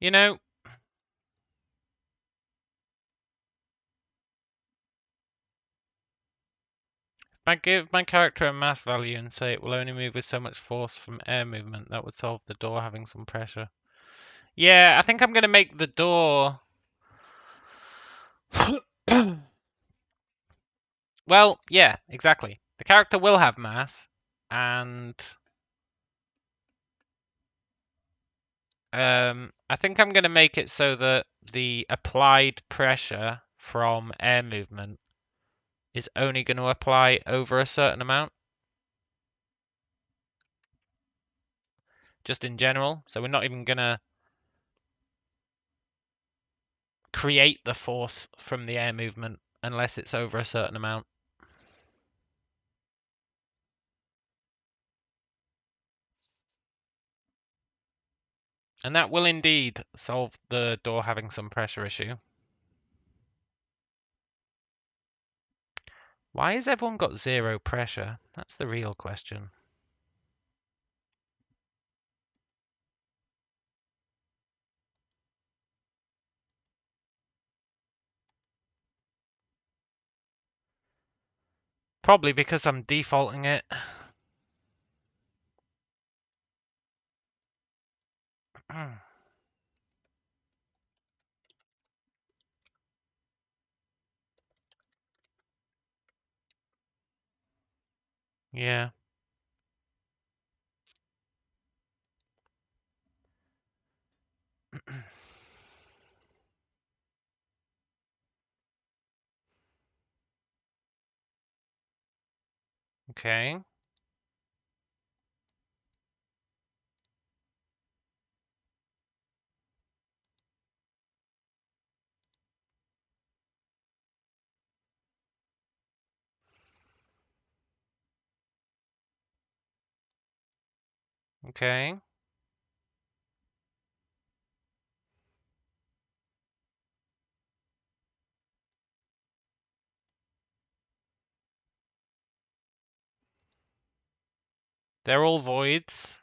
You know, if I give my character a mass value and say it will only move with so much force from air movement, that would solve the door having some pressure. Yeah, I think I'm going to make the door... Well, yeah, exactly. The character will have mass, and I think I'm going to make it so that the applied pressure from air movement is only going to apply over a certain amount. Just in general. So we're not even going to create the force from the air movement unless it's over a certain amount. And that will indeed solve the door having some pressure issue. Why has everyone got 0 pressure? That's the real question. Probably because I'm defaulting it. Yeah. Okay. Okay. They're all voids.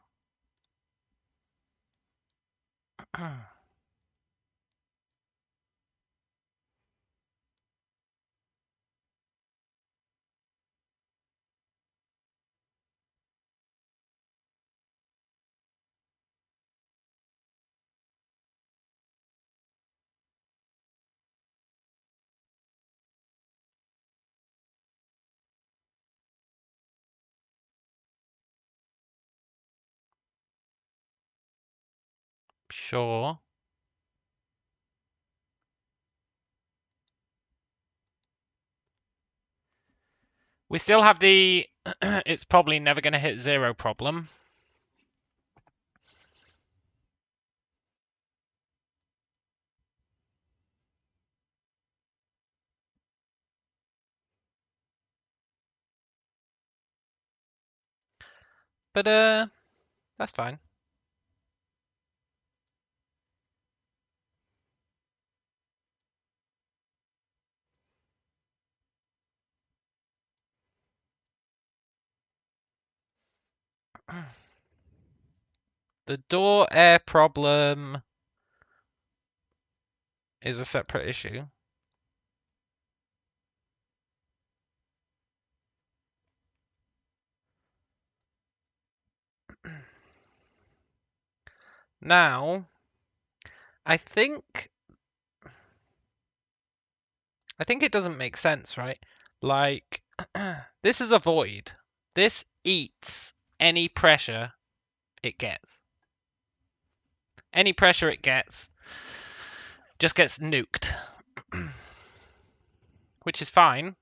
Sure. We still have the it's probably never going to hit 0 problem. But that's fine. The door air problem is a separate issue. Now, I think it doesn't make sense, right? Like, this is a void. This eats any pressure it gets. Any pressure it gets just gets nuked. Which is fine.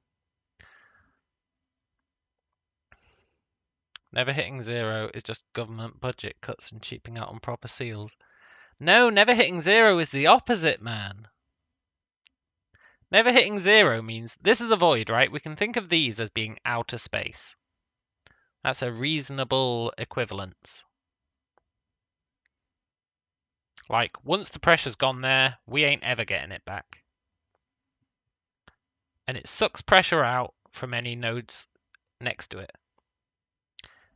Never hitting 0 is just government budget cuts and cheaping out on proper seals. No, never hitting 0 is the opposite, man. Never hitting 0 means this is a void, right? We can think of these as being outer space. That's a reasonable equivalence. Like, once the pressure's gone there, we ain't ever getting it back. And it sucks pressure out from any nodes next to it.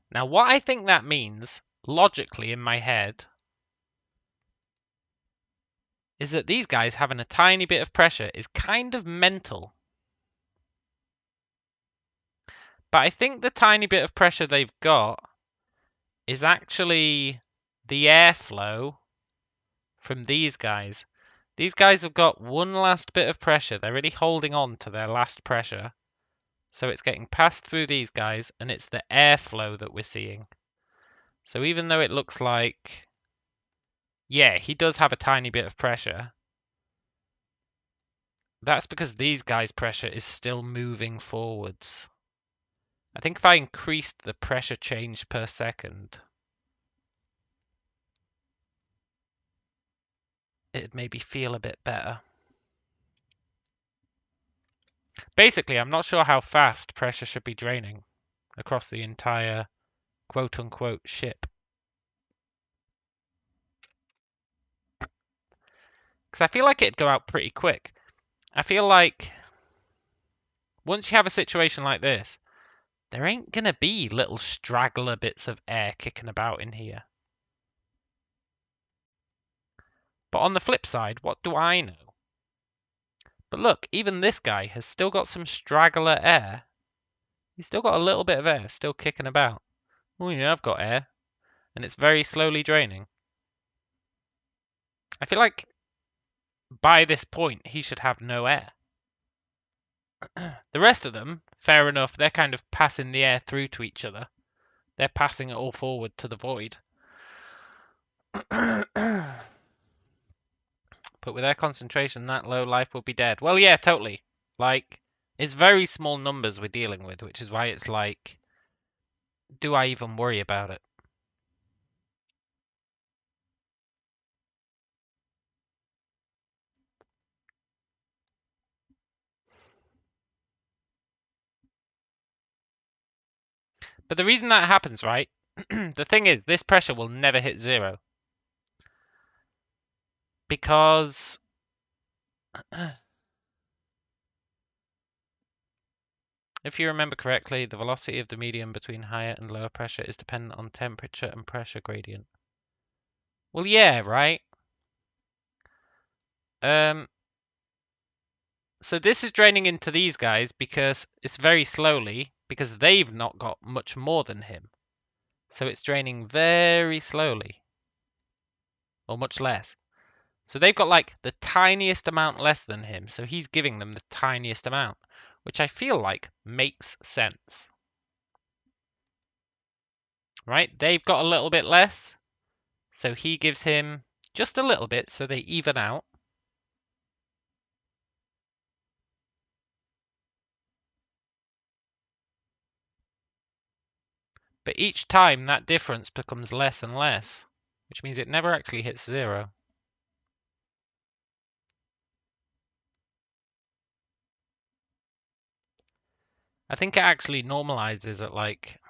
Now, what I think that means, logically in my head, is that these guys having a tiny bit of pressure is kind of mental. But I think the tiny bit of pressure they've got is actually the airflow from these guys. These guys have got one last bit of pressure. They're really holding on to their last pressure. So it's getting passed through these guys, and it's the airflow that we're seeing. So even though it looks like, yeah, he does have a tiny bit of pressure, that's because these guys' pressure is still moving forwards. I think if I increased the pressure change per second, it'd maybe feel a bit better. Basically, I'm not sure how fast pressure should be draining across the entire quote-unquote ship. Because I feel like it'd go out pretty quick. I feel like once you have a situation like this, there ain't gonna be little straggler bits of air kicking about in here. But on the flip side, what do I know? But look, even this guy has still got some straggler air. He's still got a little bit of air still kicking about. Oh yeah, I've got air. And it's very slowly draining. I feel like by this point, he should have no air. The rest of them, fair enough, they're kind of passing the air through to each other. They're passing it all forward to the void. But with air concentration that low, life will be dead. Well, yeah, totally. Like, it's very small numbers we're dealing with, which is why it's like, do I even worry about it? But the reason that happens, right, The thing is, this pressure will never hit 0. Because if you remember correctly, the velocity of the medium between higher and lower pressure is dependent on temperature and pressure gradient. Well, yeah, right? So this is draining into these guys because it's very slowly, because they've not got much more than him. So it's draining very slowly. Or much less. So they've got like the tiniest amount less than him, so he's giving them the tiniest amount, which I feel like makes sense. Right? They've got a little bit less, so he gives him just a little bit, so they even out. But each time that difference becomes less and less, which means it never actually hits 0. I think it actually normalizes at like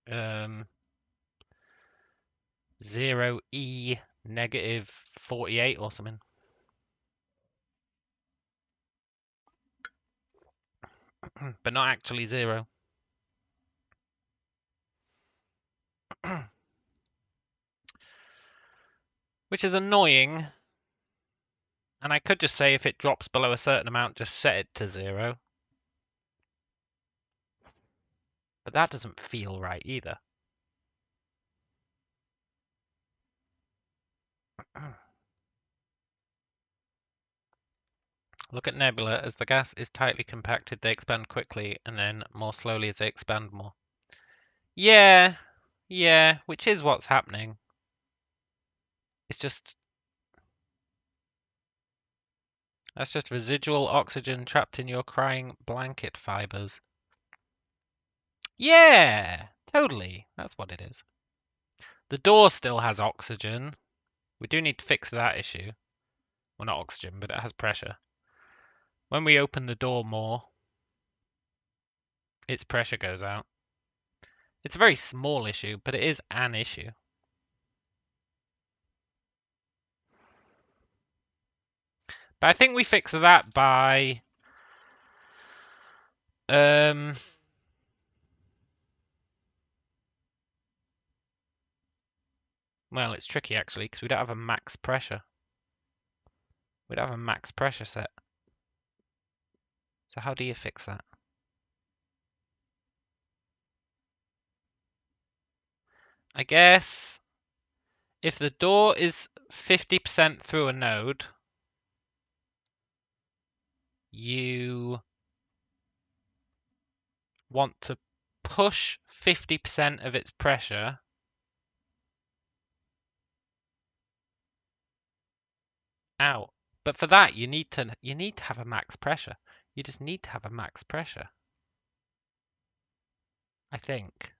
0e negative 48 or something. But not actually 0. Which is annoying. And I could just say if it drops below a certain amount, just set it to 0. But that doesn't feel right either. Look at nebula. As the gas is tightly compacted, they expand quickly, and then more slowly as they expand more. Yeah, which is what's happening. It's just... That's just residual oxygen trapped in your crying blanket fibers. Yeah, totally. That's what it is. The door still has oxygen. We do need to fix that issue. Well, not oxygen, but it has pressure. When we open the door more, its pressure goes out. It's a very small issue, but it is an issue. But I think we fix that by... well, it's tricky actually, because we don't have a max pressure. We don't have a max pressure set. So how do you fix that? I guess if the door is 50% through a node, you want to push 50% of its pressure out. But for that, you need to have a max pressure. You just need to have a max pressure, I think.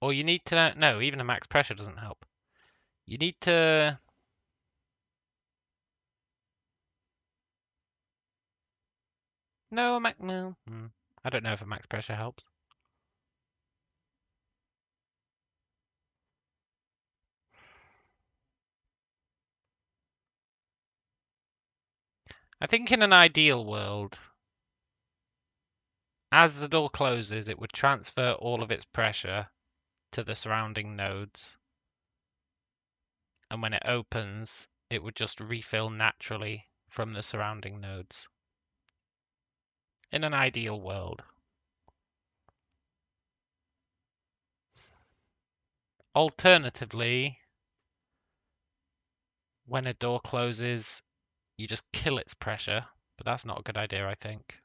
Or you need to... No, even a max pressure doesn't help. You need to... No, no. I don't know if a max pressure helps. I think in an ideal world, as the door closes, it would transfer all of its pressure to the surrounding nodes. And when it opens, it would just refill naturally from the surrounding nodes. In an ideal world. Alternatively, when a door closes, you just kill its pressure, but that's not a good idea, I think.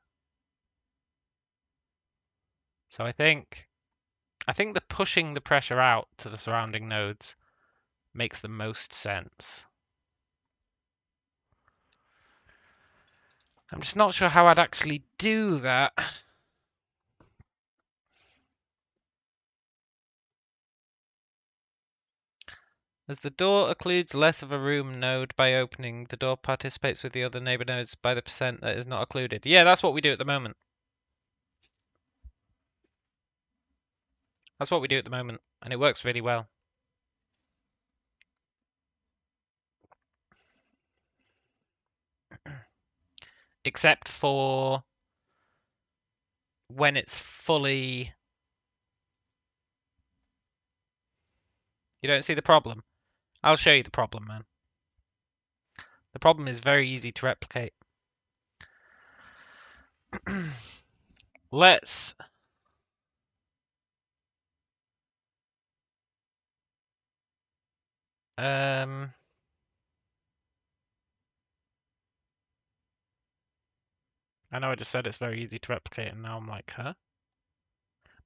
So I think the pushing the pressure out to the surrounding nodes makes the most sense. I'm just not sure how I'd actually do that. As the door occludes less of a room node by opening, the door participates with the other neighbor nodes by the percent that is not occluded. Yeah, that's what we do at the moment. That's what we do at the moment, and it works really well. Except for when it's fully... You don't see the problem? I'll show you the problem, man. The problem is very easy to replicate. Let's... I know I just said it's very easy to replicate, and now I'm like, huh?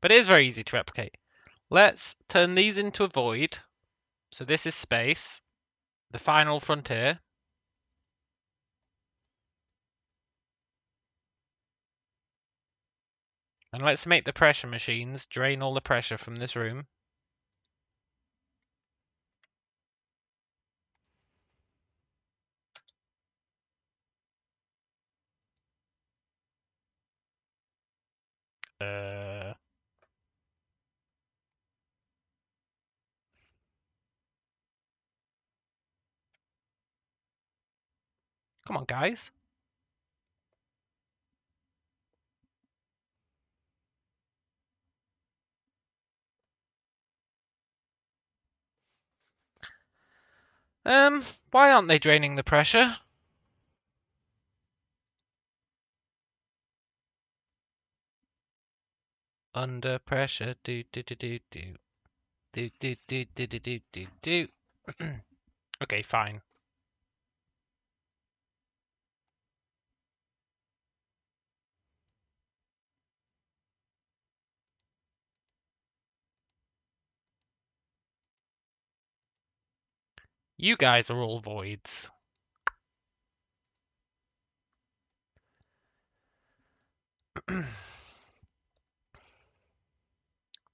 But it is very easy to replicate. Let's turn these into a void. So this is space, the final frontier. And let's make the pressure machines drain all the pressure from this room. Come on, guys. Why aren't they draining the pressure? Under pressure, do do do do do. Do do do do do do do do. Okay, fine. You guys are all voids.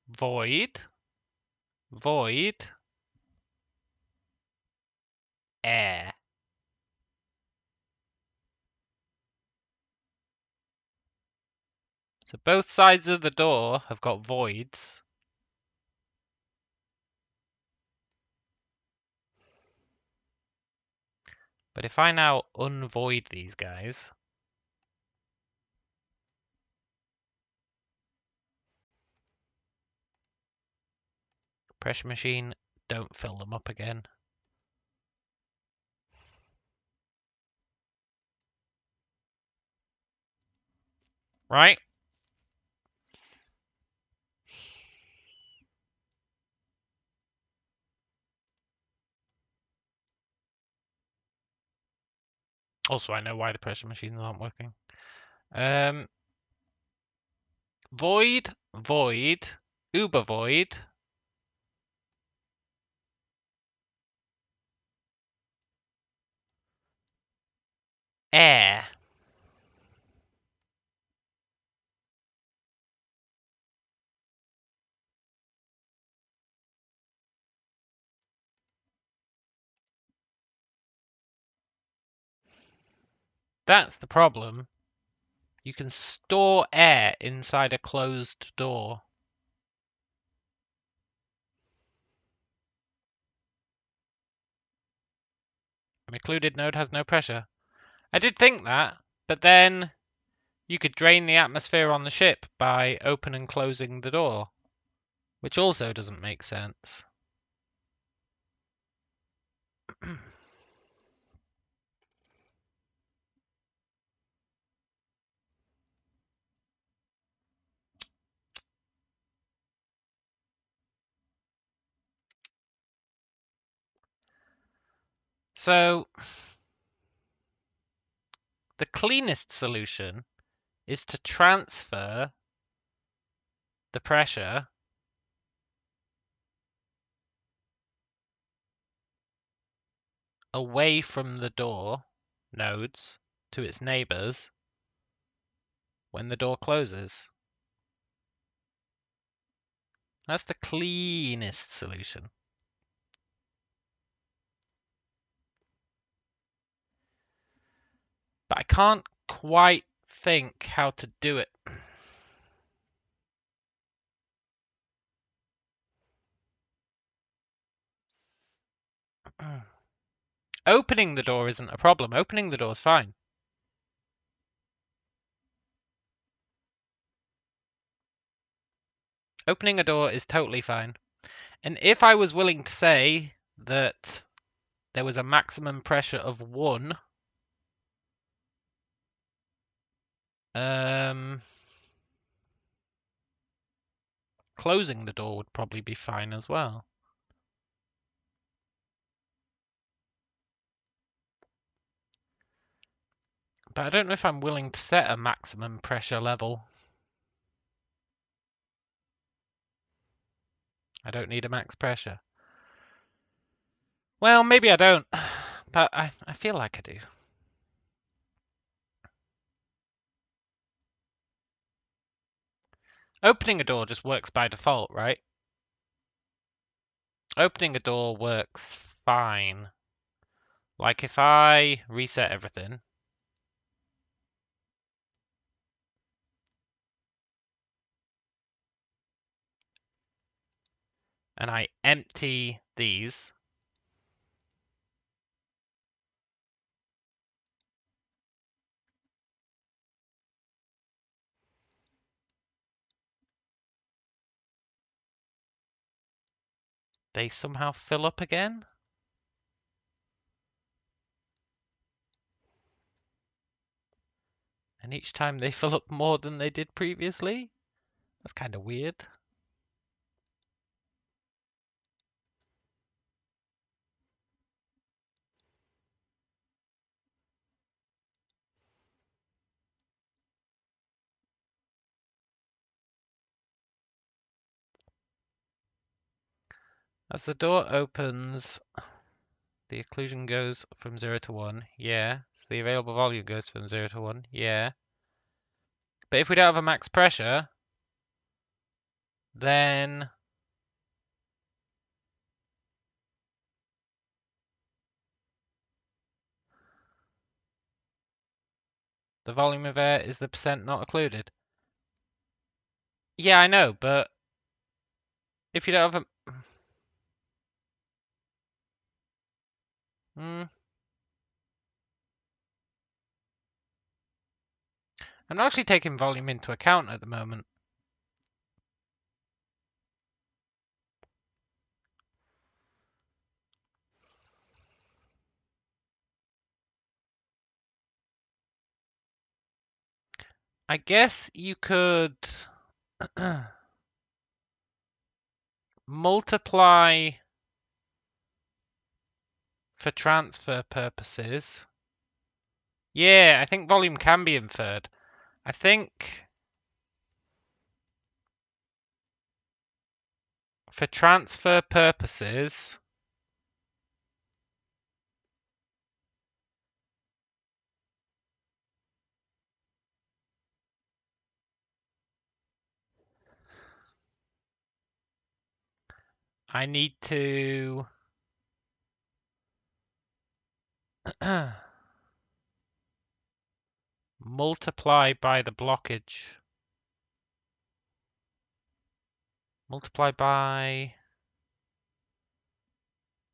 Void. Void. Air. So both sides of the door have got voids. But if I now unvoid these guys... Pressure machine, don't fill them up again. Right? Also, I know why the pressure machines aren't working. Void, void, uber void. Air. That's the problem. You can store air inside a closed door. An occluded node has no pressure. I did think that, but then you could drain the atmosphere on the ship by open and closing the door, which also doesn't make sense. So, the cleanest solution is to transfer the pressure away from the door nodes to its neighbors when the door closes. That's the cleanest solution. But I can't quite think how to do it. Opening the door isn't a problem. Opening the door is fine. Opening a door is totally fine. And if I was willing to say that there was a maximum pressure of 1, closing the door would probably be fine as well. But I don't know if I'm willing to set a maximum pressure level. I don't need a max pressure. Well, maybe I don't, but I feel like I do. Opening a door just works by default, right? Opening a door works fine. Like if I reset everything, and I empty these, they somehow fill up again. And each time they fill up more than they did previously. That's kind of weird. As the door opens, the occlusion goes from 0 to 1. Yeah. So the available volume goes from 0 to 1. Yeah. But if we don't have a max pressure, then the volume of air is the percent not occluded. Yeah, I know, but if you don't have a... I'm not actually taking volume into account at the moment. I guess you could multiply for transfer purposes. Yeah, I think volume can be inferred. I think for transfer purposes, I need to multiply by the blockage. Multiply by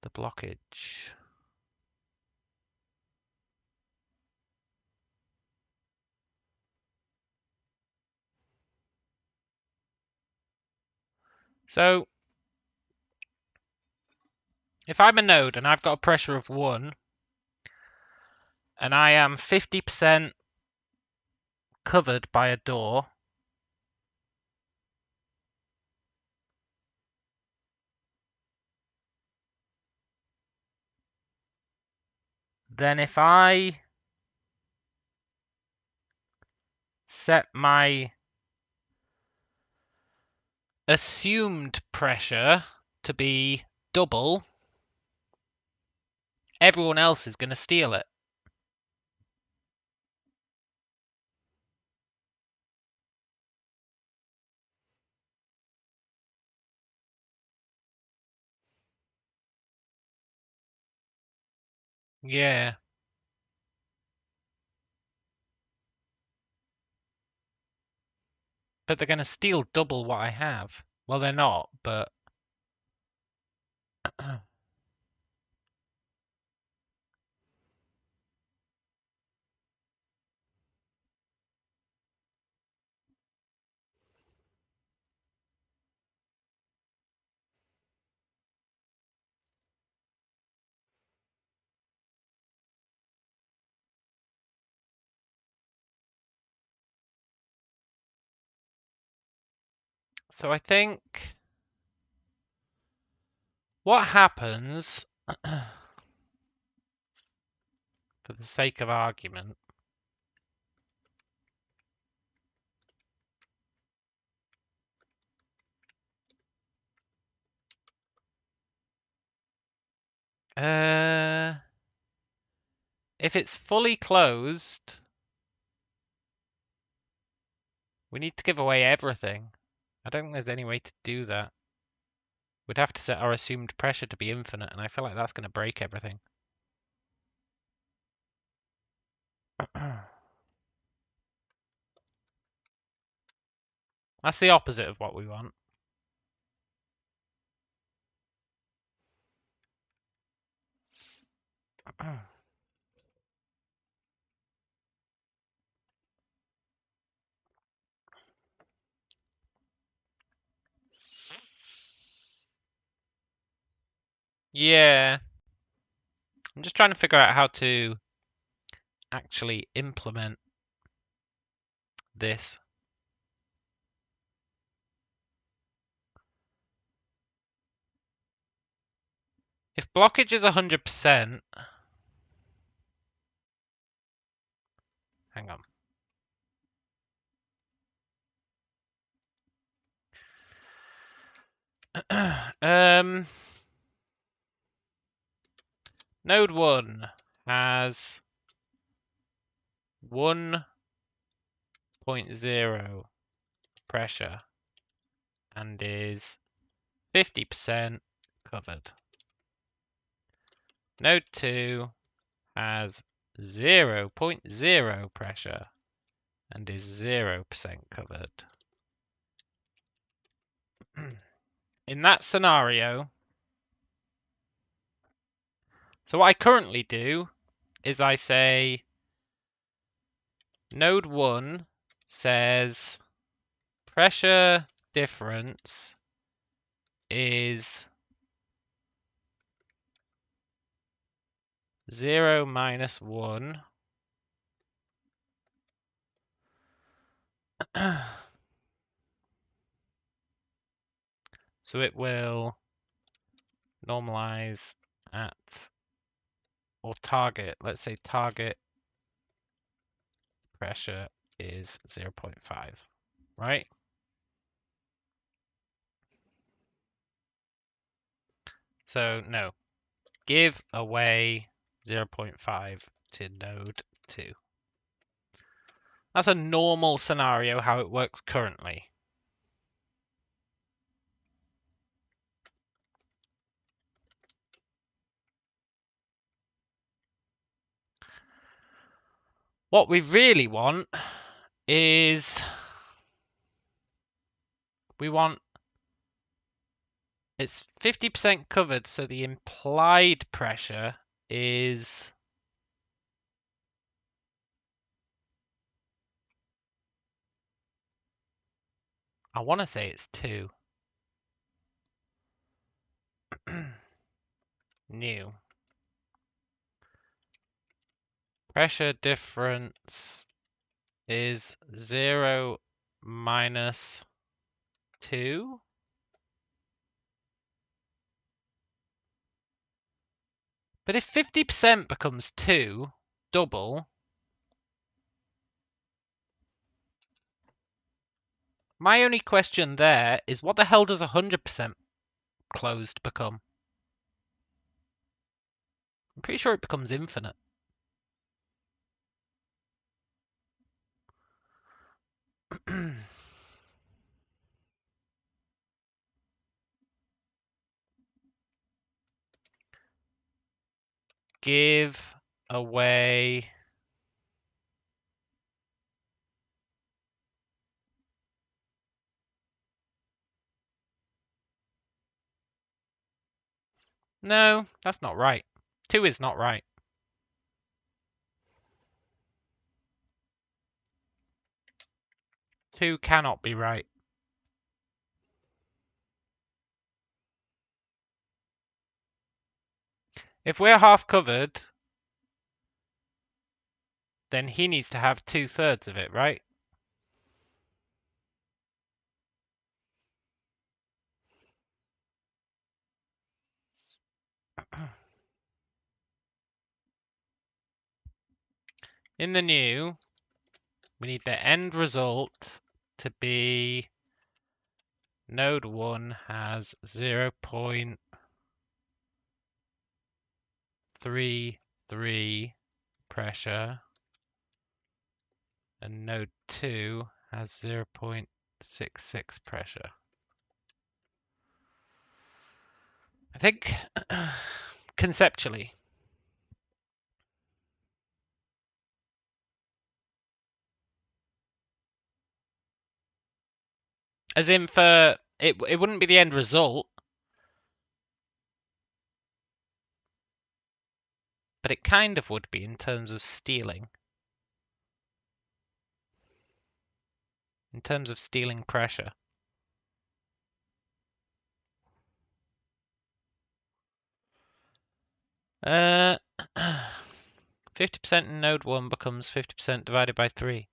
the blockage. So, if I'm a node and I've got a pressure of 1, and I am 50% covered by a door, then if I set my assumed pressure to be double, everyone else is going to steal it. Yeah. But they're going to steal double what I have. Well, they're not, but... So I think... What happens, for the sake of argument, if it's fully closed, we need to give away everything. I don't think there's any way to do that. We'd have to set our assumed pressure to be infinite, and I feel like that's going to break everything. That's the opposite of what we want. Yeah. I'm just trying to figure out how to actually implement this. If blockage is 100%, hang on. Node 1 has 1.0 pressure and is 50% covered. Node 2 has 0.0 pressure and is 0% covered. In that scenario, so what I currently do is I say node 1 says pressure difference is 0 minus 1. So it will normalize at, or target, let's say target pressure is 0.5, right? So no, give away 0.5 to node 2. That's a normal scenario how it works currently. What we really want is it's 50% covered, so the implied pressure is I want to say it's 2. New. Pressure difference is 0 minus 2. But if 50% becomes 2, double, my only question there is what the hell does 100% closed become? I'm pretty sure it becomes infinite. Give away No, that's not right. 2 is not right. Two cannot be right. If we're half covered, then he needs to have 2/3 of it, right? In the new, we need the end result to be node 1 has 0.33 pressure and node 2 has 0.66 pressure. I think conceptually. As in for it wouldn't be the end result, but it kind of would be in terms of stealing. In terms of stealing pressure. 50% in node 1 becomes 50% divided by 3.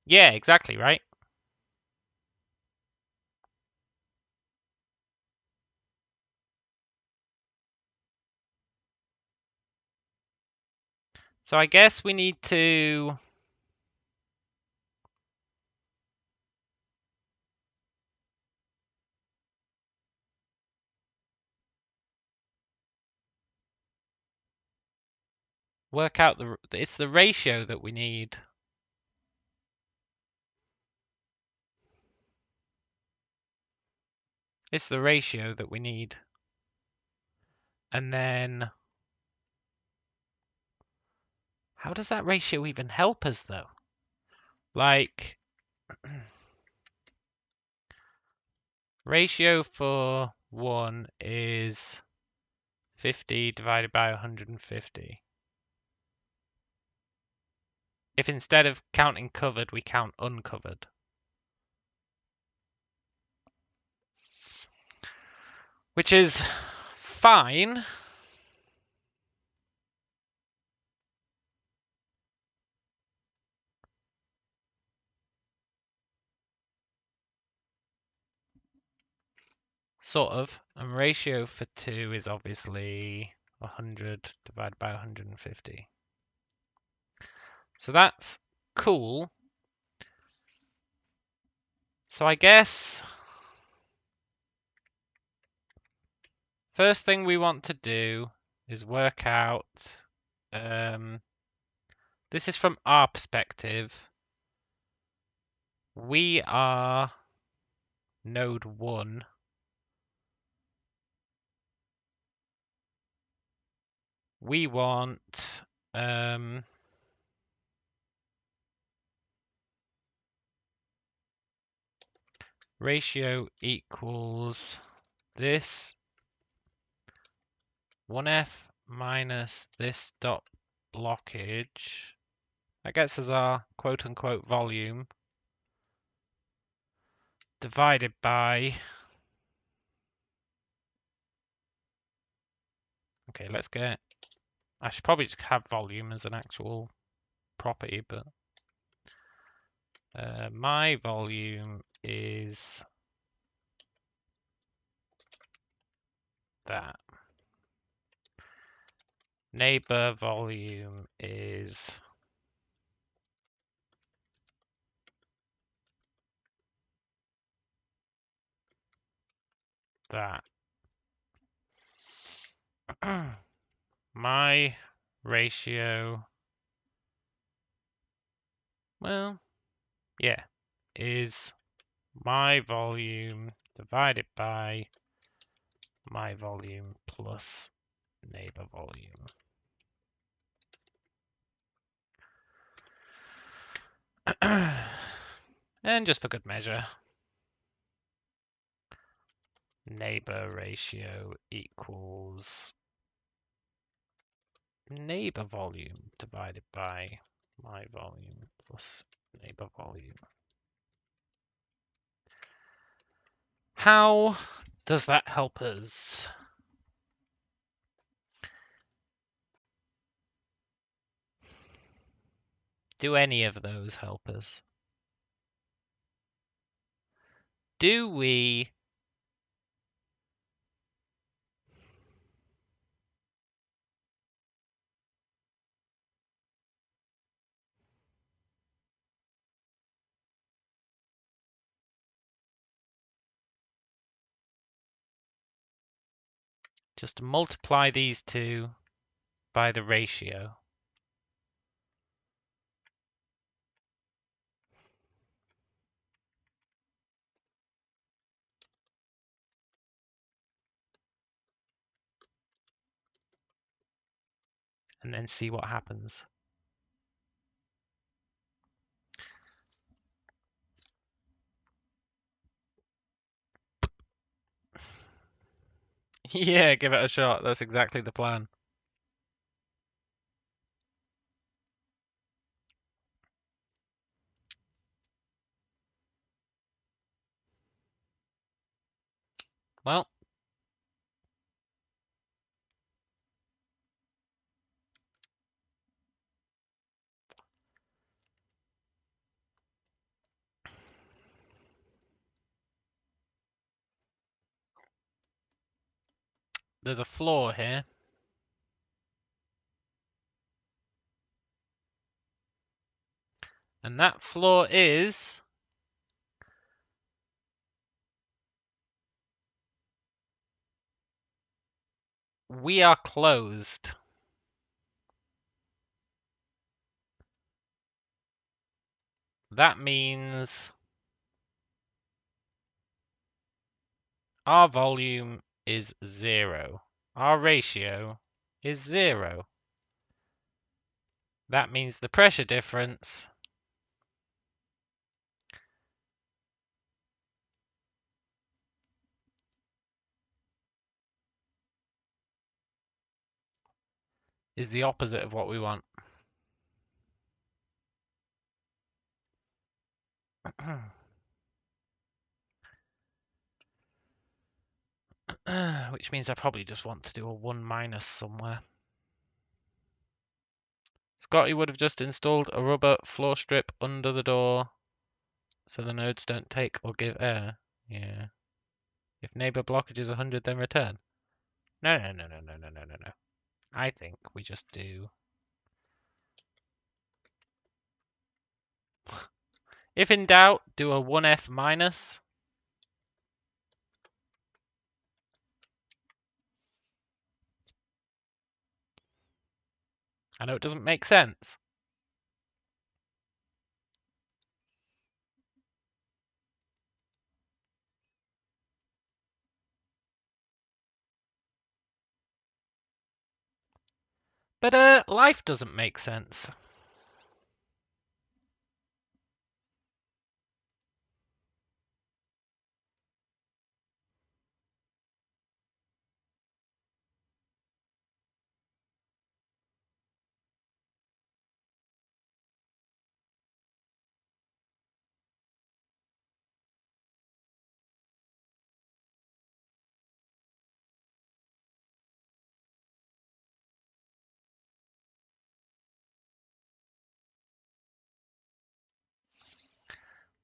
Yeah, exactly, right? So I guess we need to work out it's the ratio that we need. It's the ratio that we need. And then how does that ratio even help us though? Like ratio for 1 is 50 divided by 150. If instead of counting covered, we count uncovered. Which is fine. Sort of. And ratio for 2 is obviously 100 divided by 150. So that's cool. So I guess first thing we want to do is work out, this is from our perspective. We are node 1. We want ratio equals this 1F minus this dot blockage. That gets us our quote-unquote volume divided by... Okay, let's get... I should probably just have volume as an actual property, but... my volume is that. Neighbor volume is that. My ratio, well, yeah, is my volume divided by my volume plus neighbor volume. And just for good measure, neighbor ratio equals neighbor volume divided by my volume plus neighbor volume. How does that help us? Do any of those help us? Do we just multiply these two by the ratio? And then see what happens. Yeah, give it a shot. That's exactly the plan. Well, there's a flaw here. And that flaw is we are closed. That means our volume is 0. Our ratio is 0. That means the pressure difference is the opposite of what we want. Which means I probably just want to do a 1 minus somewhere. Scotty would have just installed a rubber floor strip under the door so the nodes don't take or give air. Yeah. If neighbor blockage is 100, then return. No. I think we just do... If in doubt, do a 1F minus. I know it doesn't make sense. But life doesn't make sense.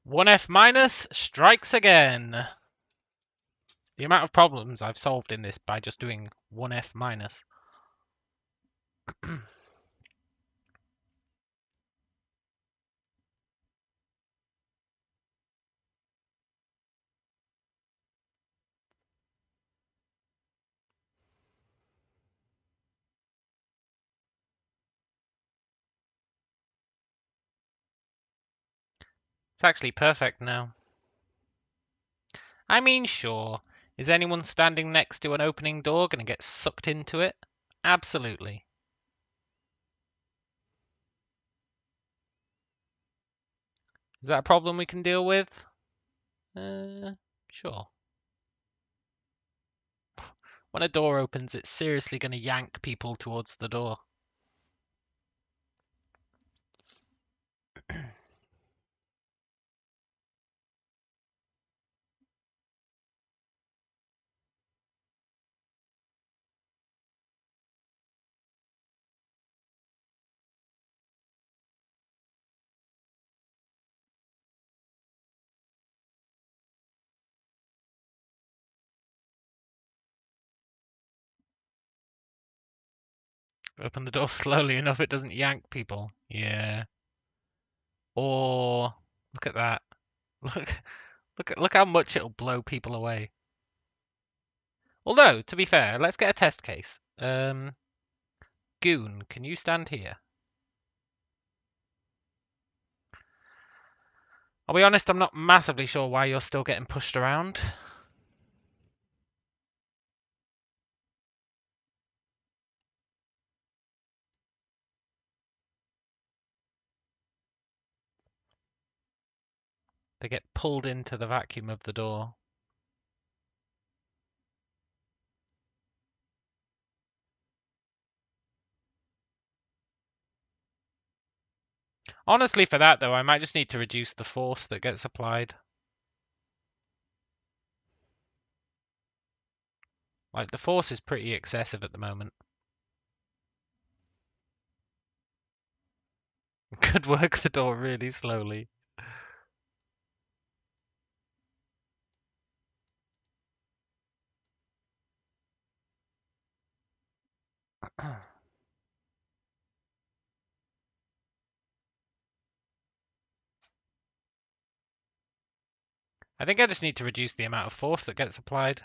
One F minus strikes again. The amount of problems I've solved in this by just doing 1F minus. It's actually perfect now. I mean, sure. Is anyone standing next to an opening door going to get sucked into it? Absolutely. Is that a problem we can deal with? Sure. When a door opens, it's seriously going to yank people towards the door. Open the door slowly enough, it doesn't yank people. Yeah. Or look at that. Look how much it'll blow people away. Although, to be fair, let's get a test case. Goon, can you stand here? I'll be honest, I'm not massively sure why you're still getting pushed around. They get pulled into the vacuum of the door. Honestly, for that though, I might just need to reduce the force that gets applied. Like, the force is pretty excessive at the moment. Could work the door really slowly. I think I just need to reduce the amount of force that gets applied.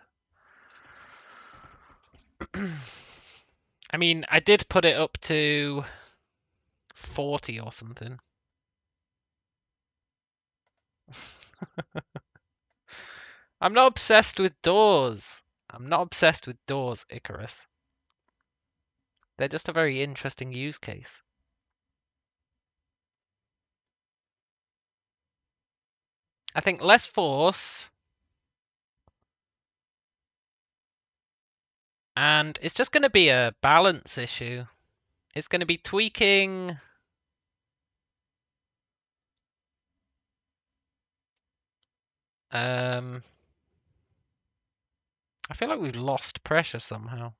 I mean, I did put it up to 40 or something. I'm not obsessed with doors. I'm not obsessed with doors, Icarus. They're just a very interesting use case. I think less force, and it's just going to be a balance issue. It's going to be tweaking. I feel like we've lost pressure somehow.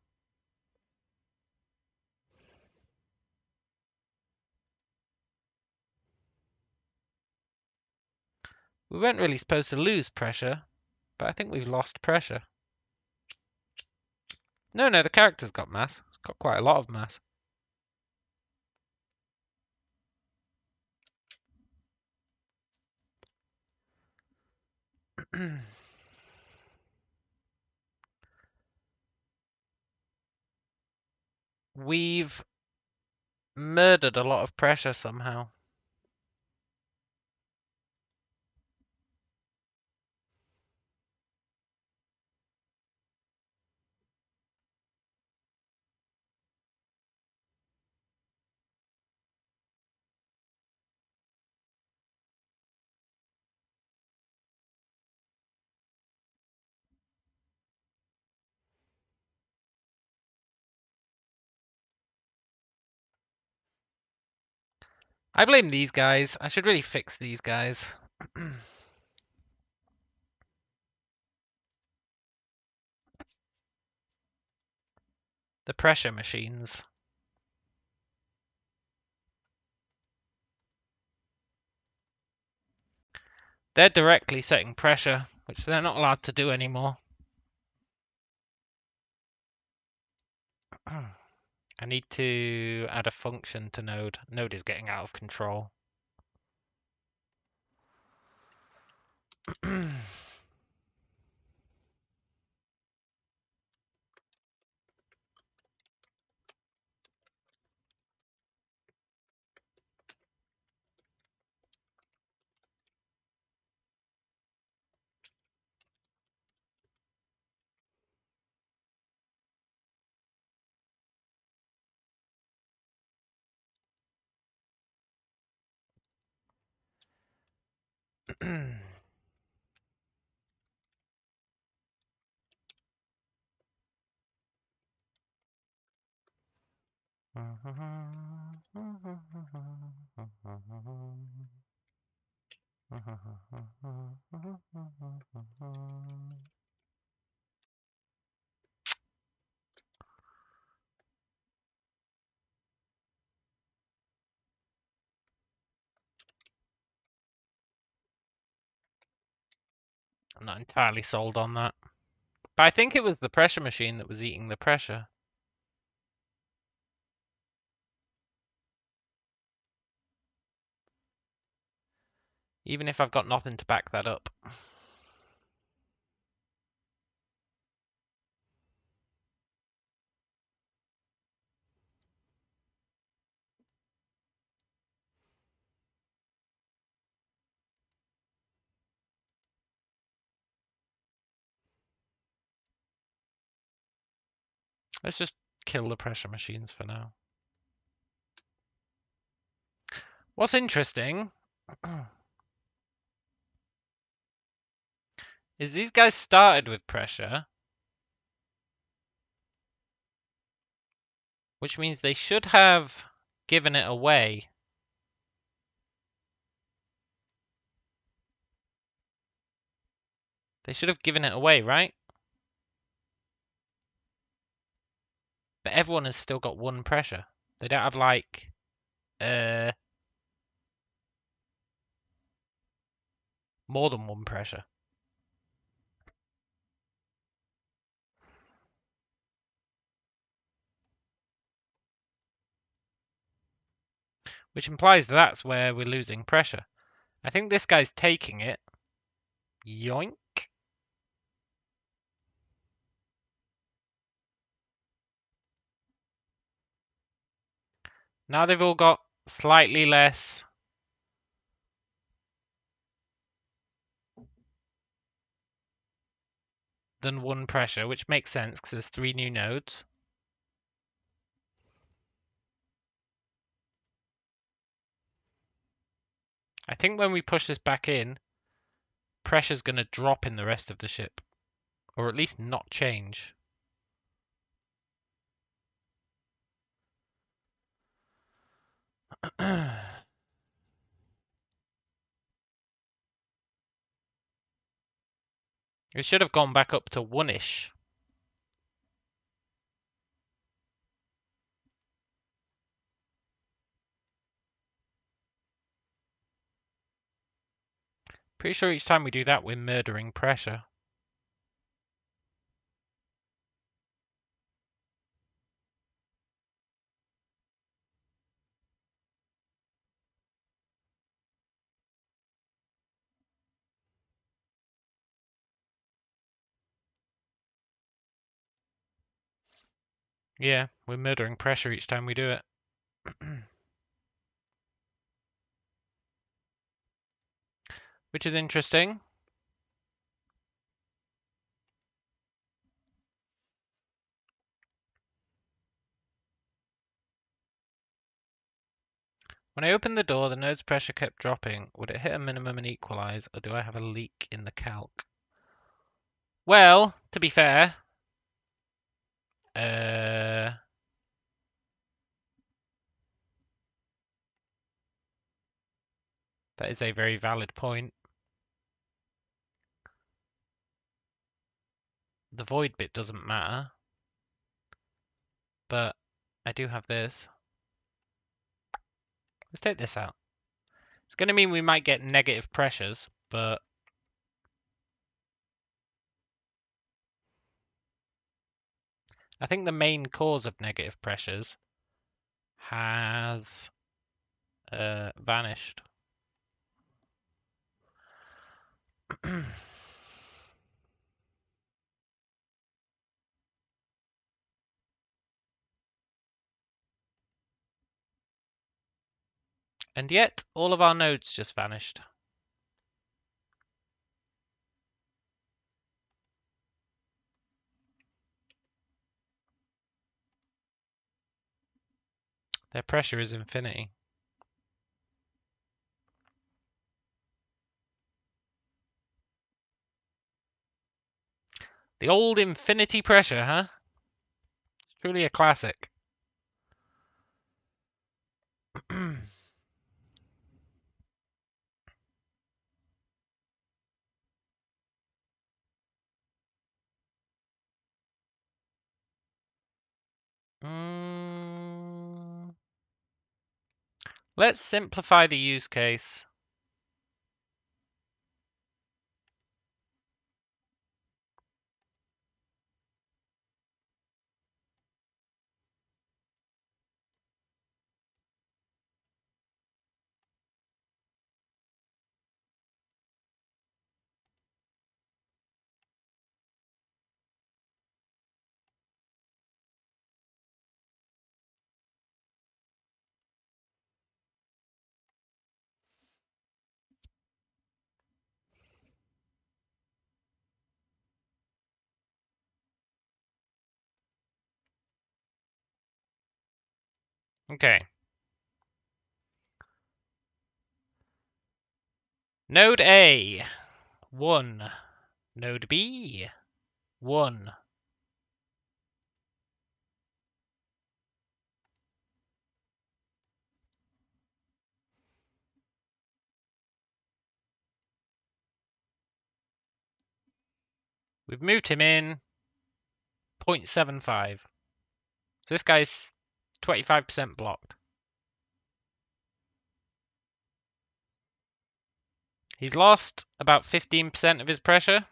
We weren't really supposed to lose pressure, but I think we've lost pressure. No, the character's got mass. It's got quite a lot of mass. We've murdered a lot of pressure somehow. I blame these guys. I should really fix these guys. The pressure machines. They're directly setting pressure, which they're not allowed to do anymore. I need to add a function to Node. Node is getting out of control. I'm not entirely sold on that. But I think it was the pressure machine that was eating the pressure. Even if I've got nothing to back that up. Let's just kill the pressure machines for now. What's interesting is these guys started with pressure, which means they should have given it away. They should have given it away, right? But everyone has still got one pressure. They don't have like more than one pressure. Which implies that's where we're losing pressure. I think this guy's taking it. Yoink. Now they've all got slightly less than one pressure, which makes sense because there's 3 new nodes. I think when we push this back in, pressure's going to drop in the rest of the ship. Or at least not change. It should have gone back up to 1-ish. Pretty sure each time we do that, we're murdering pressure. Yeah, we're murdering pressure each time we do it. Which is interesting. When I opened the door, the node's pressure kept dropping. Would it hit a minimum and equalize, or do I have a leak in the calc? Well, to be fair, that is a very valid point. The void bit doesn't matter, but I do have this. Let's take this out. It's going to mean we might get negative pressures, but I think the main cause of negative pressures has vanished. And yet, all of our nodes just vanished. Their pressure is infinity. The old infinity pressure, huh? It's truly a classic. Let's simplify the use case. Okay. Node A, 1. Node B, 1. We've moved him in 0.75. So this guy's 25% blocked. He's lost about 15% of his pressure.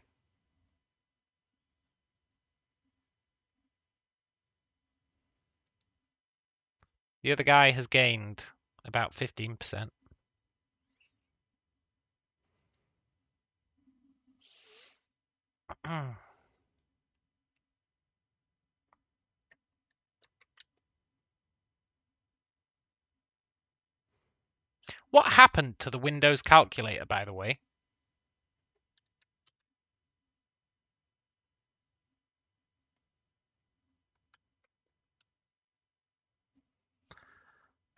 The other guy has gained about 15%. What happened to the Windows calculator, by the way?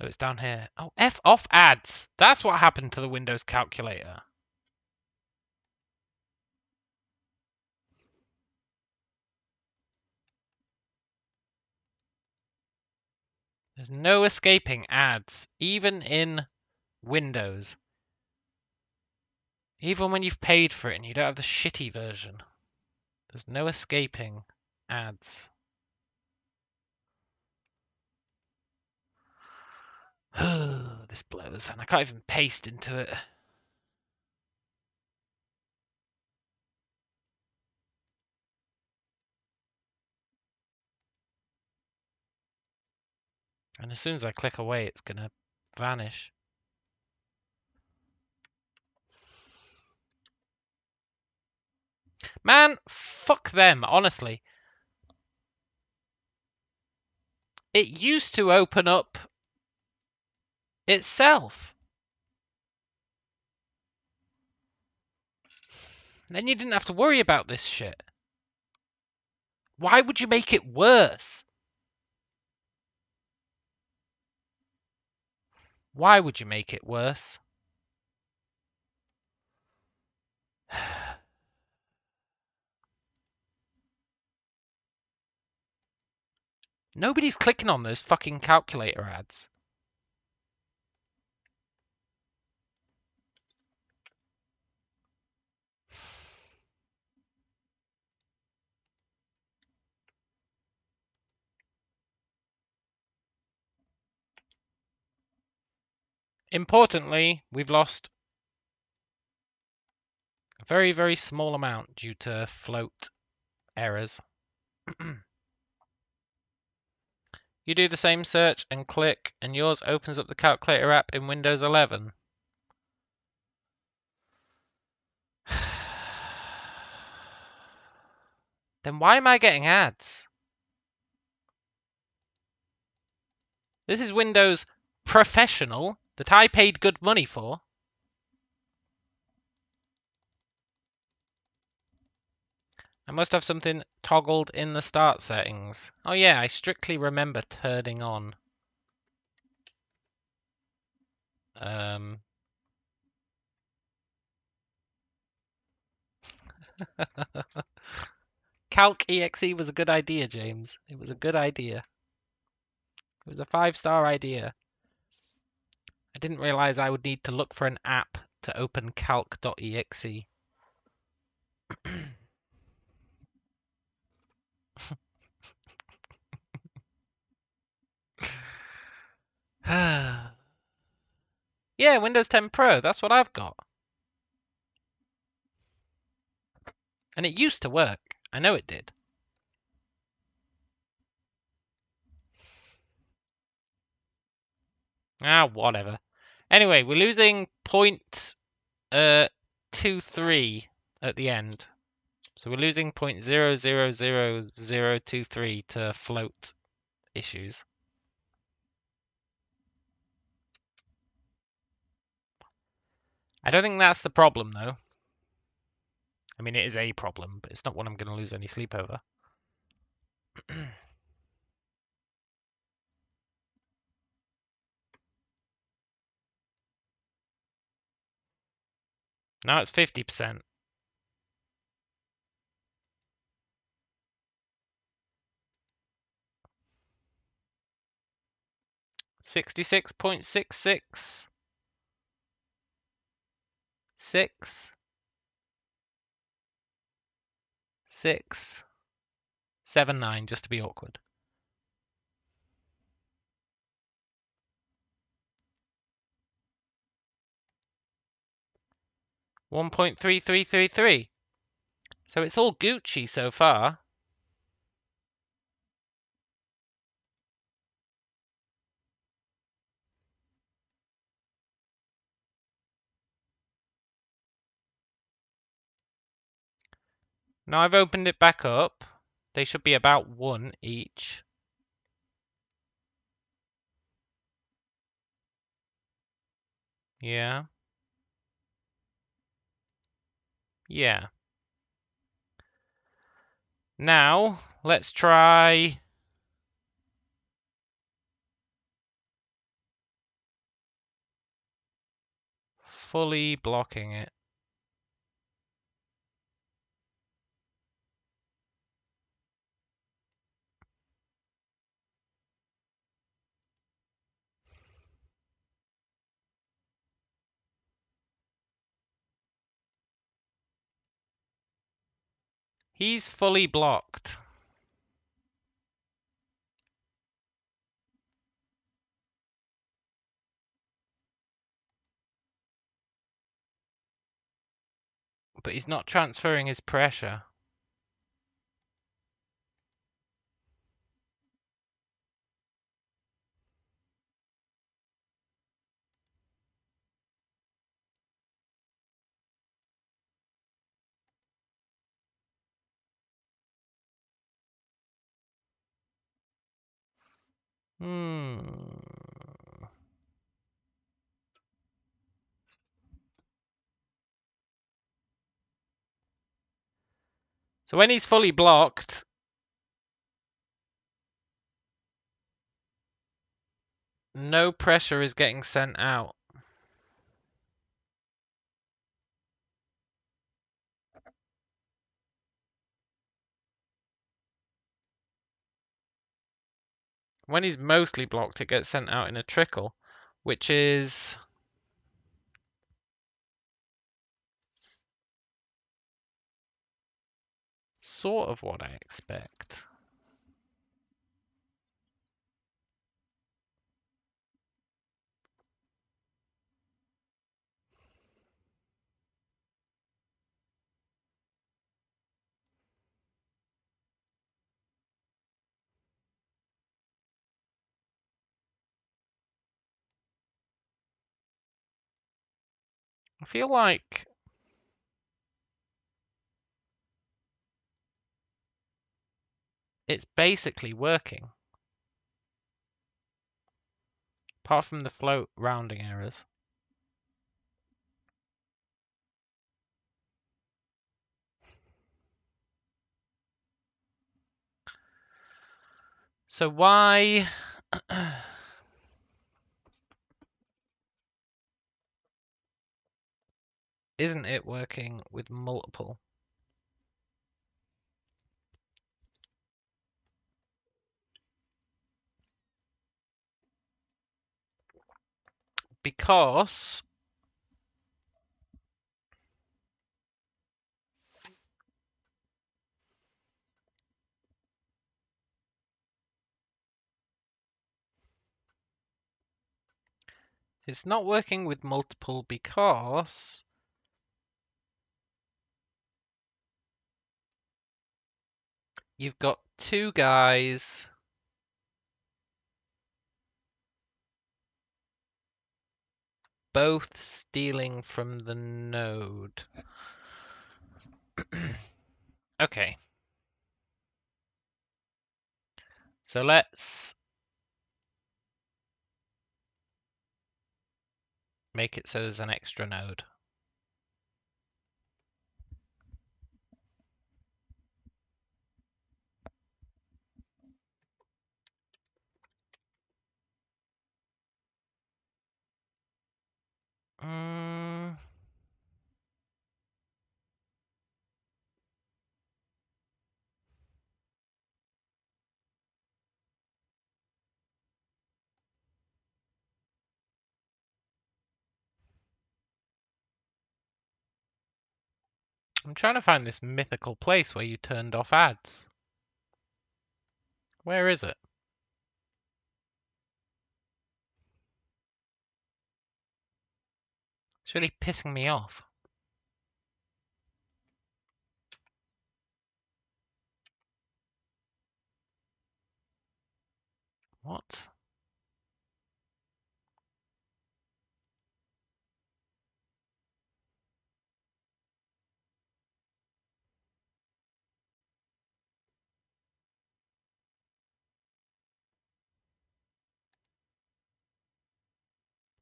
Oh, it's down here. Oh, F off ads. That's what happened to the Windows calculator. There's no escaping ads, even in Windows. Even when you've paid for it and you don't have the shitty version. There's no escaping ads. This blows, and I can't even paste into it. And as soon as I click away, it's gonna vanish. Man, fuck them, honestly. It used to open up itself. Then you didn't have to worry about this shit. Why would you make it worse? Why would you make it worse? Nobody's clicking on those fucking calculator ads. Importantly, we've lost a very, very small amount due to float errors. You do the same search and click, and yours opens up the calculator app in Windows 11. Then why am I getting ads? This is Windows Professional that I paid good money for. I must have something toggled in the start settings. Oh yeah, I strictly remember turning on Calc EXE was a good idea, James. It was a good idea. It was a 5-star idea. I didn't realize I would need to look for an app to open calc.exe. Yeah, Windows 10 Pro, that's what I've got. And it used to work. I know it did. Whatever. Anyway, we're losing 0.23 at the end. So we're losing 0.000023 to float issues. I don't think that's the problem, though. I mean, it is a problem, but it's not one I'm going to lose any sleep over. Now it's 50%. 66.66. 6. 6. 7, 9, just to be awkward. $1.3333. So it's all Gucci so far. Now I've opened it back up. They should be about 1 each. Yeah. Yeah. Now, let's try fully blocking it. He's fully blocked. But he's not transferring his pressure. So when he's fully blocked, no pressure is getting sent out. When he's mostly blocked, it gets sent out in a trickle, which is sort of what I expect. I feel like it's basically working. Apart from the float rounding errors. So why isn't it working with multiple? Because it's not working with multiple because you've got two guys both stealing from the node. Okay. So let's make it so there's an extra node. I'm trying to find this mythical place where you turned off ads. Where is it? It's really pissing me off. What?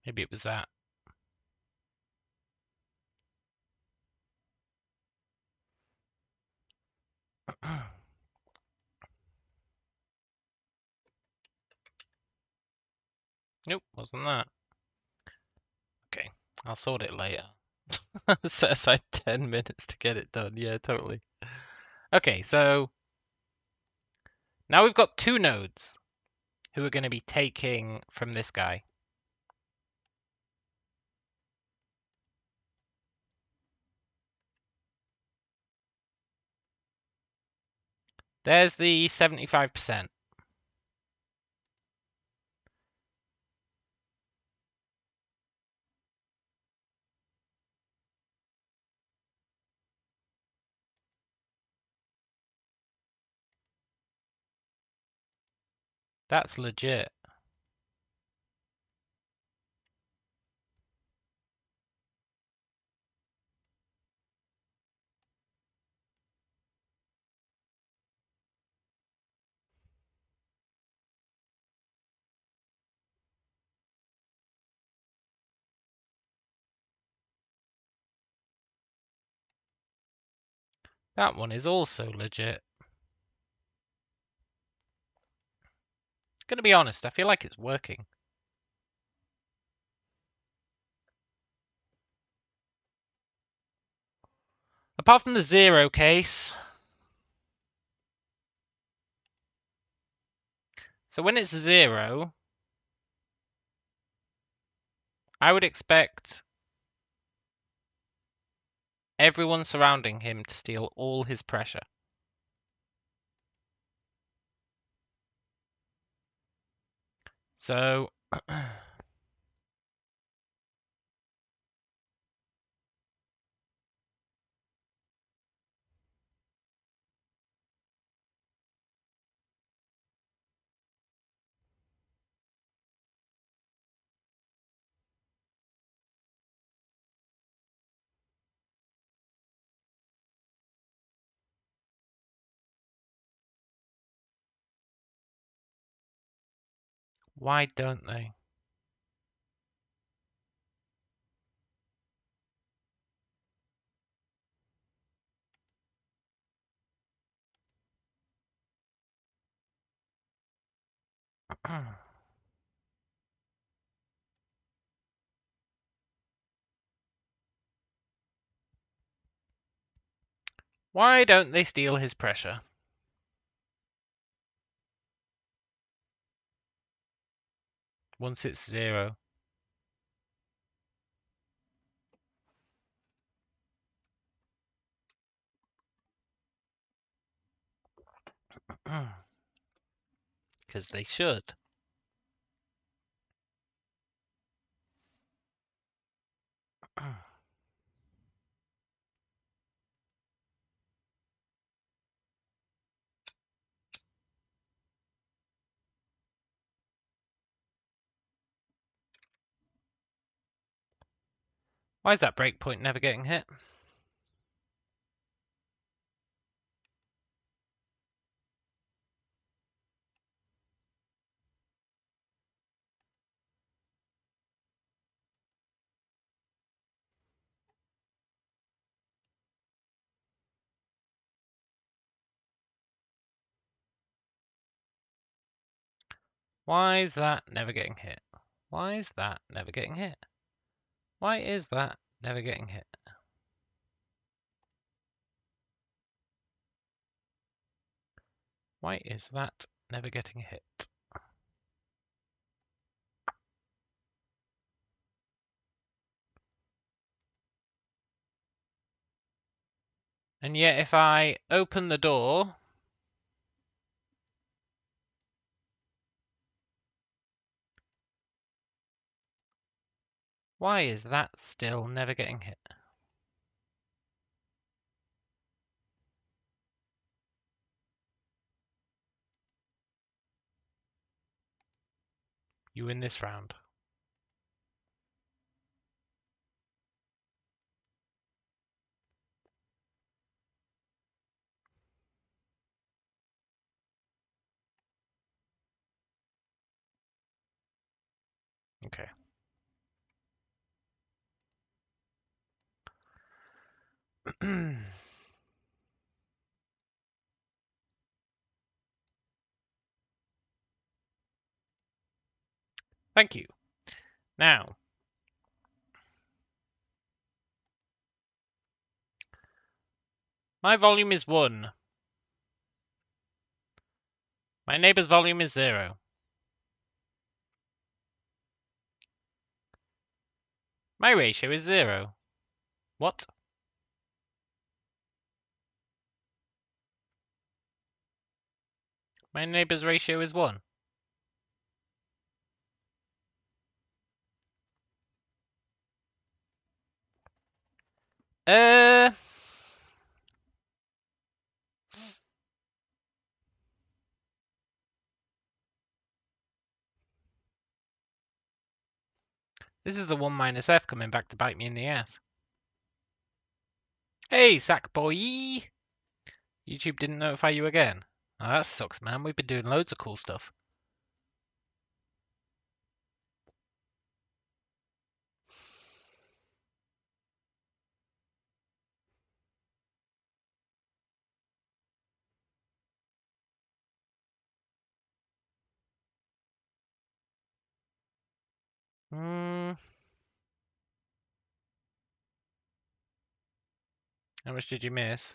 Maybe it was that. Nope, wasn't that. Okay, I'll sort it later. Set aside 10 minutes to get it done. Yeah, totally. Okay, so now we've got two nodes who are going to be taking from this guy. There's the 75%. That's legit. That one is also legit. Gonna be honest, I feel like it's working. Apart from the 0 case. So when it's 0, I would expect everyone surrounding him to steal all his pressure. So why don't they? Why don't they steal his pressure? Once it's 0. Because they should. Why is that breakpoint never getting hit? Why is that never getting hit? Why is that never getting hit? Why is that never getting hit? Why is that never getting hit? And yet if I open the door, why is that still never getting hit? You win this round. Okay. Thank you. Now, my volume is 1. My neighbor's volume is 0. My ratio is 0. What? My neighbor's ratio is 1. This is the 1 minus f coming back to bite me in the ass. Hey, Sackboy! YouTube didn't notify you again. Oh, that sucks, man. We've been doing loads of cool stuff. How much did you miss?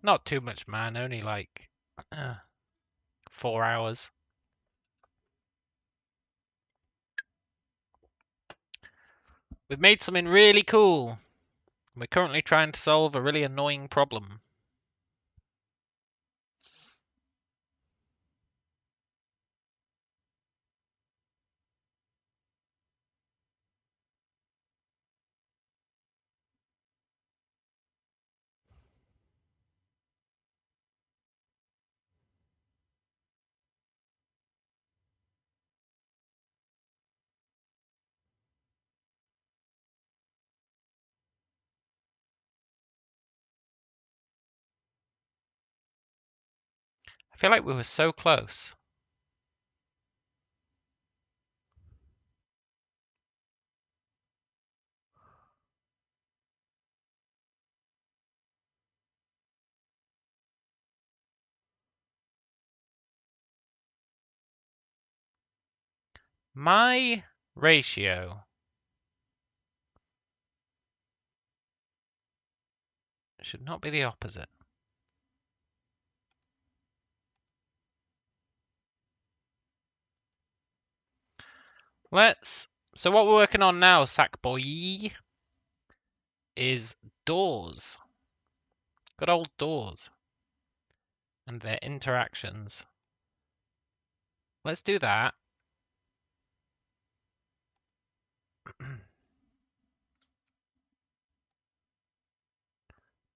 Not too much, man. Only like 4 hours. We've made something really cool. We're currently trying to solve a really annoying problem. I feel like we were so close. My ratio should not be the opposite. So what we're working on now, Sackboy, is doors. Good old doors. And their interactions. Let's do that.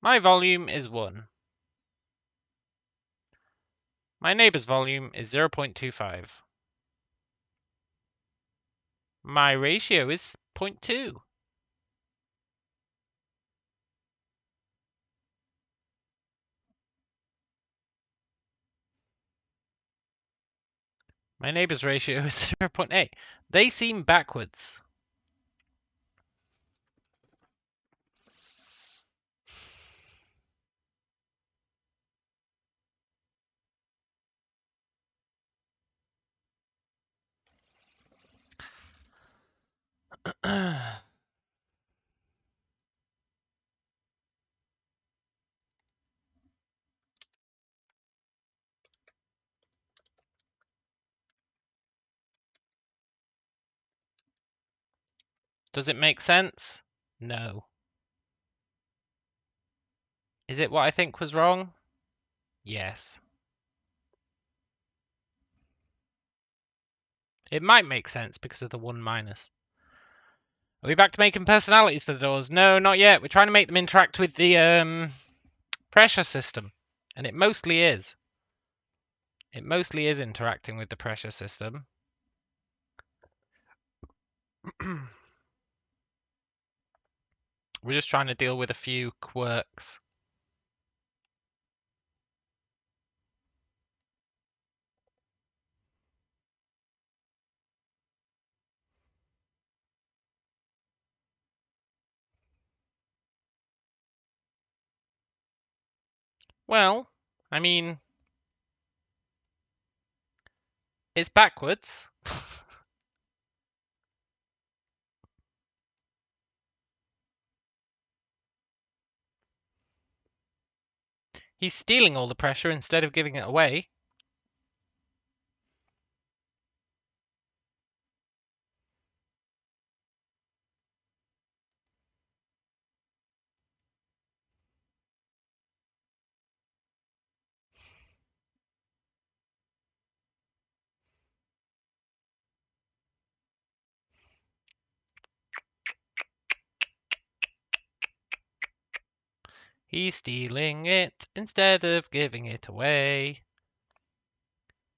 My volume is 1. My neighbor's volume is 0.25. My ratio is 0.2. My neighbor's ratio is 0.8. They seem backwards. Does it make sense? No. Is it what I think was wrong? Yes. It might make sense because of the 1 minus. Are we back to making personalities for the doors? No, not yet. We're trying to make them interact with the pressure system. And it mostly is. It mostly is interacting with the pressure system. We're just trying to deal with a few quirks. Well, I mean, it's backwards. He's stealing all the pressure instead of giving it away. He's stealing it instead of giving it away.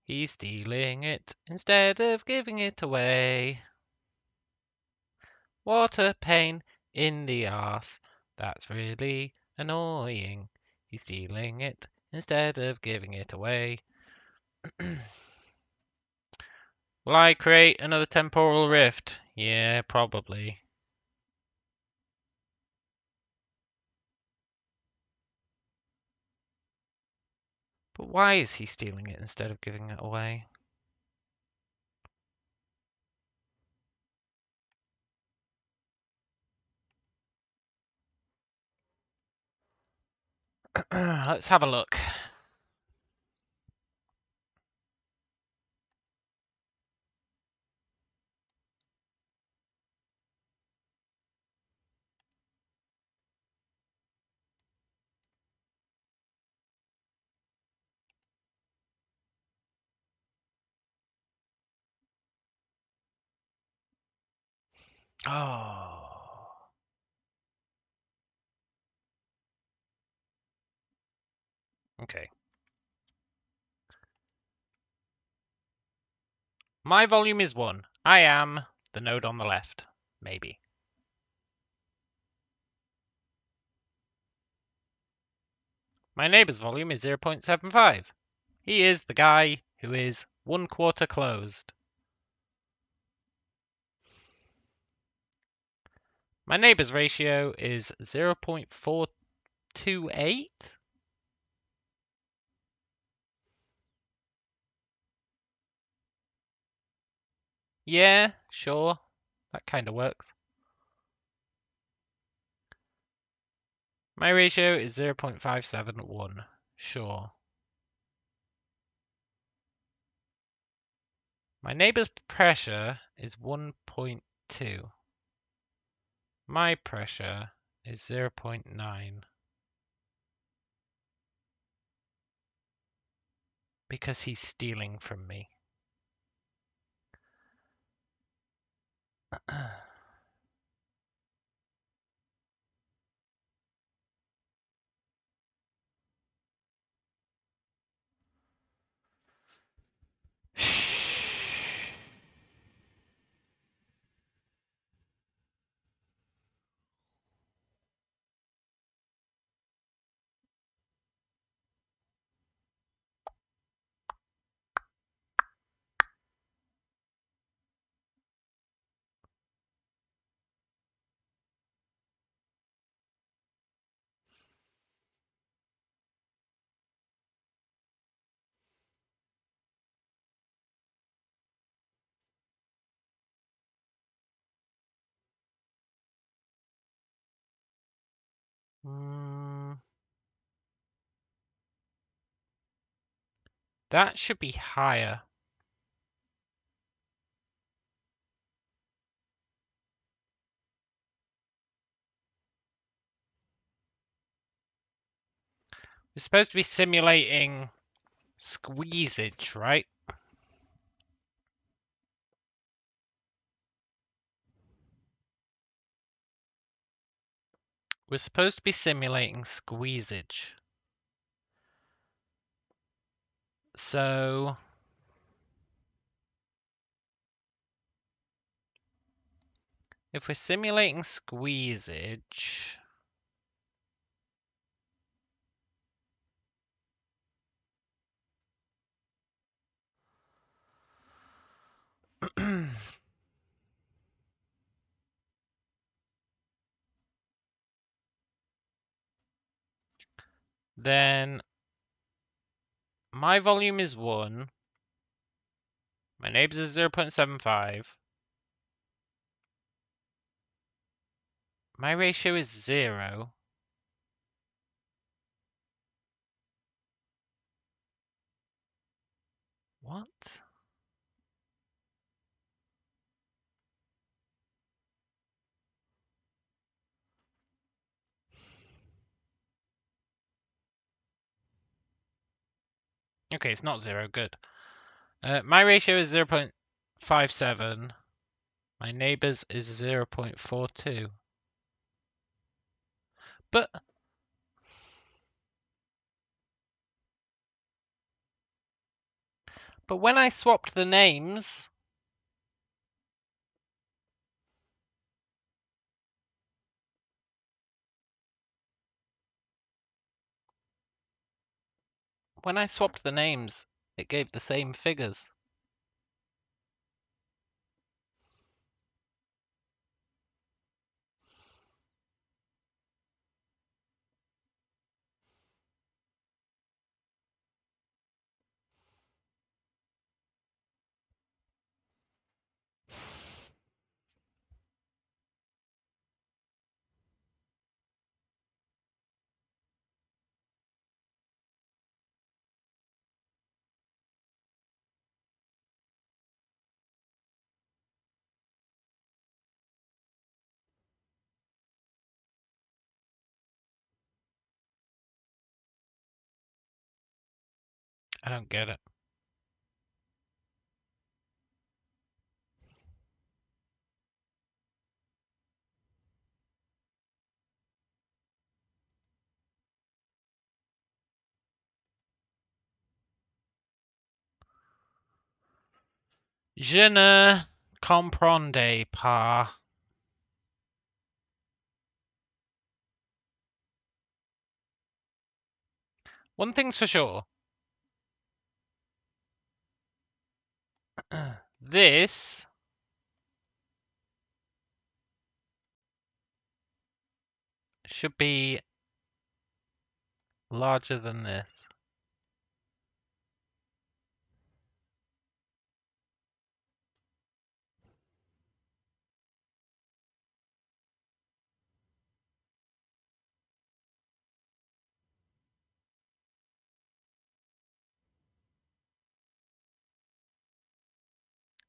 He's stealing it instead of giving it away. What a pain in the arse. That's really annoying. He's stealing it instead of giving it away. Will I create another temporal rift? Yeah, probably. But why is he stealing it instead of giving it away? Let's have a look. Oh. Okay. My volume is 1. I am the node on the left. Maybe. My neighbor's volume is 0.75. He is the guy who is 1/4 closed. My neighbor's ratio is 0.428. Yeah, sure. That kind of works. My ratio is 0.571. Sure. My neighbor's pressure is 1.2. My pressure is 0.9. Because he's stealing from me. That should be higher. We're supposed to be simulating squeezage, right? We're supposed to be simulating squeezage. So if we're simulating squeezage, then my volume is 1. My neighbor's is 0.75. My ratio is 0. What? Okay, it's not 0. Good. My ratio is 0.57. My neighbor's is 0.42. But when I swapped the names, it gave the same figures. I don't get it. Je ne comprends pas. One thing's for sure. This should be larger than this.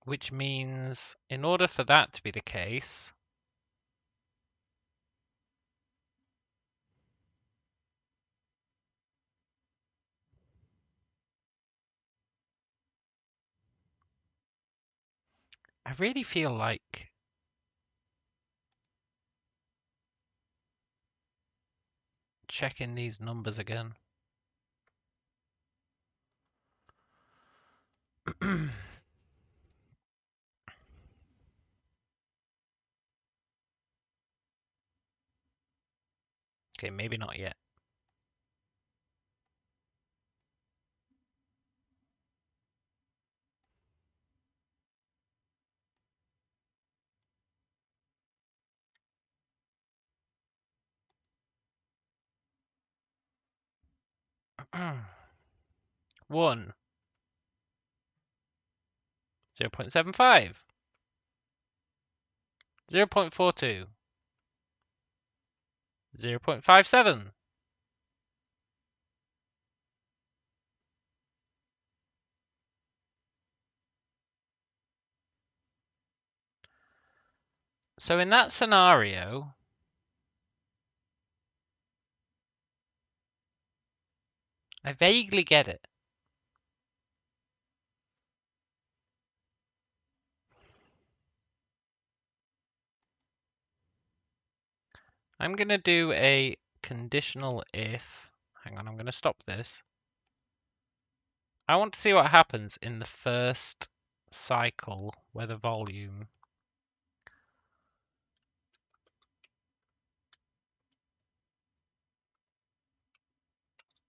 Which means, in order for that to be the case, I really feel like checking these numbers again. Okay, maybe not yet. One. 0.75. 0.42. 0.57. So in that scenario, I vaguely get it. I'm going to do a conditional if. Hang on, I'm going to stop this. I want to see what happens in the first cycle where the volume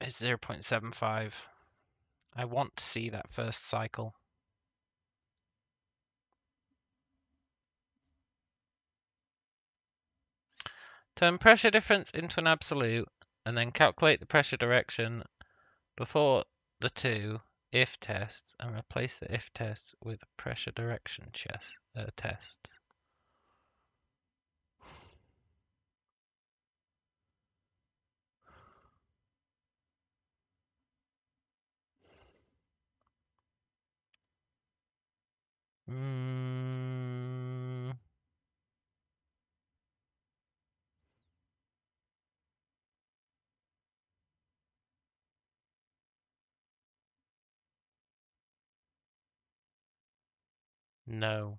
is 0.75. I want to see that first cycle. Turn pressure difference into an absolute and then calculate the pressure direction before the two if tests and replace the if tests with pressure direction tests. No.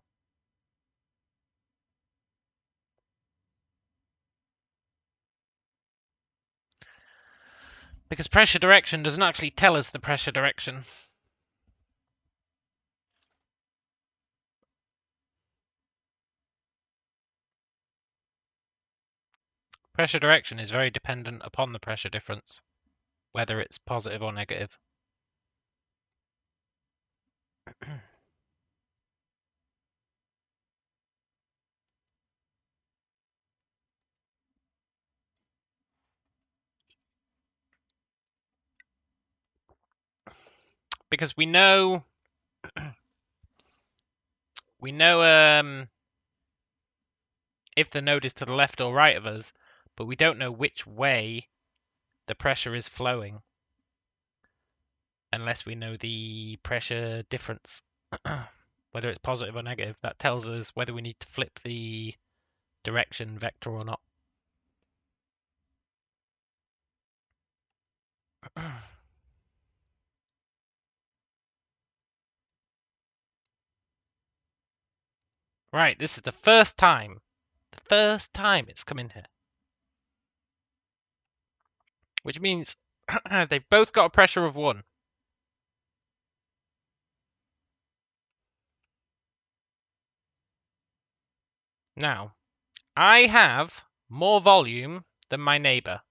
Because pressure direction doesn't actually tell us the pressure direction. Pressure direction is very dependent upon the pressure difference, whether it's positive or negative. Because we know if the node is to the left or right of us, but we don't know which way the pressure is flowing unless we know the pressure difference, whether it's positive or negative. That tells us whether we need to flip the direction vector or not. Right, this is the first time it's come in here. Which means they've both got a pressure of 1. Now, I have more volume than my neighbor.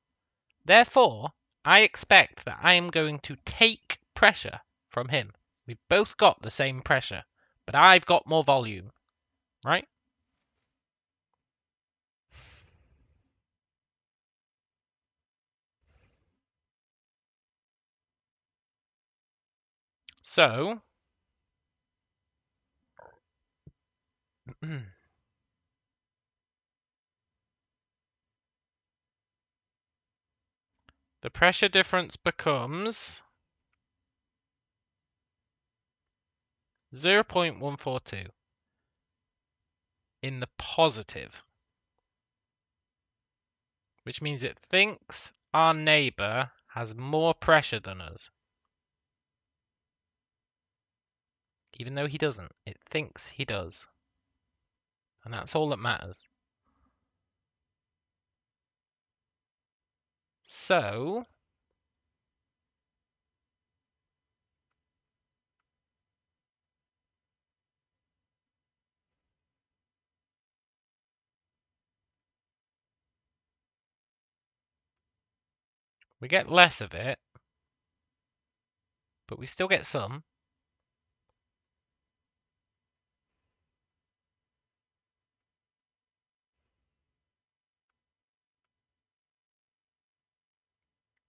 Therefore, I expect that I am going to take pressure from him. We've both got the same pressure, but I've got more volume, right? So, the pressure difference becomes 0.142 in the positive, which means it thinks our neighbor has more pressure than us. Even though he doesn't, it thinks he does. And that's all that matters. So we get less of it, but we still get some.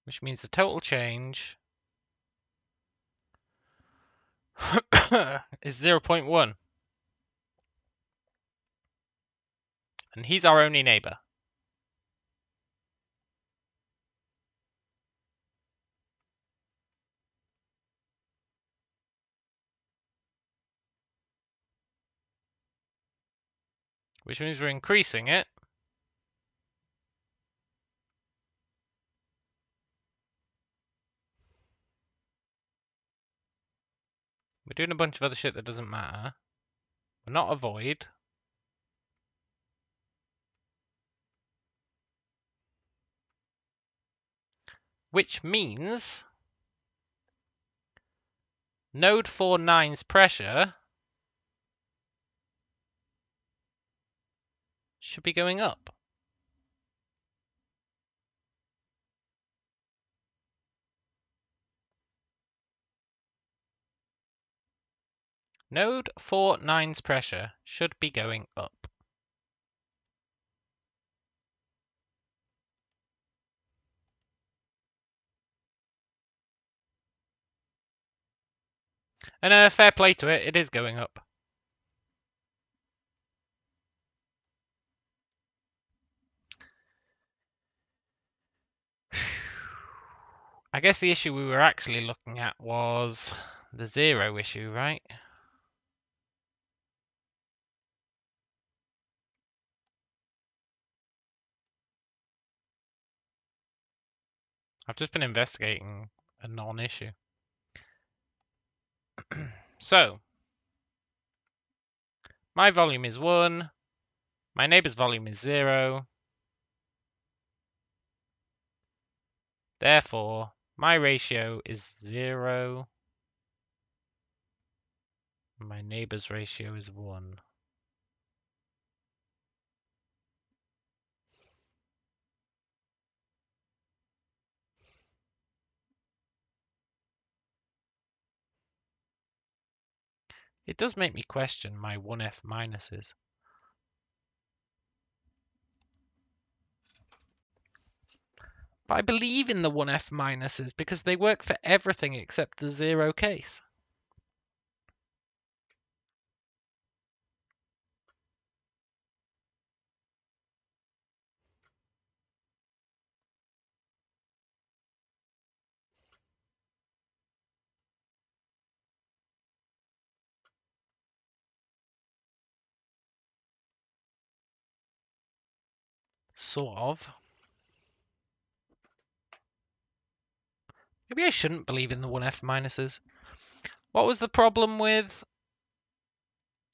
Which means the total change is 0.1. And he's our only neighbor. Which means we're increasing it. We're doing a bunch of other shit that doesn't matter. We're not a void. Which means node 49's pressure should be going up. Node 49's pressure should be going up. And fair play to it, it is going up. I guess the issue we were actually looking at was the zero issue, right? I've just been investigating a non-issue. So, my volume is 1, my neighbor's volume is 0. Therefore, my ratio is 0. My neighbor's ratio is 1. It does make me question my 1F minuses. But I believe in the 1F minuses because they work for everything except the 0 case. Sort of. Maybe I shouldn't believe in the 1F minuses. What was the problem with...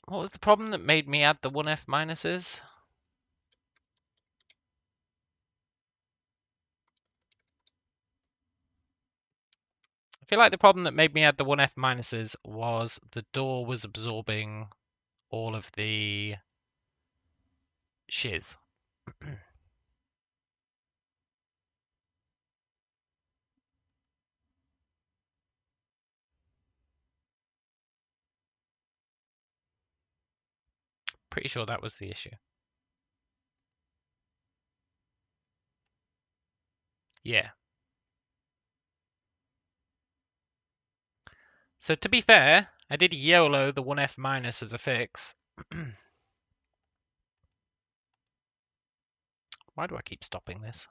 What was the problem that made me add the 1F minuses? I feel like the problem that made me add the 1F minuses was the door was absorbing all of the shiz. Pretty sure that was the issue. Yeah. So to be fair, I did YOLO the 1F minus as a fix. Why do I keep stopping this?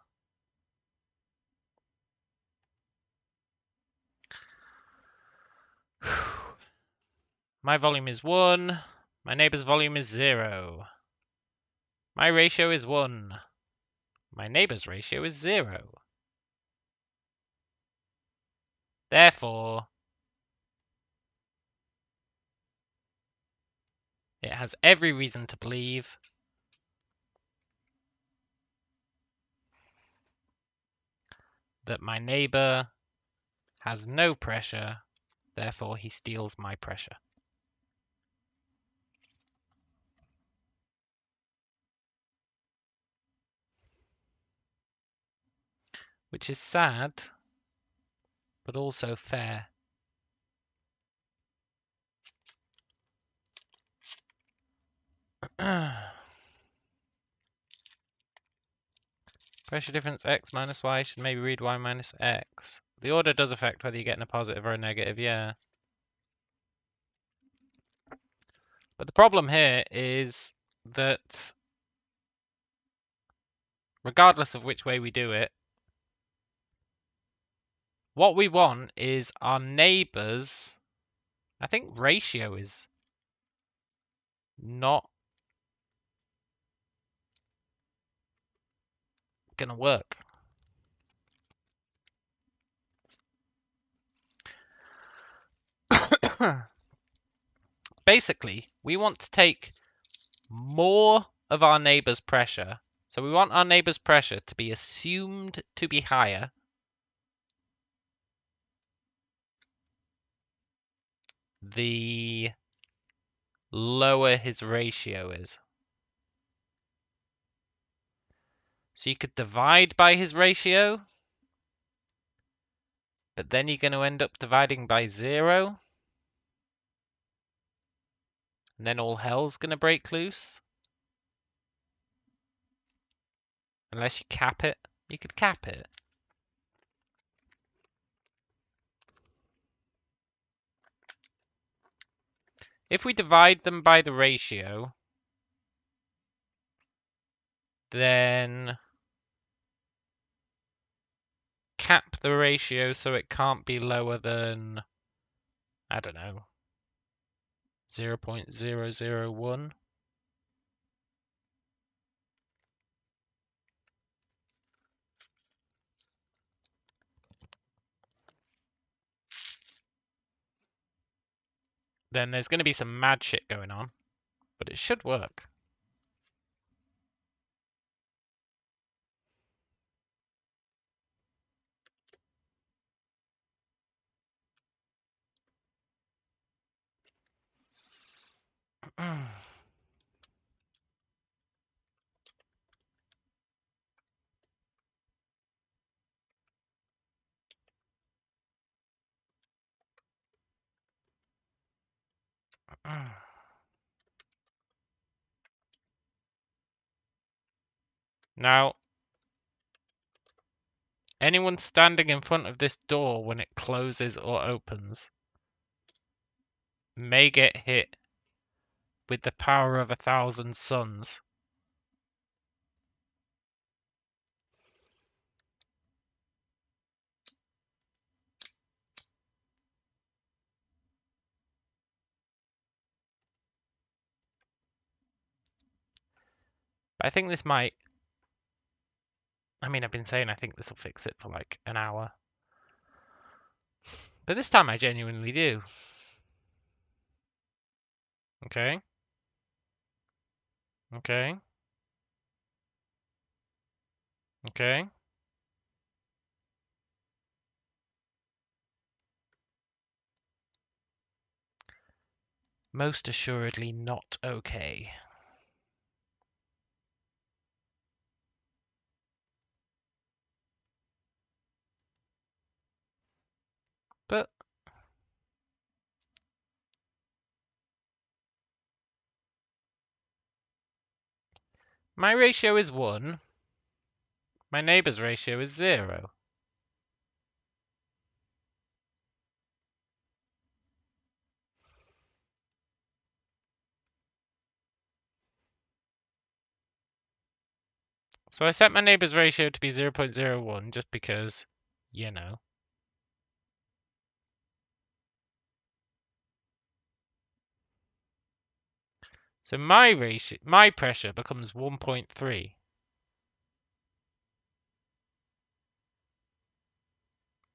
My volume is 1. My neighbor's volume is 0. My ratio is 1. My neighbor's ratio is 0. Therefore, it has every reason to believe that my neighbor has no pressure, therefore he steals my pressure. Which is sad, but also fair. Pressure difference x minus y should maybe read y minus x. The order does affect whether you're getting a positive or a negative, yeah. But the problem here is that regardless of which way we do it, what we want is our neighbours. I think ratio is not going to work. Basically, we want to take more of our neighbour's pressure. So we want our neighbour's pressure to be assumed to be higher the lower his ratio is. So you could divide by his ratio, but then you're going to end up dividing by 0. And then all hell's going to break loose. Unless you cap it. You could cap it. If we divide them by the ratio, then cap the ratio so it can't be lower than, I don't know, 0.001. Then there's going to be some mad shit going on, but it should work. Now, anyone standing in front of this door when it closes or opens may get hit with the power of 1,000 suns. I think this might... I mean, I've been saying I think this will fix it for like an hour. But this time I genuinely do. Okay. Okay. Okay. Most assuredly not okay. But my ratio is 1. My neighbour's ratio is 0. So I set my neighbour's ratio to be 0.01 just because, you know. So my pressure becomes 1.3.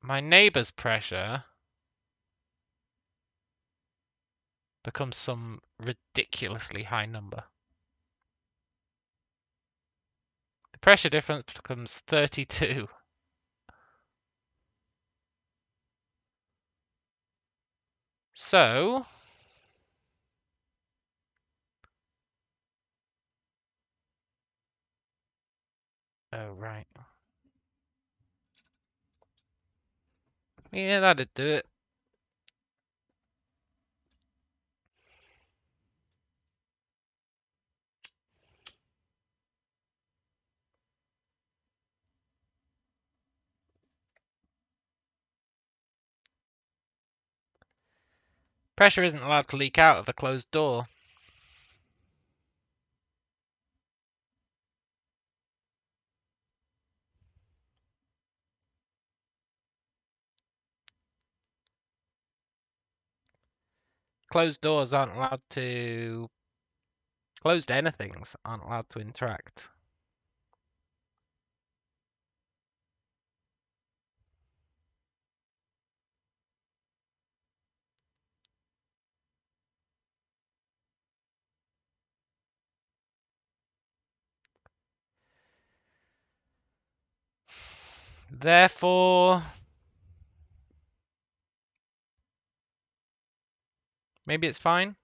My neighbour's pressure becomes some ridiculously high number. The pressure difference becomes 32. So oh right. Yeah, that'd do it. Pressure isn't allowed to leak out of a closed door. Closed doors aren't allowed to... Closed anythings aren't allowed to interact. Therefore, maybe it's fine.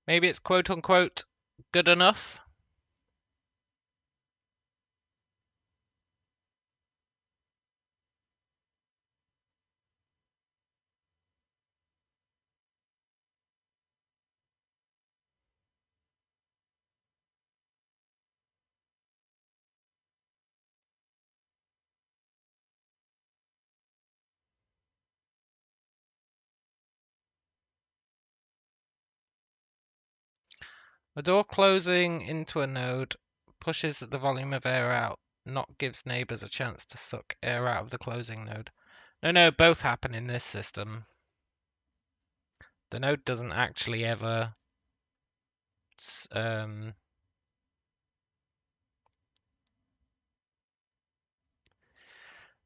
Maybe it's quote unquote good enough. A door closing into a node pushes the volume of air out, not gives neighbors a chance to suck air out of the closing node. No, both happen in this system. The node doesn't actually ever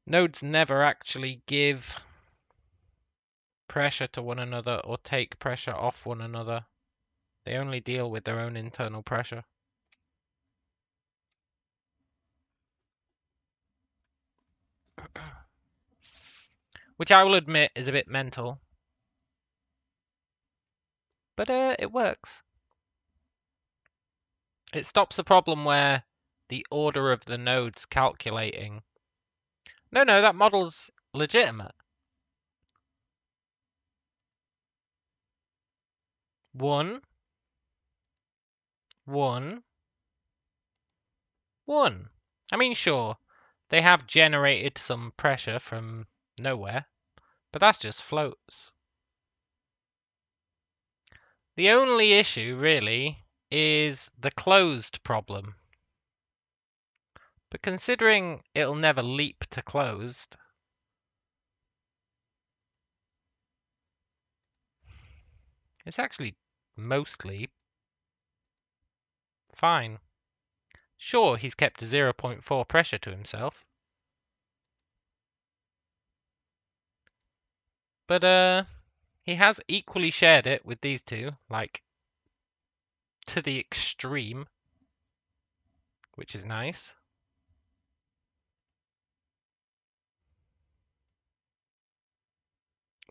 nodes never actually give pressure to one another or take pressure off one another. They only deal with their own internal pressure. Which I will admit is a bit mental. But it works. It stops the problem where the order of the nodes calculating. No, that model's legitimate. 1, 1, 1. I mean, sure, they have generated some pressure from nowhere, but that's just floats. The only issue, really, is the closed problem. But considering it'll never leap to closed, it's actually mostly fine. Sure, he's kept 0.4 pressure to himself. But he has equally shared it with these two, like, to the extreme, which is nice.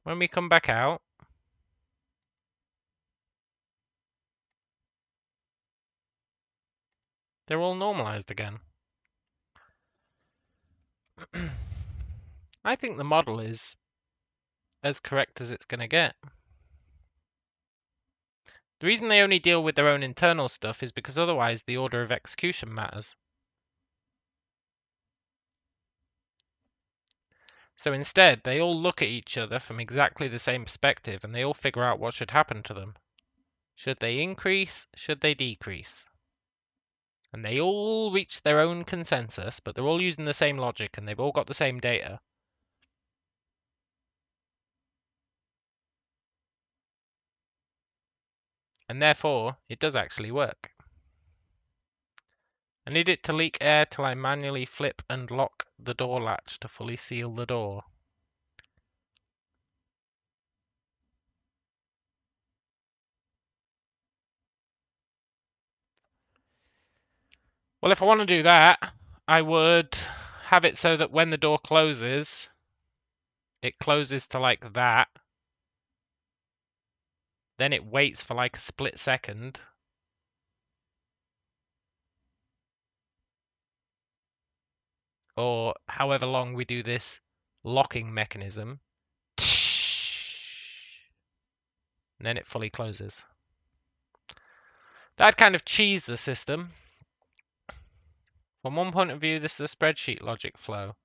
When we come back out, they're all normalized again. I think the model is as correct as it's going to get. The reason they only deal with their own internal stuff is because otherwise the order of execution matters. So instead, they all look at each other from exactly the same perspective and they all figure out what should happen to them. Should they increase? Should they decrease? And they all reach their own consensus, but they're all using the same logic and they've all got the same data. And therefore, it does actually work. I need it to leak air till I manually flip and lock the door latch to fully seal the door. Well, if I want to do that, I would have it so that when the door closes, it closes to like that. Then it waits for like a split second. Or however long we do this locking mechanism. And then it fully closes. That kind of cheese the system. From one point of view, this is a spreadsheet logic flow.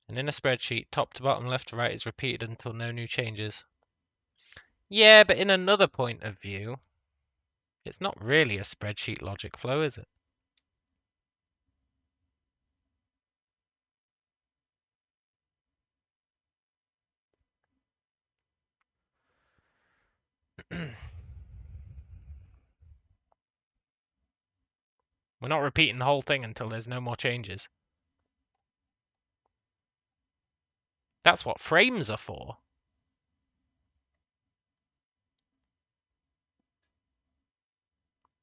And in a spreadsheet, top to bottom, left to right is repeated until no new changes. Yeah, but in another point of view, it's not really a spreadsheet logic flow, is it? We're not repeating the whole thing until there's no more changes. That's what frames are for.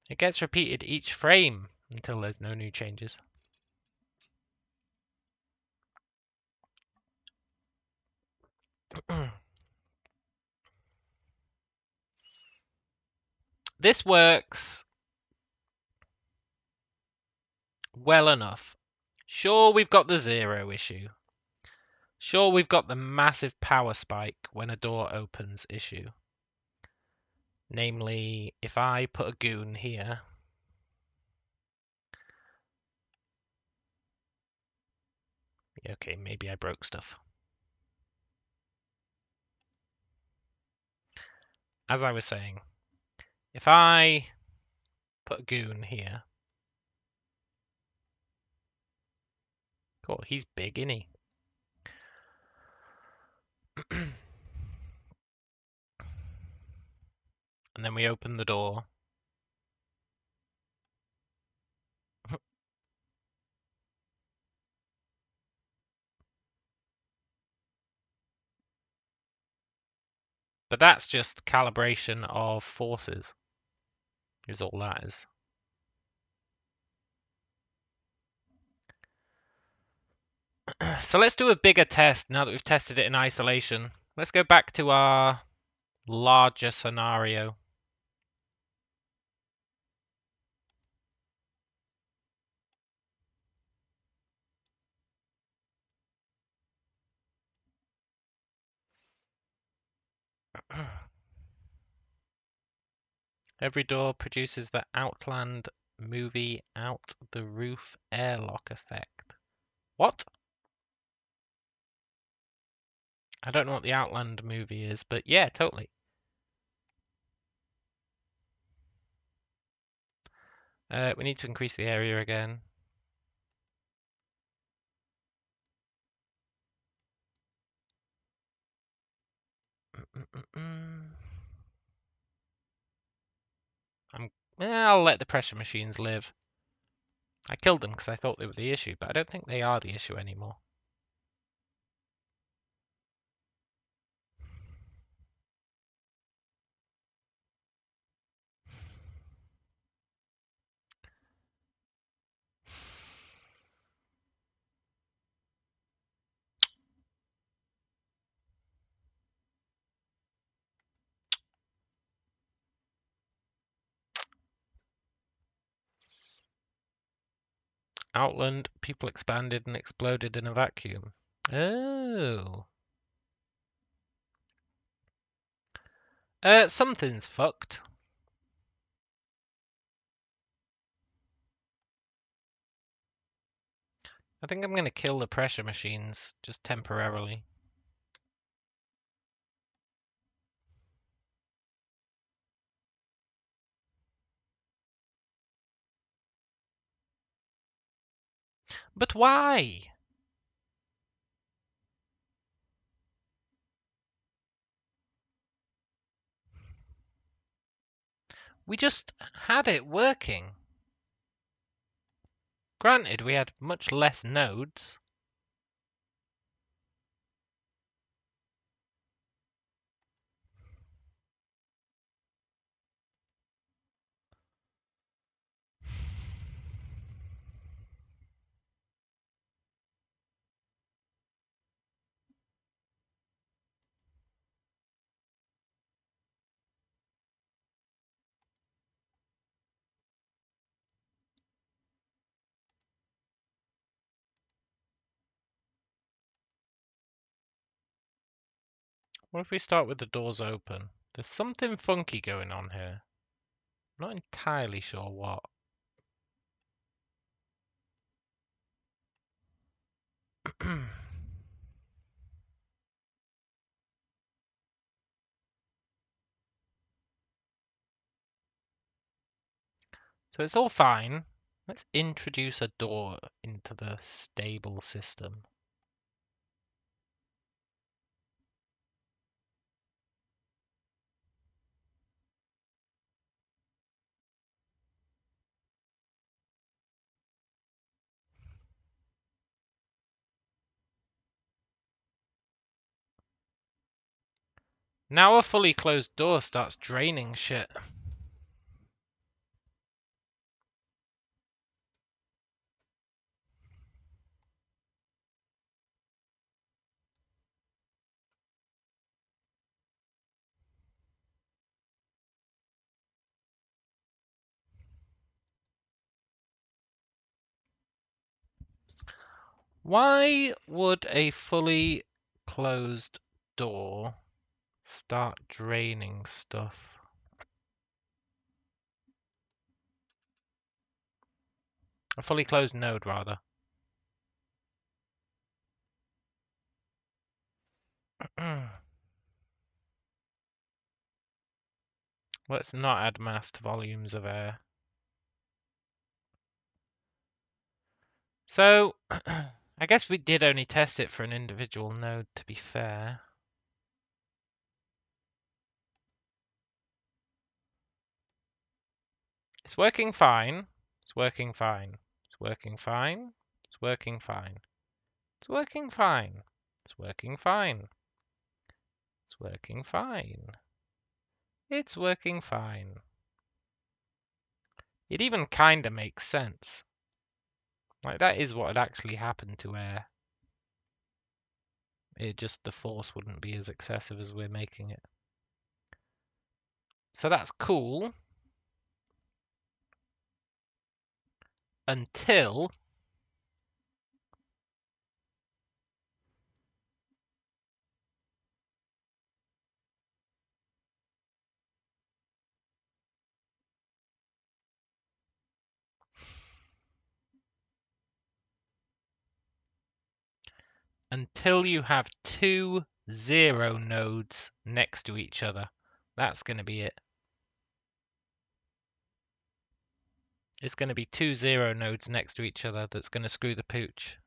It gets repeated each frame until there's no new changes. This works well enough. Sure, we've got the zero issue. Sure, we've got the massive power spike when a door opens issue. Namely, if I put a goon here, okay, maybe I broke stuff. As I was saying, if I put a goon here, cool, he's big, isn't he? And then we open the door. But that's just calibration of forces, is all that is. So let's do a bigger test now that we've tested it in isolation. Let's go back to our larger scenario. Every door produces the Outland movie out the roof airlock effect. What? I don't know what the Outland movie is, but yeah, totally. We need to increase the area again. I'll let the pressure machines live. I killed them because I thought they were the issue, but I don't think they are the issue anymore. Outland, people expanded and exploded in a vacuum. Oh. Something's fucked. I think I'm gonna kill the pressure machines, just temporarily. But why? We just had it working. Granted, we had much less nodes. What if we start with the doors open? There's something funky going on here. I'm not entirely sure what. So it's all fine. Let's introduce a door into the stable system. Now a fully closed door starts draining shit. Why would a fully closed door start draining stuff? A fully closed node, rather. Let's not add massed volumes of air. So, I guess we did only test it for an individual node, to be fair. It's working fine. It's working fine. It's working fine. It's working fine. It's working fine. It's working fine. It's working fine. It's working fine. It even kinda makes sense. Like, that is what had actually happened to air. It just, the force wouldn't be as excessive as we're making it. So that's cool. Until you have two 0 nodes next to each other. That's going to be it. It's going to be two 0 nodes next to each other that's going to screw the pooch.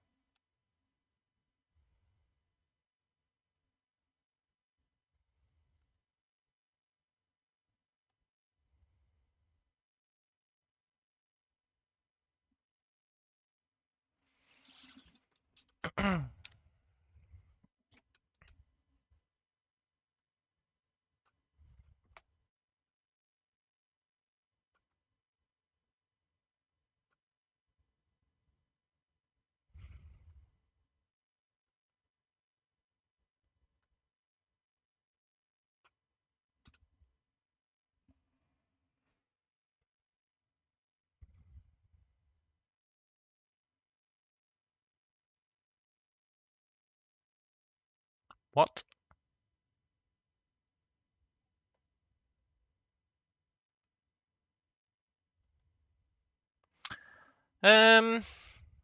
What?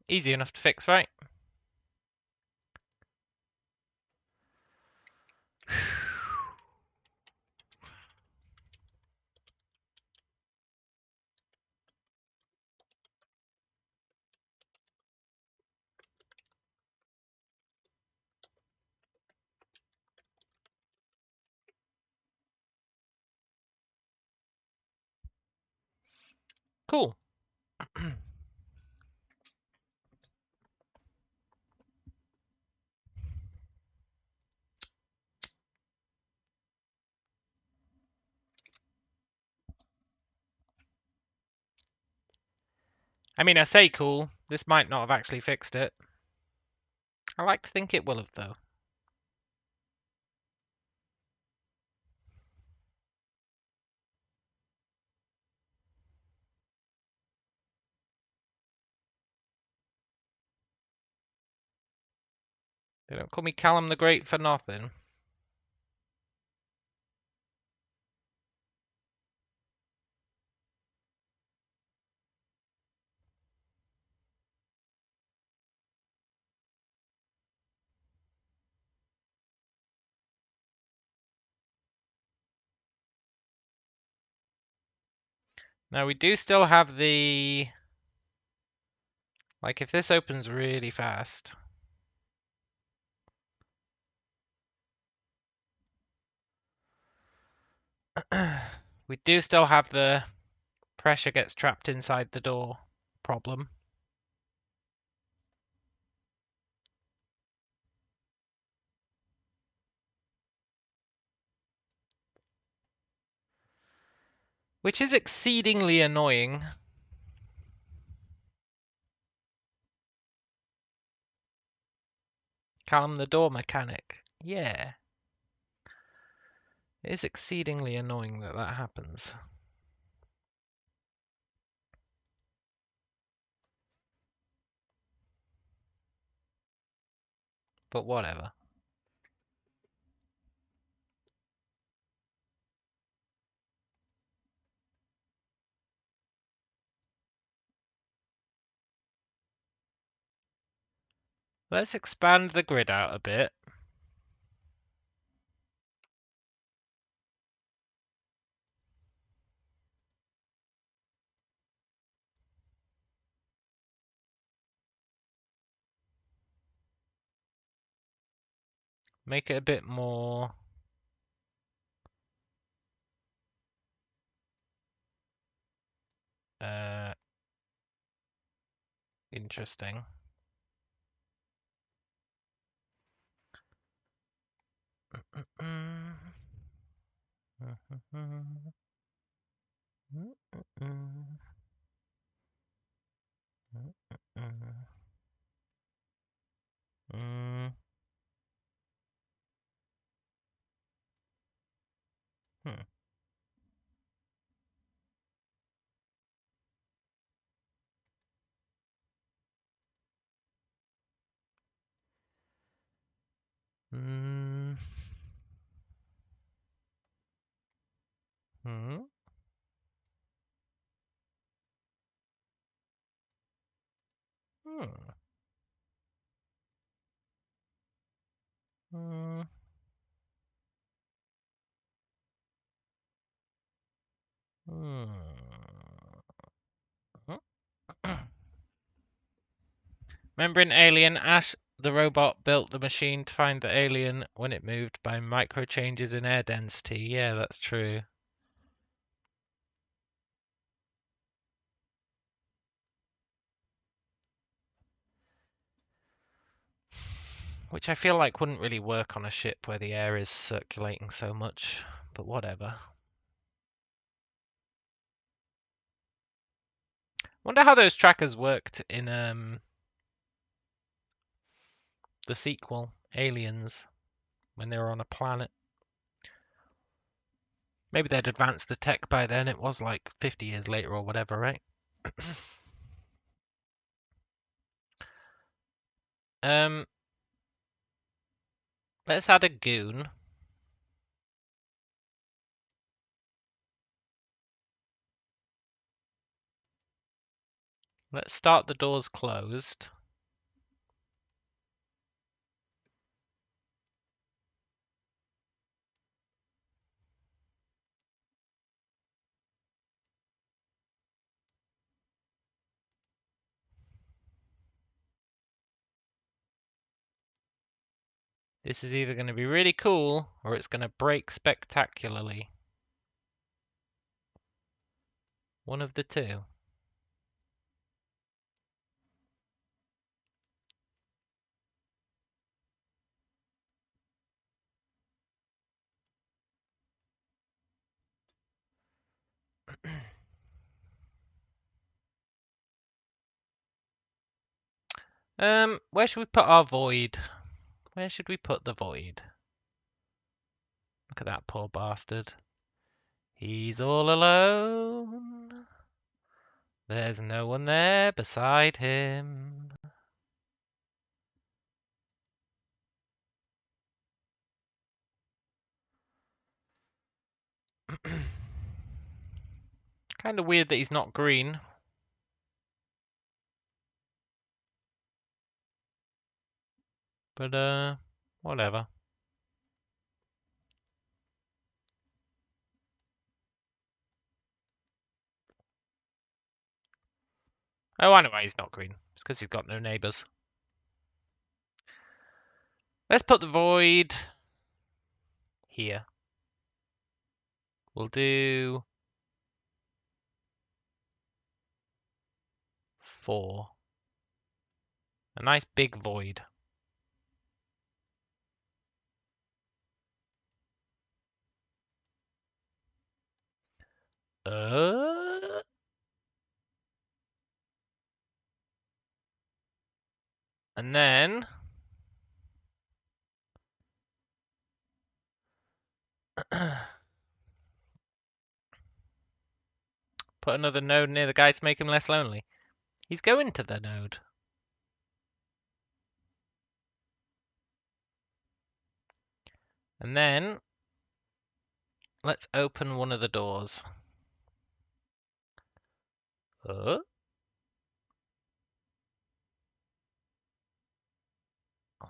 Easy enough to fix, right? Cool. I mean, I say cool. This might not have actually fixed it. I like to think it will have, though. They don't call me Callum the Great for nothing. Now, we do still have the... Like, if this opens really fast... we do still have the pressure gets trapped inside the door problem. Which is exceedingly annoying. Calm the door mechanic. Yeah. It is exceedingly annoying that that happens. But whatever. Let's expand the grid out a bit. Make it a bit more... interesting. Remember in Alien, Ash the robot built the machine to find the alien when it moved by micro changes in air density. Yeah, that's true. Which I feel like wouldn't really work on a ship where the air is circulating so much, but whatever. Wonder how those trackers worked in the sequel, Aliens, when they were on a planet. Maybe they'd advanced the tech by then. It was like 50 years later or whatever, right? Let's add a goon. Let's start the doors closed. This is either going to be really cool or it's going to break spectacularly. One of the two. Where should we put our void? Where should we put the void? Look at that poor bastard. He's all alone. There's no one there beside him. Kind of weird that he's not green. But, whatever. Oh, I know why he's not green. It's because he's got no neighbours. Let's put the void here. We'll do 4. A nice big void. And then put another node near the guy to make him less lonely. He's going to the node. And then let's open one of the doors.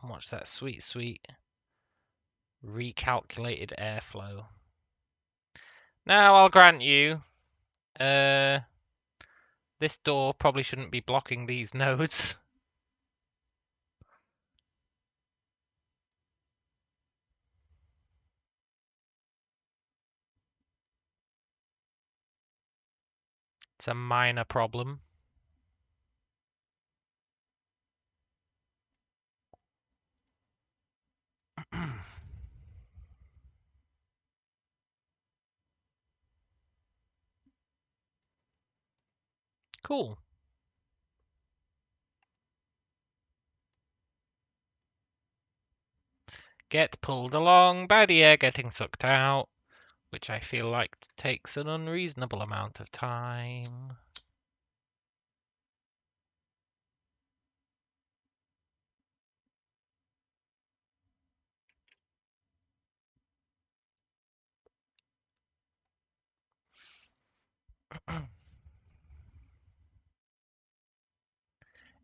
Watch that sweet, sweet recalculated airflow. Now I'll grant you, this door probably shouldn't be blocking these nodes. It's a minor problem. Cool. Get pulled along by the air getting sucked out, which I feel like takes an unreasonable amount of time.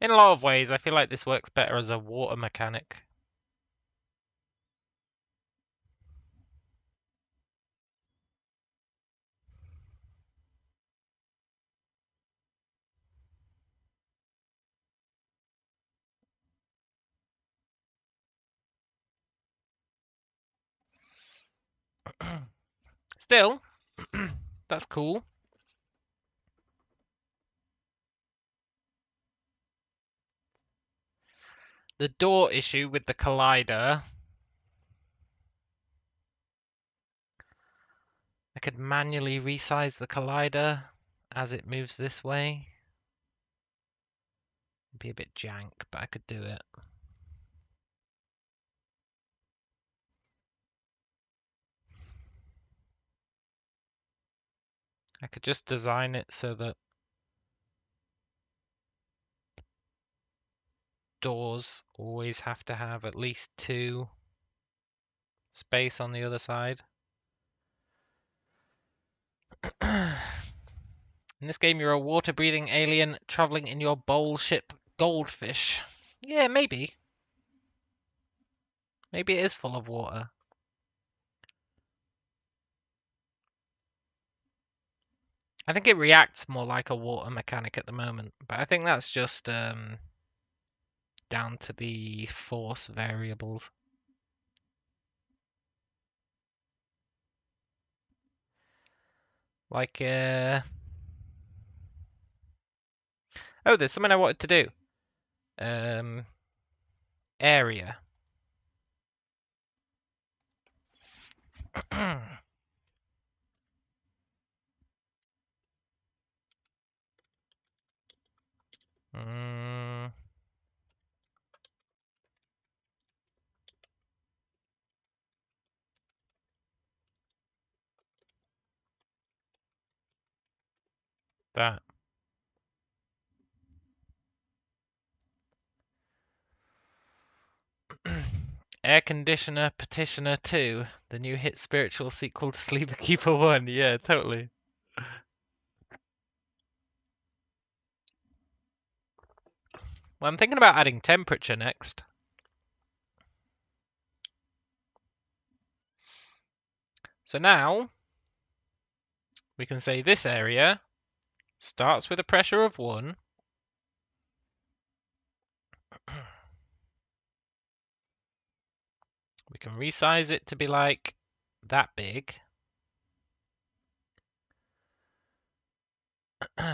In a lot of ways, I feel like this works better as a water mechanic. Still, that's cool. The door issue with the collider. I could manually resize the collider as it moves this way. It'd be a bit jank, but I could do it. I could just design it so that doors always have to have at least 2 space on the other side. In this game, you're a water-breathing alien traveling in your bowl ship Goldfish. Yeah, maybe. Maybe it is full of water. I think it reacts more like a water mechanic at the moment, but I think that's just down to the force variables. Like, oh, there's something I wanted to do. Area. That. Air Conditioner Petitioner 2, the new hit spiritual sequel to Sleeper Keeper 1. Yeah, totally. Well, I'm thinking about adding temperature next. So now we can say this area starts with a pressure of 1. We can resize it to be like that big. We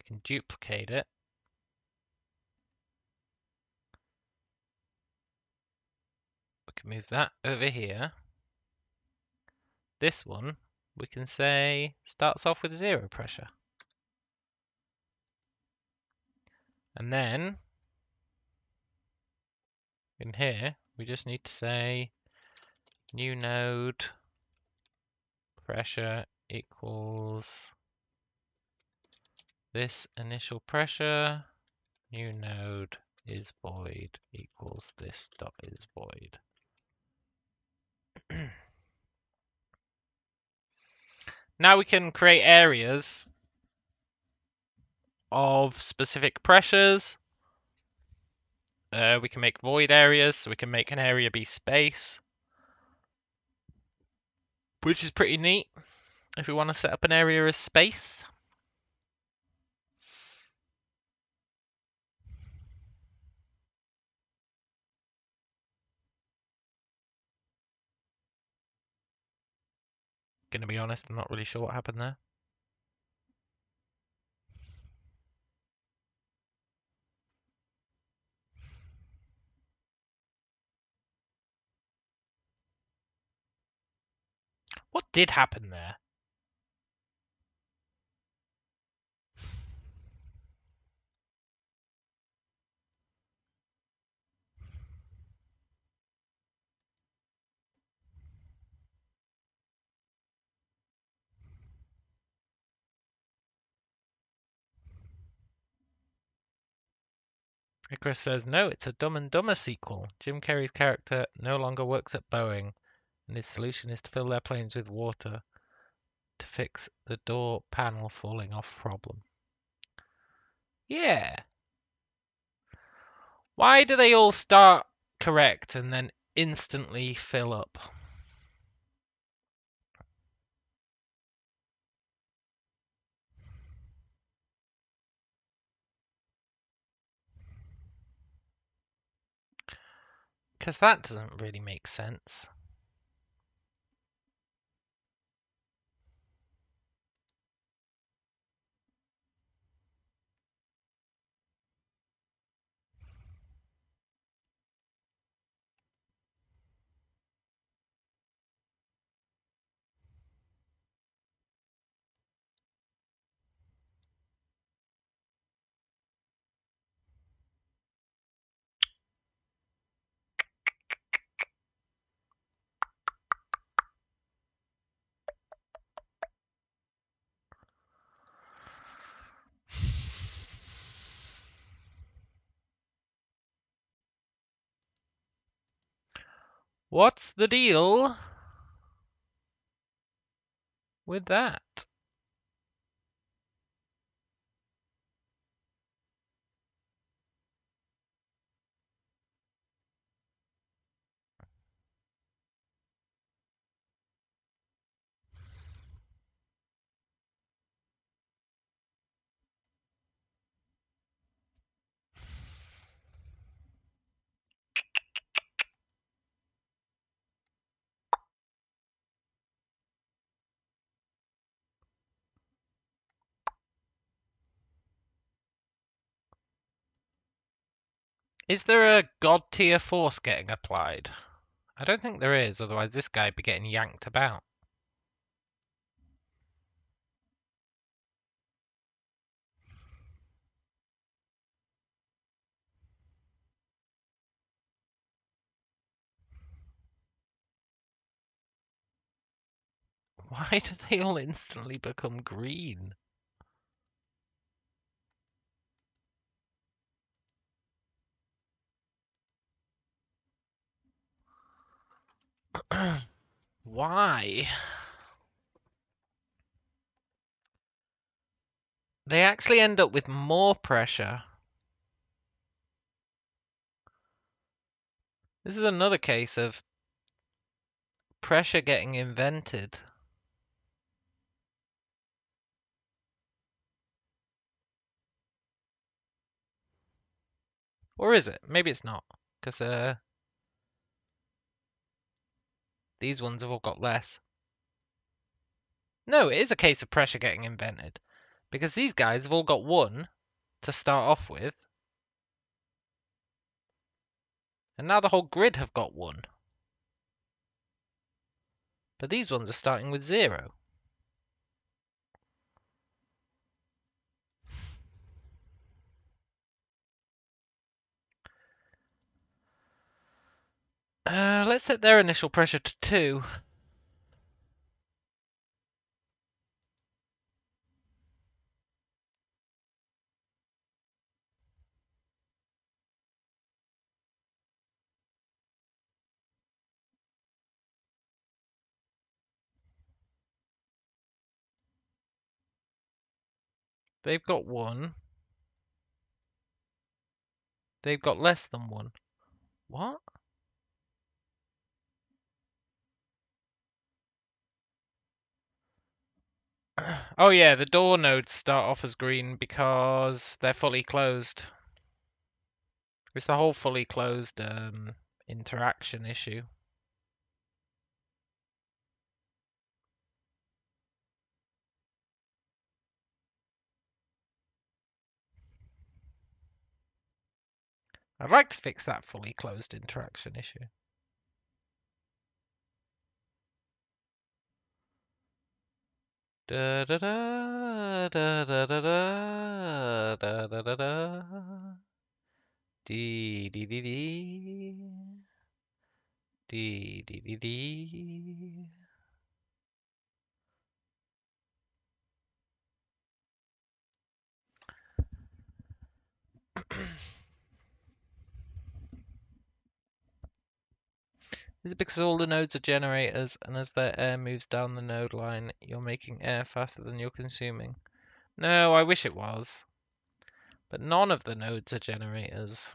can duplicate it. We can move that over here. This one, we can say, starts off with 0 pressure. And then, in here, we just need to say new node pressure equals this initial pressure. New node is void equals this dot is void. Now we can create areas of specific pressures. We can make void areas, so we can make an area be space, which is pretty neat if we want to set up an area as space. Gonna be honest, I'm not really sure what happened there. What did happen there? Icarus says, no, it's a Dumb and Dumber sequel. Jim Carrey's character no longer works at Boeing, and his solution is to fill their planes with water to fix the door panel falling off problem. Yeah. Why do they all start correct and then instantly fill up? Because that doesn't really make sense. What's the deal with that? Is there a god tier force getting applied? I don't think there is, otherwise this guy'd be getting yanked about. Why do they all instantly become green? Why? They actually end up with more pressure. This is another case of pressure getting invented. Or is it? Maybe it's not. Because these ones have all got less. No, it is a case of pressure getting invented. Because these guys have all got 1 to start off with. And now the whole grid have got 1. But these ones are starting with 0. Let's set their initial pressure to 2. They've got 1. They've got less than 1. What? Oh yeah, the door nodes start off as green because they're fully closed. It's the whole fully closed interaction issue. I'd like to fix that fully closed interaction issue. Da da da da da da da da da da da. Dee dee dee dee. Dee dee dee dee. Is it because all the nodes are generators, and as their air moves down the node line, you're making air faster than you're consuming? No, I wish it was. But none of the nodes are generators.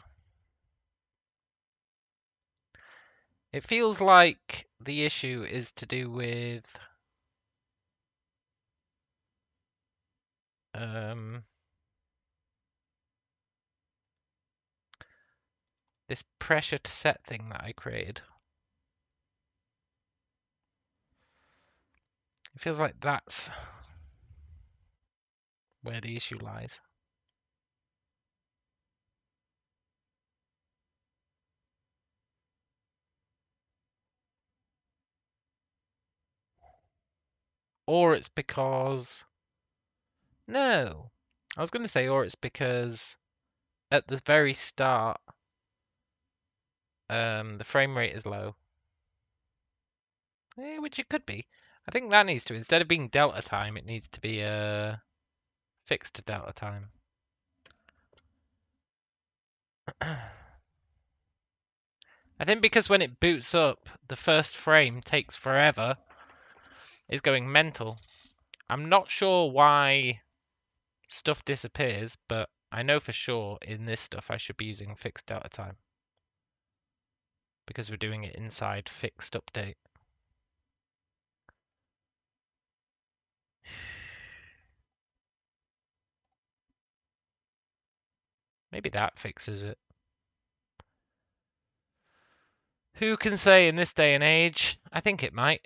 It feels like the issue is to do with this pressure to set thing that I created. It feels like that's where the issue lies. Or it's because... No. I was going to say, or it's because at the very start, the frame rate is low. Which it could be. I think that needs to, instead of being delta time, it needs to be fixed delta time. I think because when it boots up, the first frame takes forever, is going mental. I'm not sure why stuff disappears, but I know for sure in this stuff I should be using fixed delta time. Because we're doing it inside fixed update. Maybe that fixes it. Who can say in this day and age? I think it might.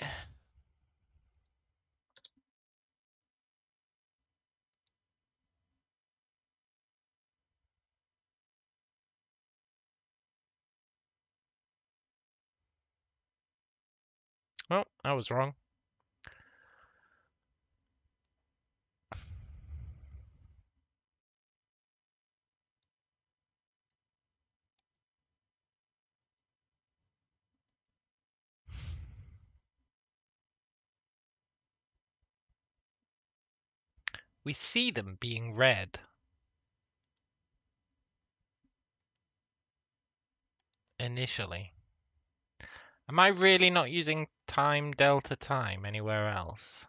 Well, I was wrong. We see them being read. Initially. Am I really not using time delta time anywhere else?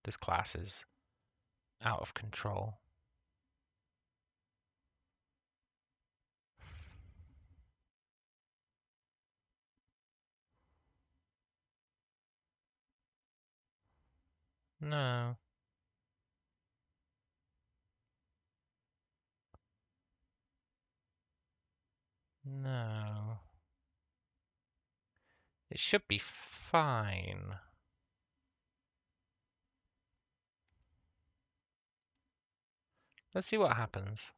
This class is out of control. No. No. It should be fine. Let's see what happens.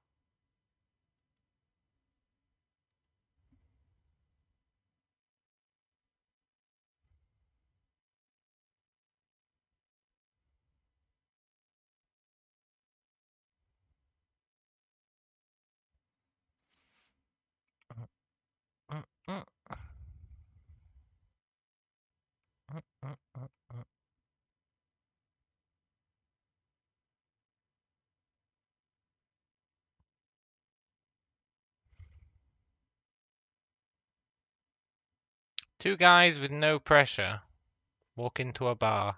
Two guys with no pressure walk into a bar.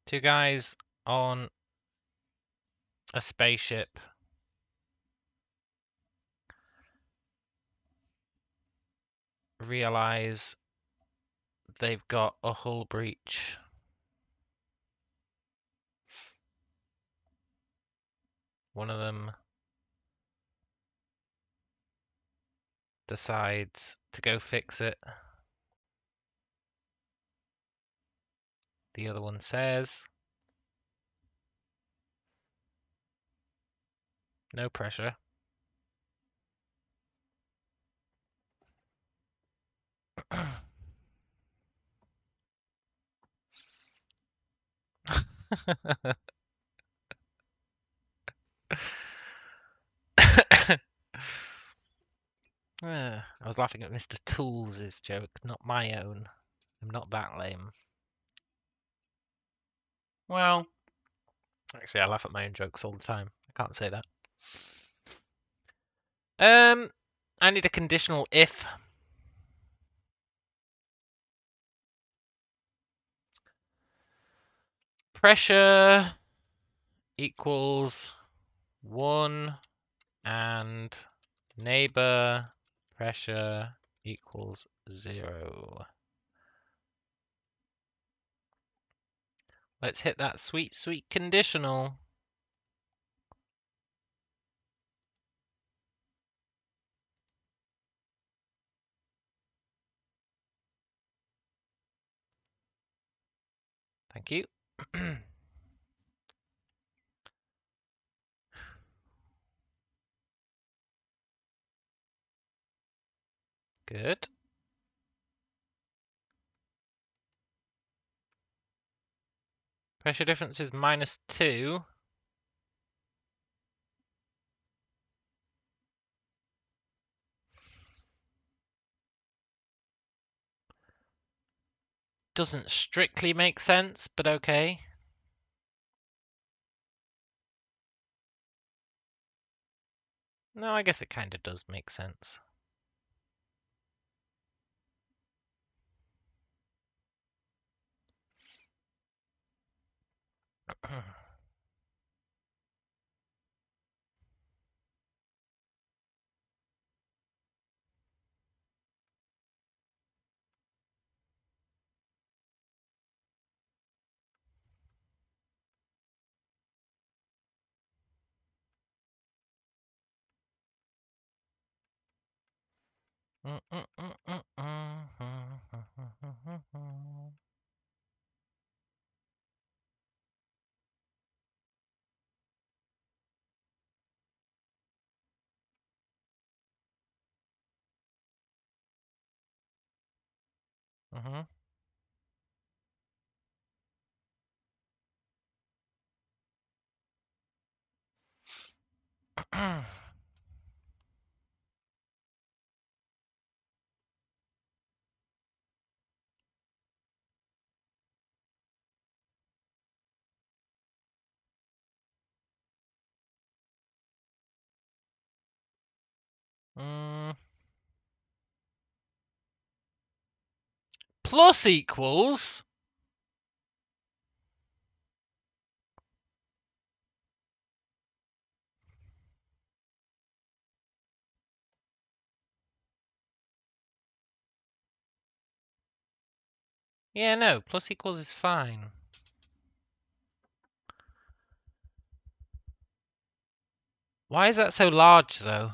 Two guys on a spaceship realize they've got a hull breach. One of them decides to go fix it. The other one says, no pressure. I was laughing at Mr. Tools' joke, not my own. I'm not that lame. Well, actually, I laugh at my own jokes all the time. I can't say that. I need a conditional if. Pressure equals 1 and neighbor pressure equals 0. Let's hit that sweet, sweet conditional. Thank you. Good. Pressure difference is -2. Doesn't strictly make sense, but okay. No, I guess it kind of does make sense. Plus equals. Yeah, no, plus equals is fine. Why is that so large, though?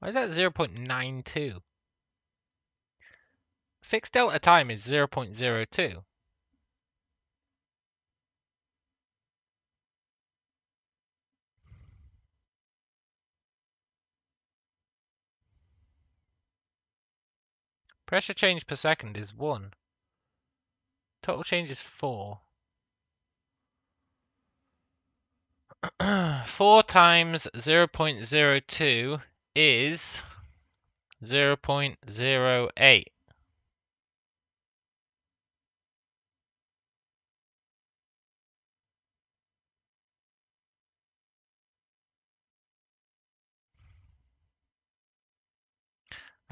Why is that 0.92? Fixed delta time is 0.02. Pressure change per second is 1. Total change is 4. 4 times 0.02 is 0.08.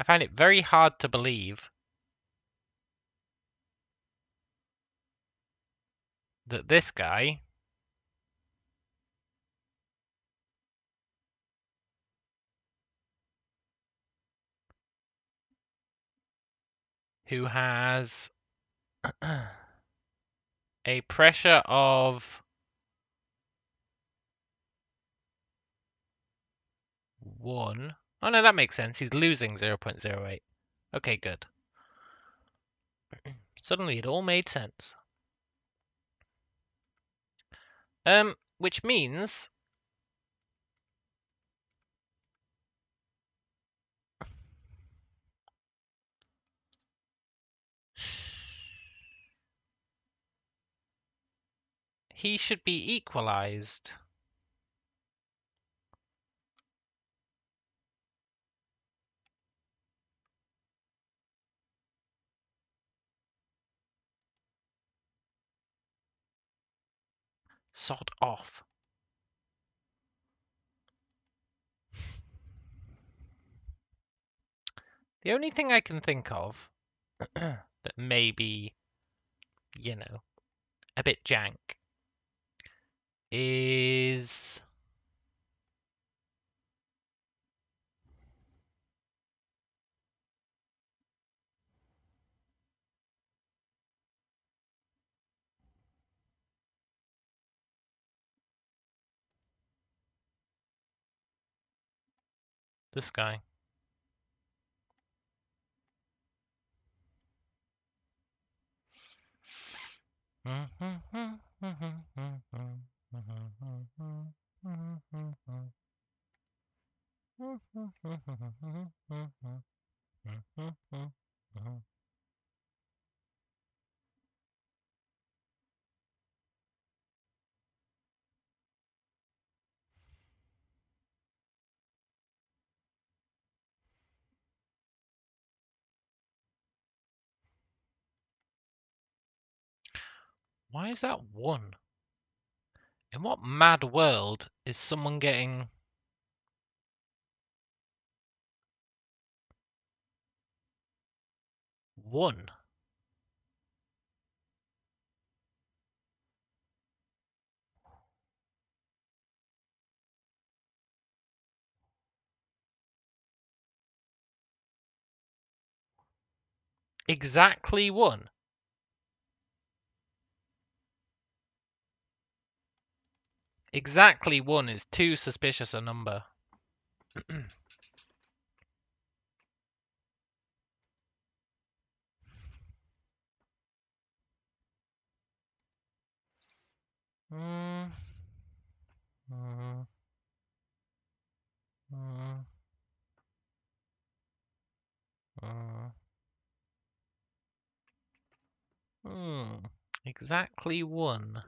I find it very hard to believe that this guy, who has a pressure of 1. Oh no, that makes sense. He's losing 0.08. Okay, good. Suddenly it all made sense. Which means he should be equalized. Sod off. The only thing I can think of that may be, you know, a bit jank is this guy. Why is that 1? In what mad world is someone getting 1? Exactly 1? Exactly 1 is too suspicious a number. Mm. Mm. Mm. Mm. Exactly 1.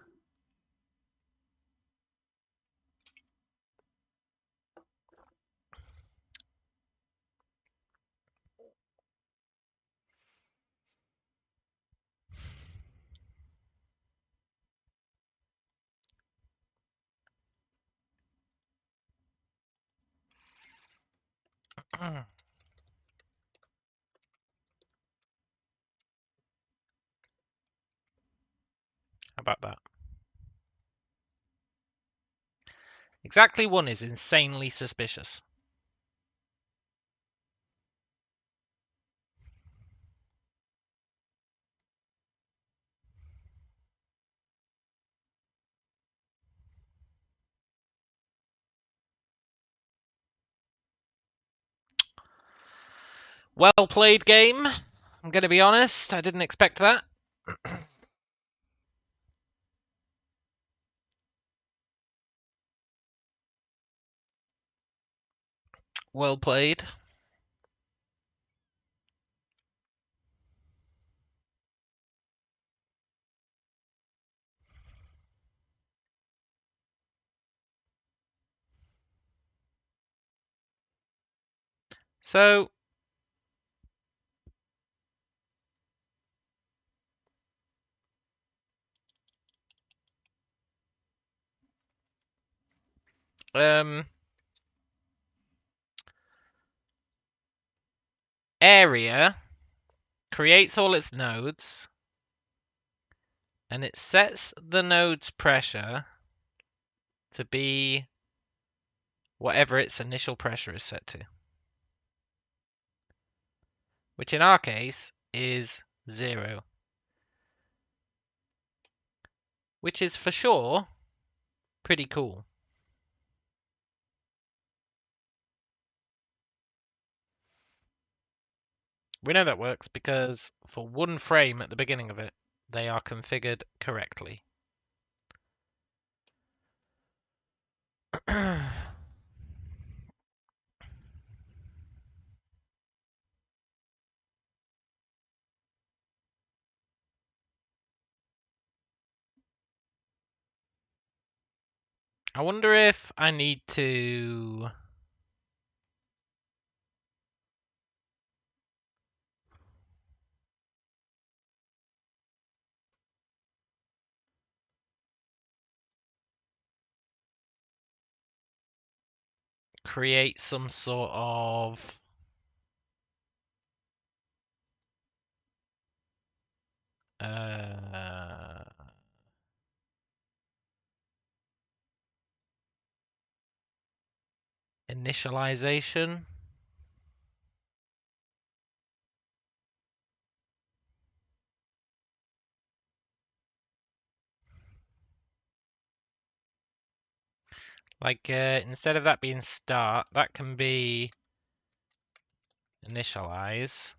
How about that? Exactly 1 is insanely suspicious. Well played, game. I'm going to be honest, I didn't expect that. Well played. So, area creates all its nodes, and it sets the node's pressure to be whatever its initial pressure is set to, which in our case is 0, which is for sure pretty cool. We know that works because for 1 frame at the beginning of it, they are configured correctly. I wonder if I need to create some sort of initialization. Like, instead of that being start, that can be initialize.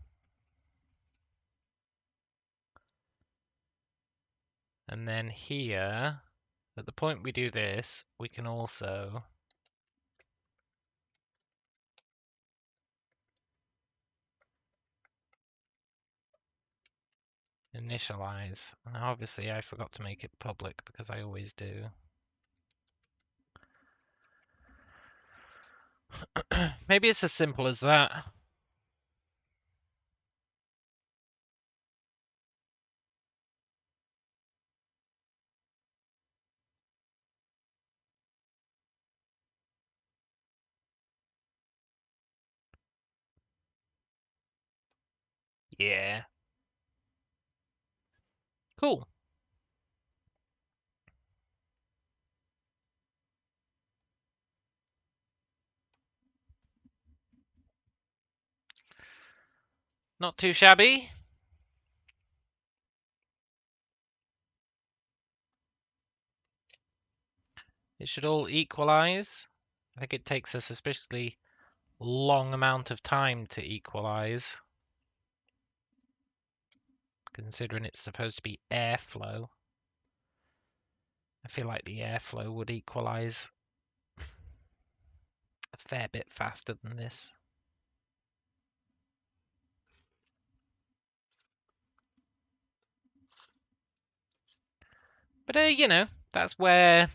And then here, at the point we do this, we can also initialize. And obviously, I forgot to make it public because I always do. Maybe it's as simple as that. Yeah. Cool. Not too shabby. It should all equalize. I think it takes a suspiciously long amount of time to equalize, considering it's supposed to be airflow. I feel like the airflow would equalize a fair bit faster than this. But, you know, that's where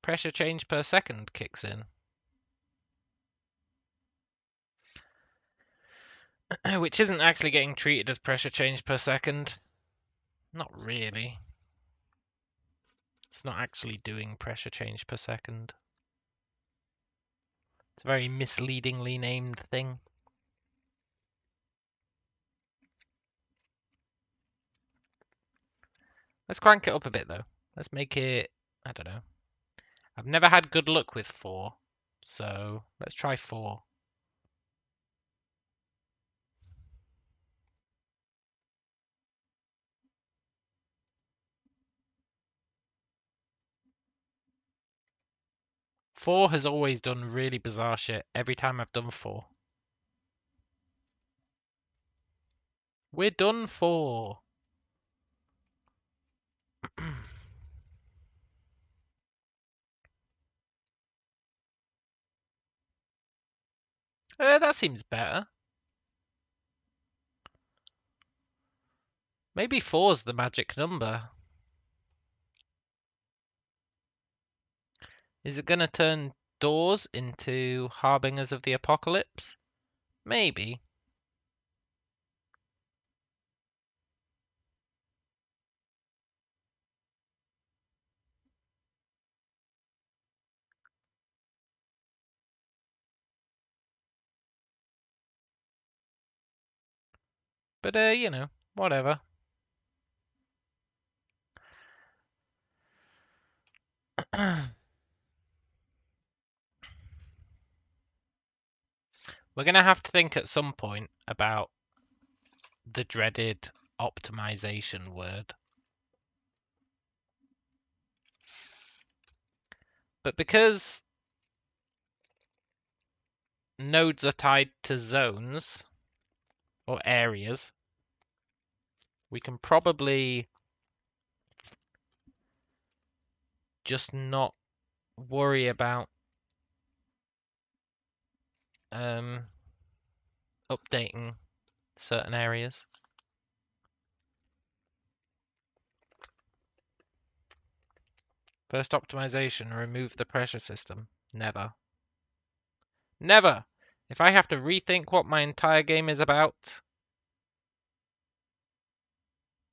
pressure change per second kicks in. Which isn't actually getting treated as pressure change per second. Not really. It's not actually doing pressure change per second. It's a very misleadingly named thing. Let's crank it up a bit, though. Let's make it, I don't know. I've never had good luck with 4, so let's try 4. Four has always done really bizarre shit every time I've done 4. We're done 4. That seems better. Maybe 4's the magic number. Is it going to turn doors into harbingers of the apocalypse? Maybe. But, you know, whatever. We're going to have to think at some point about the dreaded optimization word. But because nodes are tied to zones or areas, we can probably just not worry about updating certain areas. First optimization, remove the pressure system. Never. Never! If I have to rethink what my entire game is about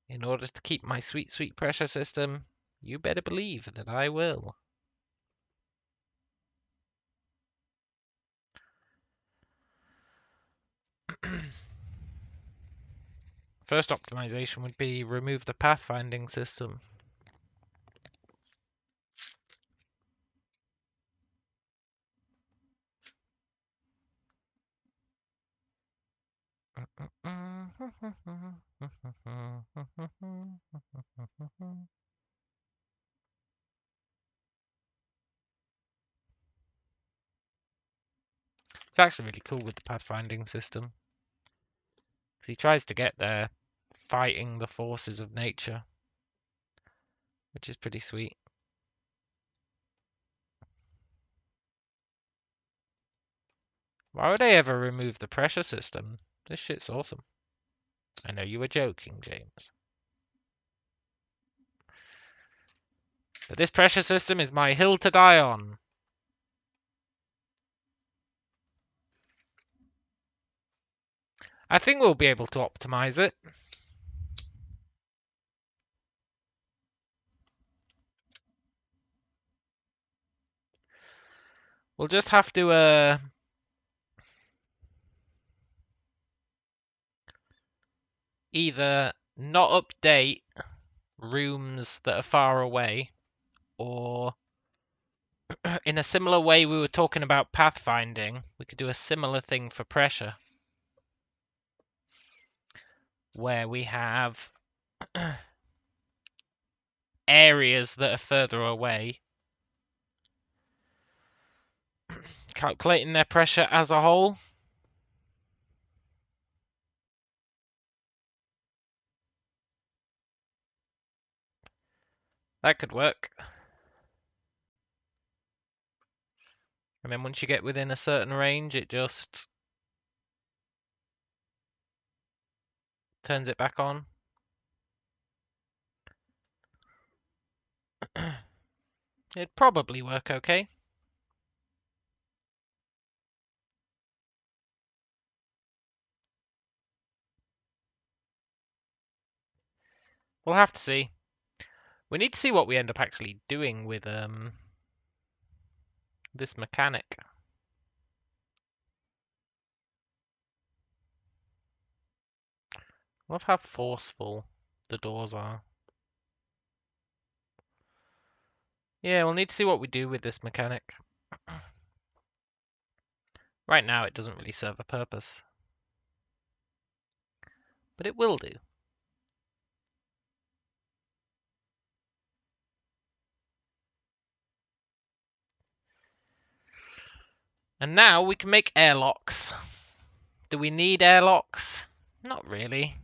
in order to keep my sweet, sweet pressure system, you better believe that I will. First optimization would be remove the pathfinding system. It's actually really cool with the pathfinding system, because he tries to get there fighting the forces of nature, which is pretty sweet. Why would I ever remove the pressure system? This shit's awesome. I know you were joking, James. But this pressure system is my hill to die on. I think we'll be able to optimize it. We'll just have to either not update rooms that are far away, or in a similar way we were talking about pathfinding, we could do a similar thing for pressure, where we have areas that are further away. Calculating their pressure as a whole. That could work. And then once you get within a certain range, it just turns it back on. It'd probably work okay. We'll have to see. We need to see what we end up actually doing with this mechanic. Love how forceful the doors are. Yeah, we'll need to see what we do with this mechanic. Right now, it doesn't really serve a purpose. But it will do. And now we can make airlocks. Do we need airlocks? Not really.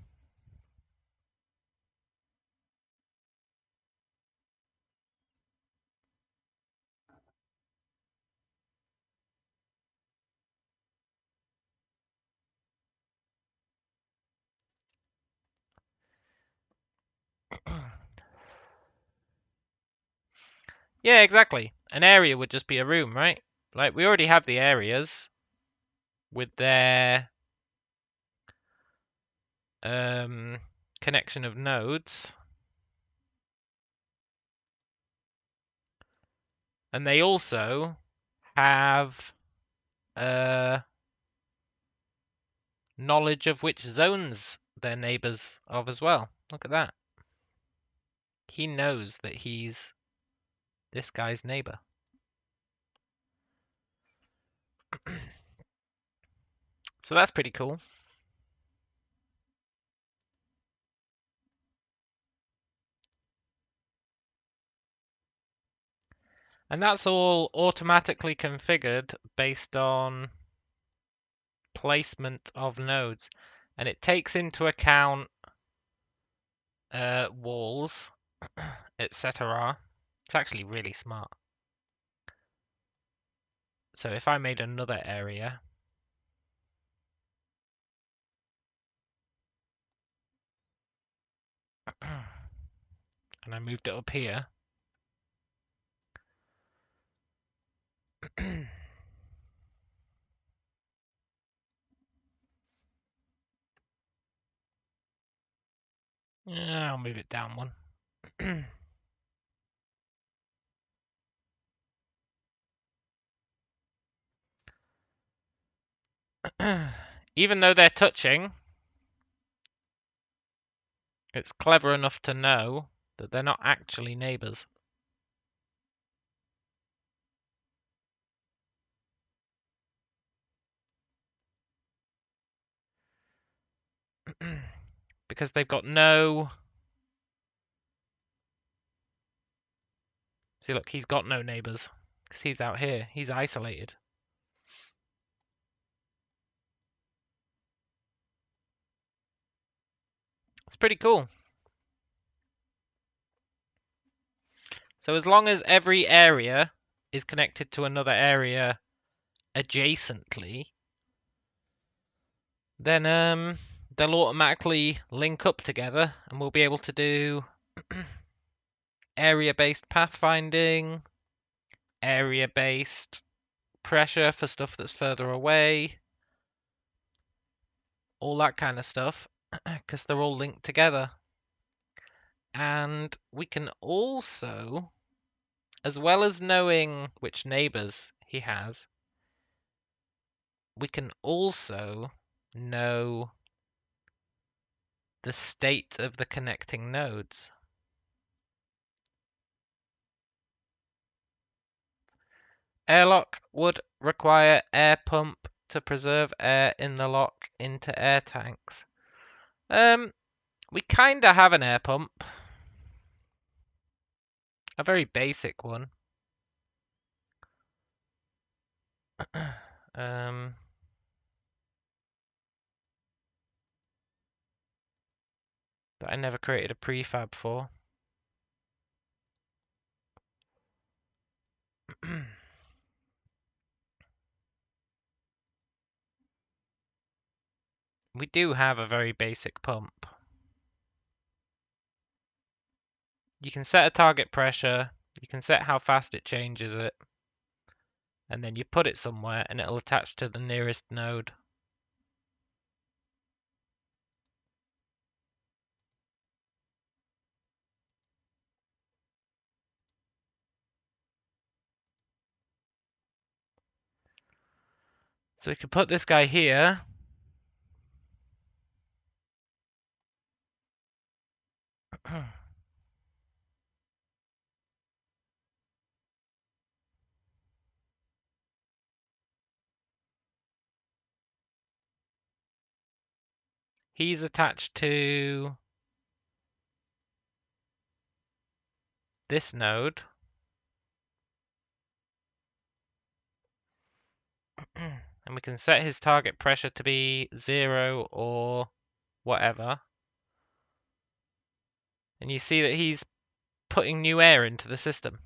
Yeah, exactly. An area would just be a room, right? Like, we already have the areas with their connection of nodes. And they also have knowledge of which zones they're neighbors of as well. Look at that. He knows that he's this guy's neighbor. So that's pretty cool. And that's all automatically configured based on placement of nodes. And it takes into account walls, etc. It's actually really smart. So if I made another area, and I moved it up here, yeah, I'll move it down one. Even though they're touching, it's clever enough to know that they're not actually neighbors. Because they've got no... See, look, he's got no neighbors. Because he's out here. He's isolated. It's pretty cool. So as long as every area is connected to another area adjacently, then they'll automatically link up together, and we'll be able to do area-based pathfinding, area-based pressure for stuff that's further away, all that kind of stuff, because they're all linked together. And we can also, as well as knowing which neighbors he has, we can also know the state of the connecting nodes. Airlock would require air pump to preserve air in the lock into air tanks. We kinda have an air pump. A very basic one. That I never created a prefab for. We do have a very basic pump. You can set a target pressure, you can set how fast it changes it, and then you put it somewhere and it'll attach to the nearest node. So we can put this guy here. He's attached to this node. And we can set his target pressure to be 0 or whatever. And you see that he's putting new air into the system.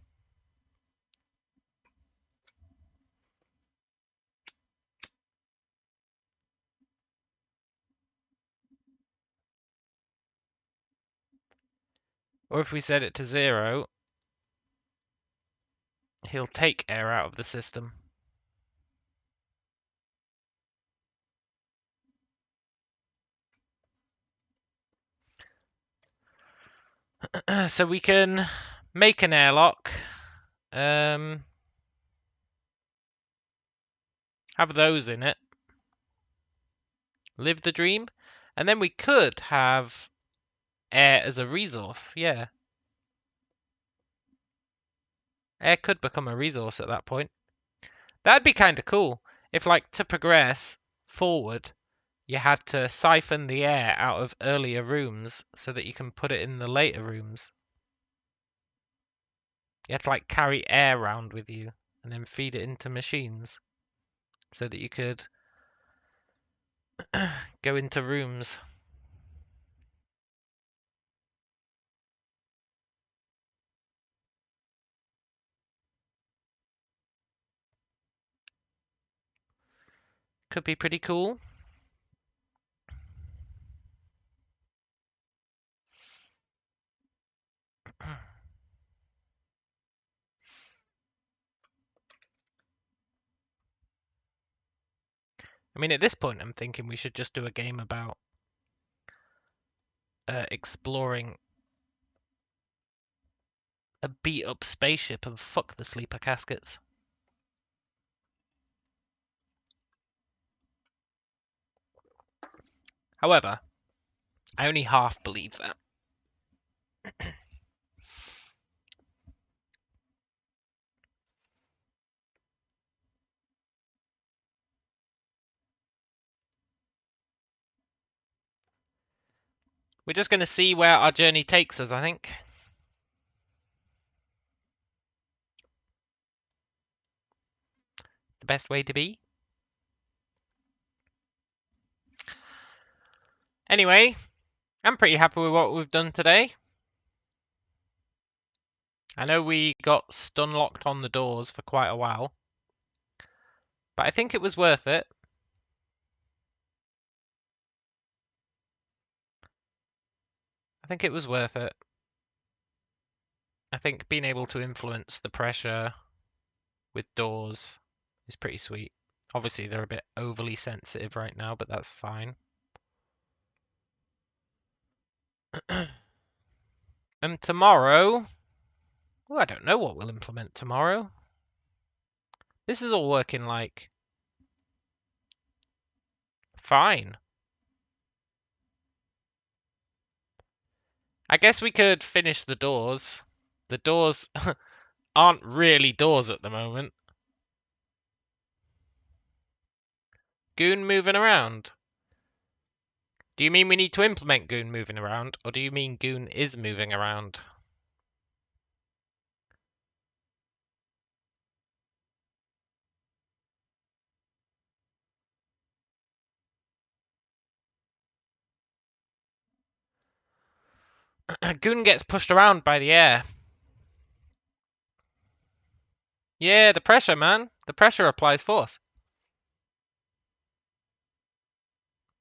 Or if we set it to 0, he'll take air out of the system. So we can make an airlock, have those in it, live the dream, and then we could have air as a resource, yeah. Air could become a resource at that point. That'd be kind of cool if, like, to progress forward, you had to siphon the air out of earlier rooms so that you can put it in the later rooms. You had to, like, carry air around with you and then feed it into machines so that you could go into rooms. Could be pretty cool. I mean, at this point, I'm thinking we should just do a game about exploring a beat-up spaceship and fuck the sleeper caskets. However, I only half believe that. We're just going to see where our journey takes us, I think. The best way to be. Anyway, I'm pretty happy with what we've done today. I know we got stun locked on the doors for quite a while, but I think it was worth it. I think it was worth it. I think being able to influence the pressure with doors is pretty sweet. Obviously, they're a bit overly sensitive right now, but that's fine. And tomorrow, well, I don't know what we'll implement tomorrow. This is all working like fine. I guess we could finish the doors. The doors aren't really doors at the moment. Goon moving around. Do you mean we need to implement Goon moving around, or do you mean Goon is moving around? Goon gets pushed around by the air. Yeah, the pressure, man. The pressure applies force.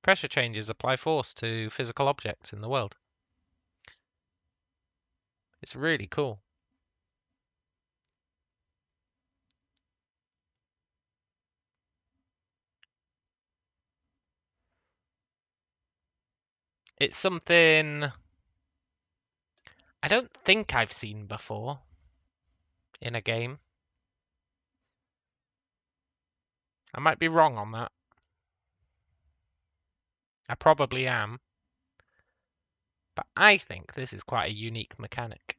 Pressure changes apply force to physical objects in the world. It's really cool. It's something I don't think I've seen before in a game. I might be wrong on that. I probably am. But I think this is quite a unique mechanic.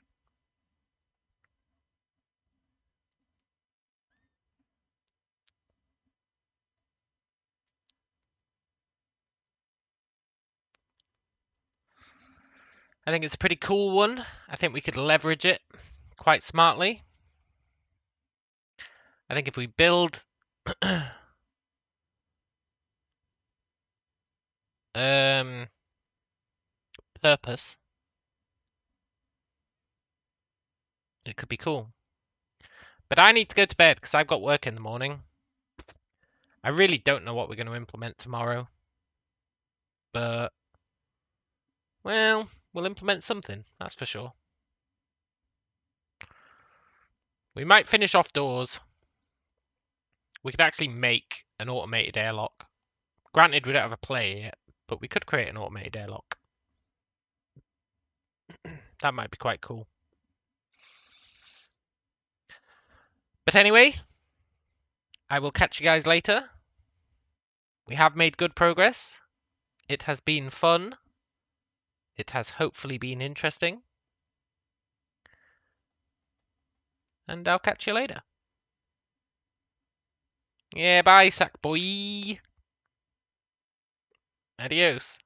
I think it's a pretty cool one. I think we could leverage it quite smartly. I think if we build purpose, it could be cool. But I need to go to bed because I've got work in the morning. I really don't know what we're going to implement tomorrow. But, well, we'll implement something, that's for sure. We might finish off doors. We could actually make an automated airlock. Granted, we don't have a player yet, but we could create an automated airlock. That might be quite cool. But anyway, I will catch you guys later. We have made good progress. It has been fun. It has hopefully been interesting. And I'll catch you later. Yeah, bye, sack boy. Adios.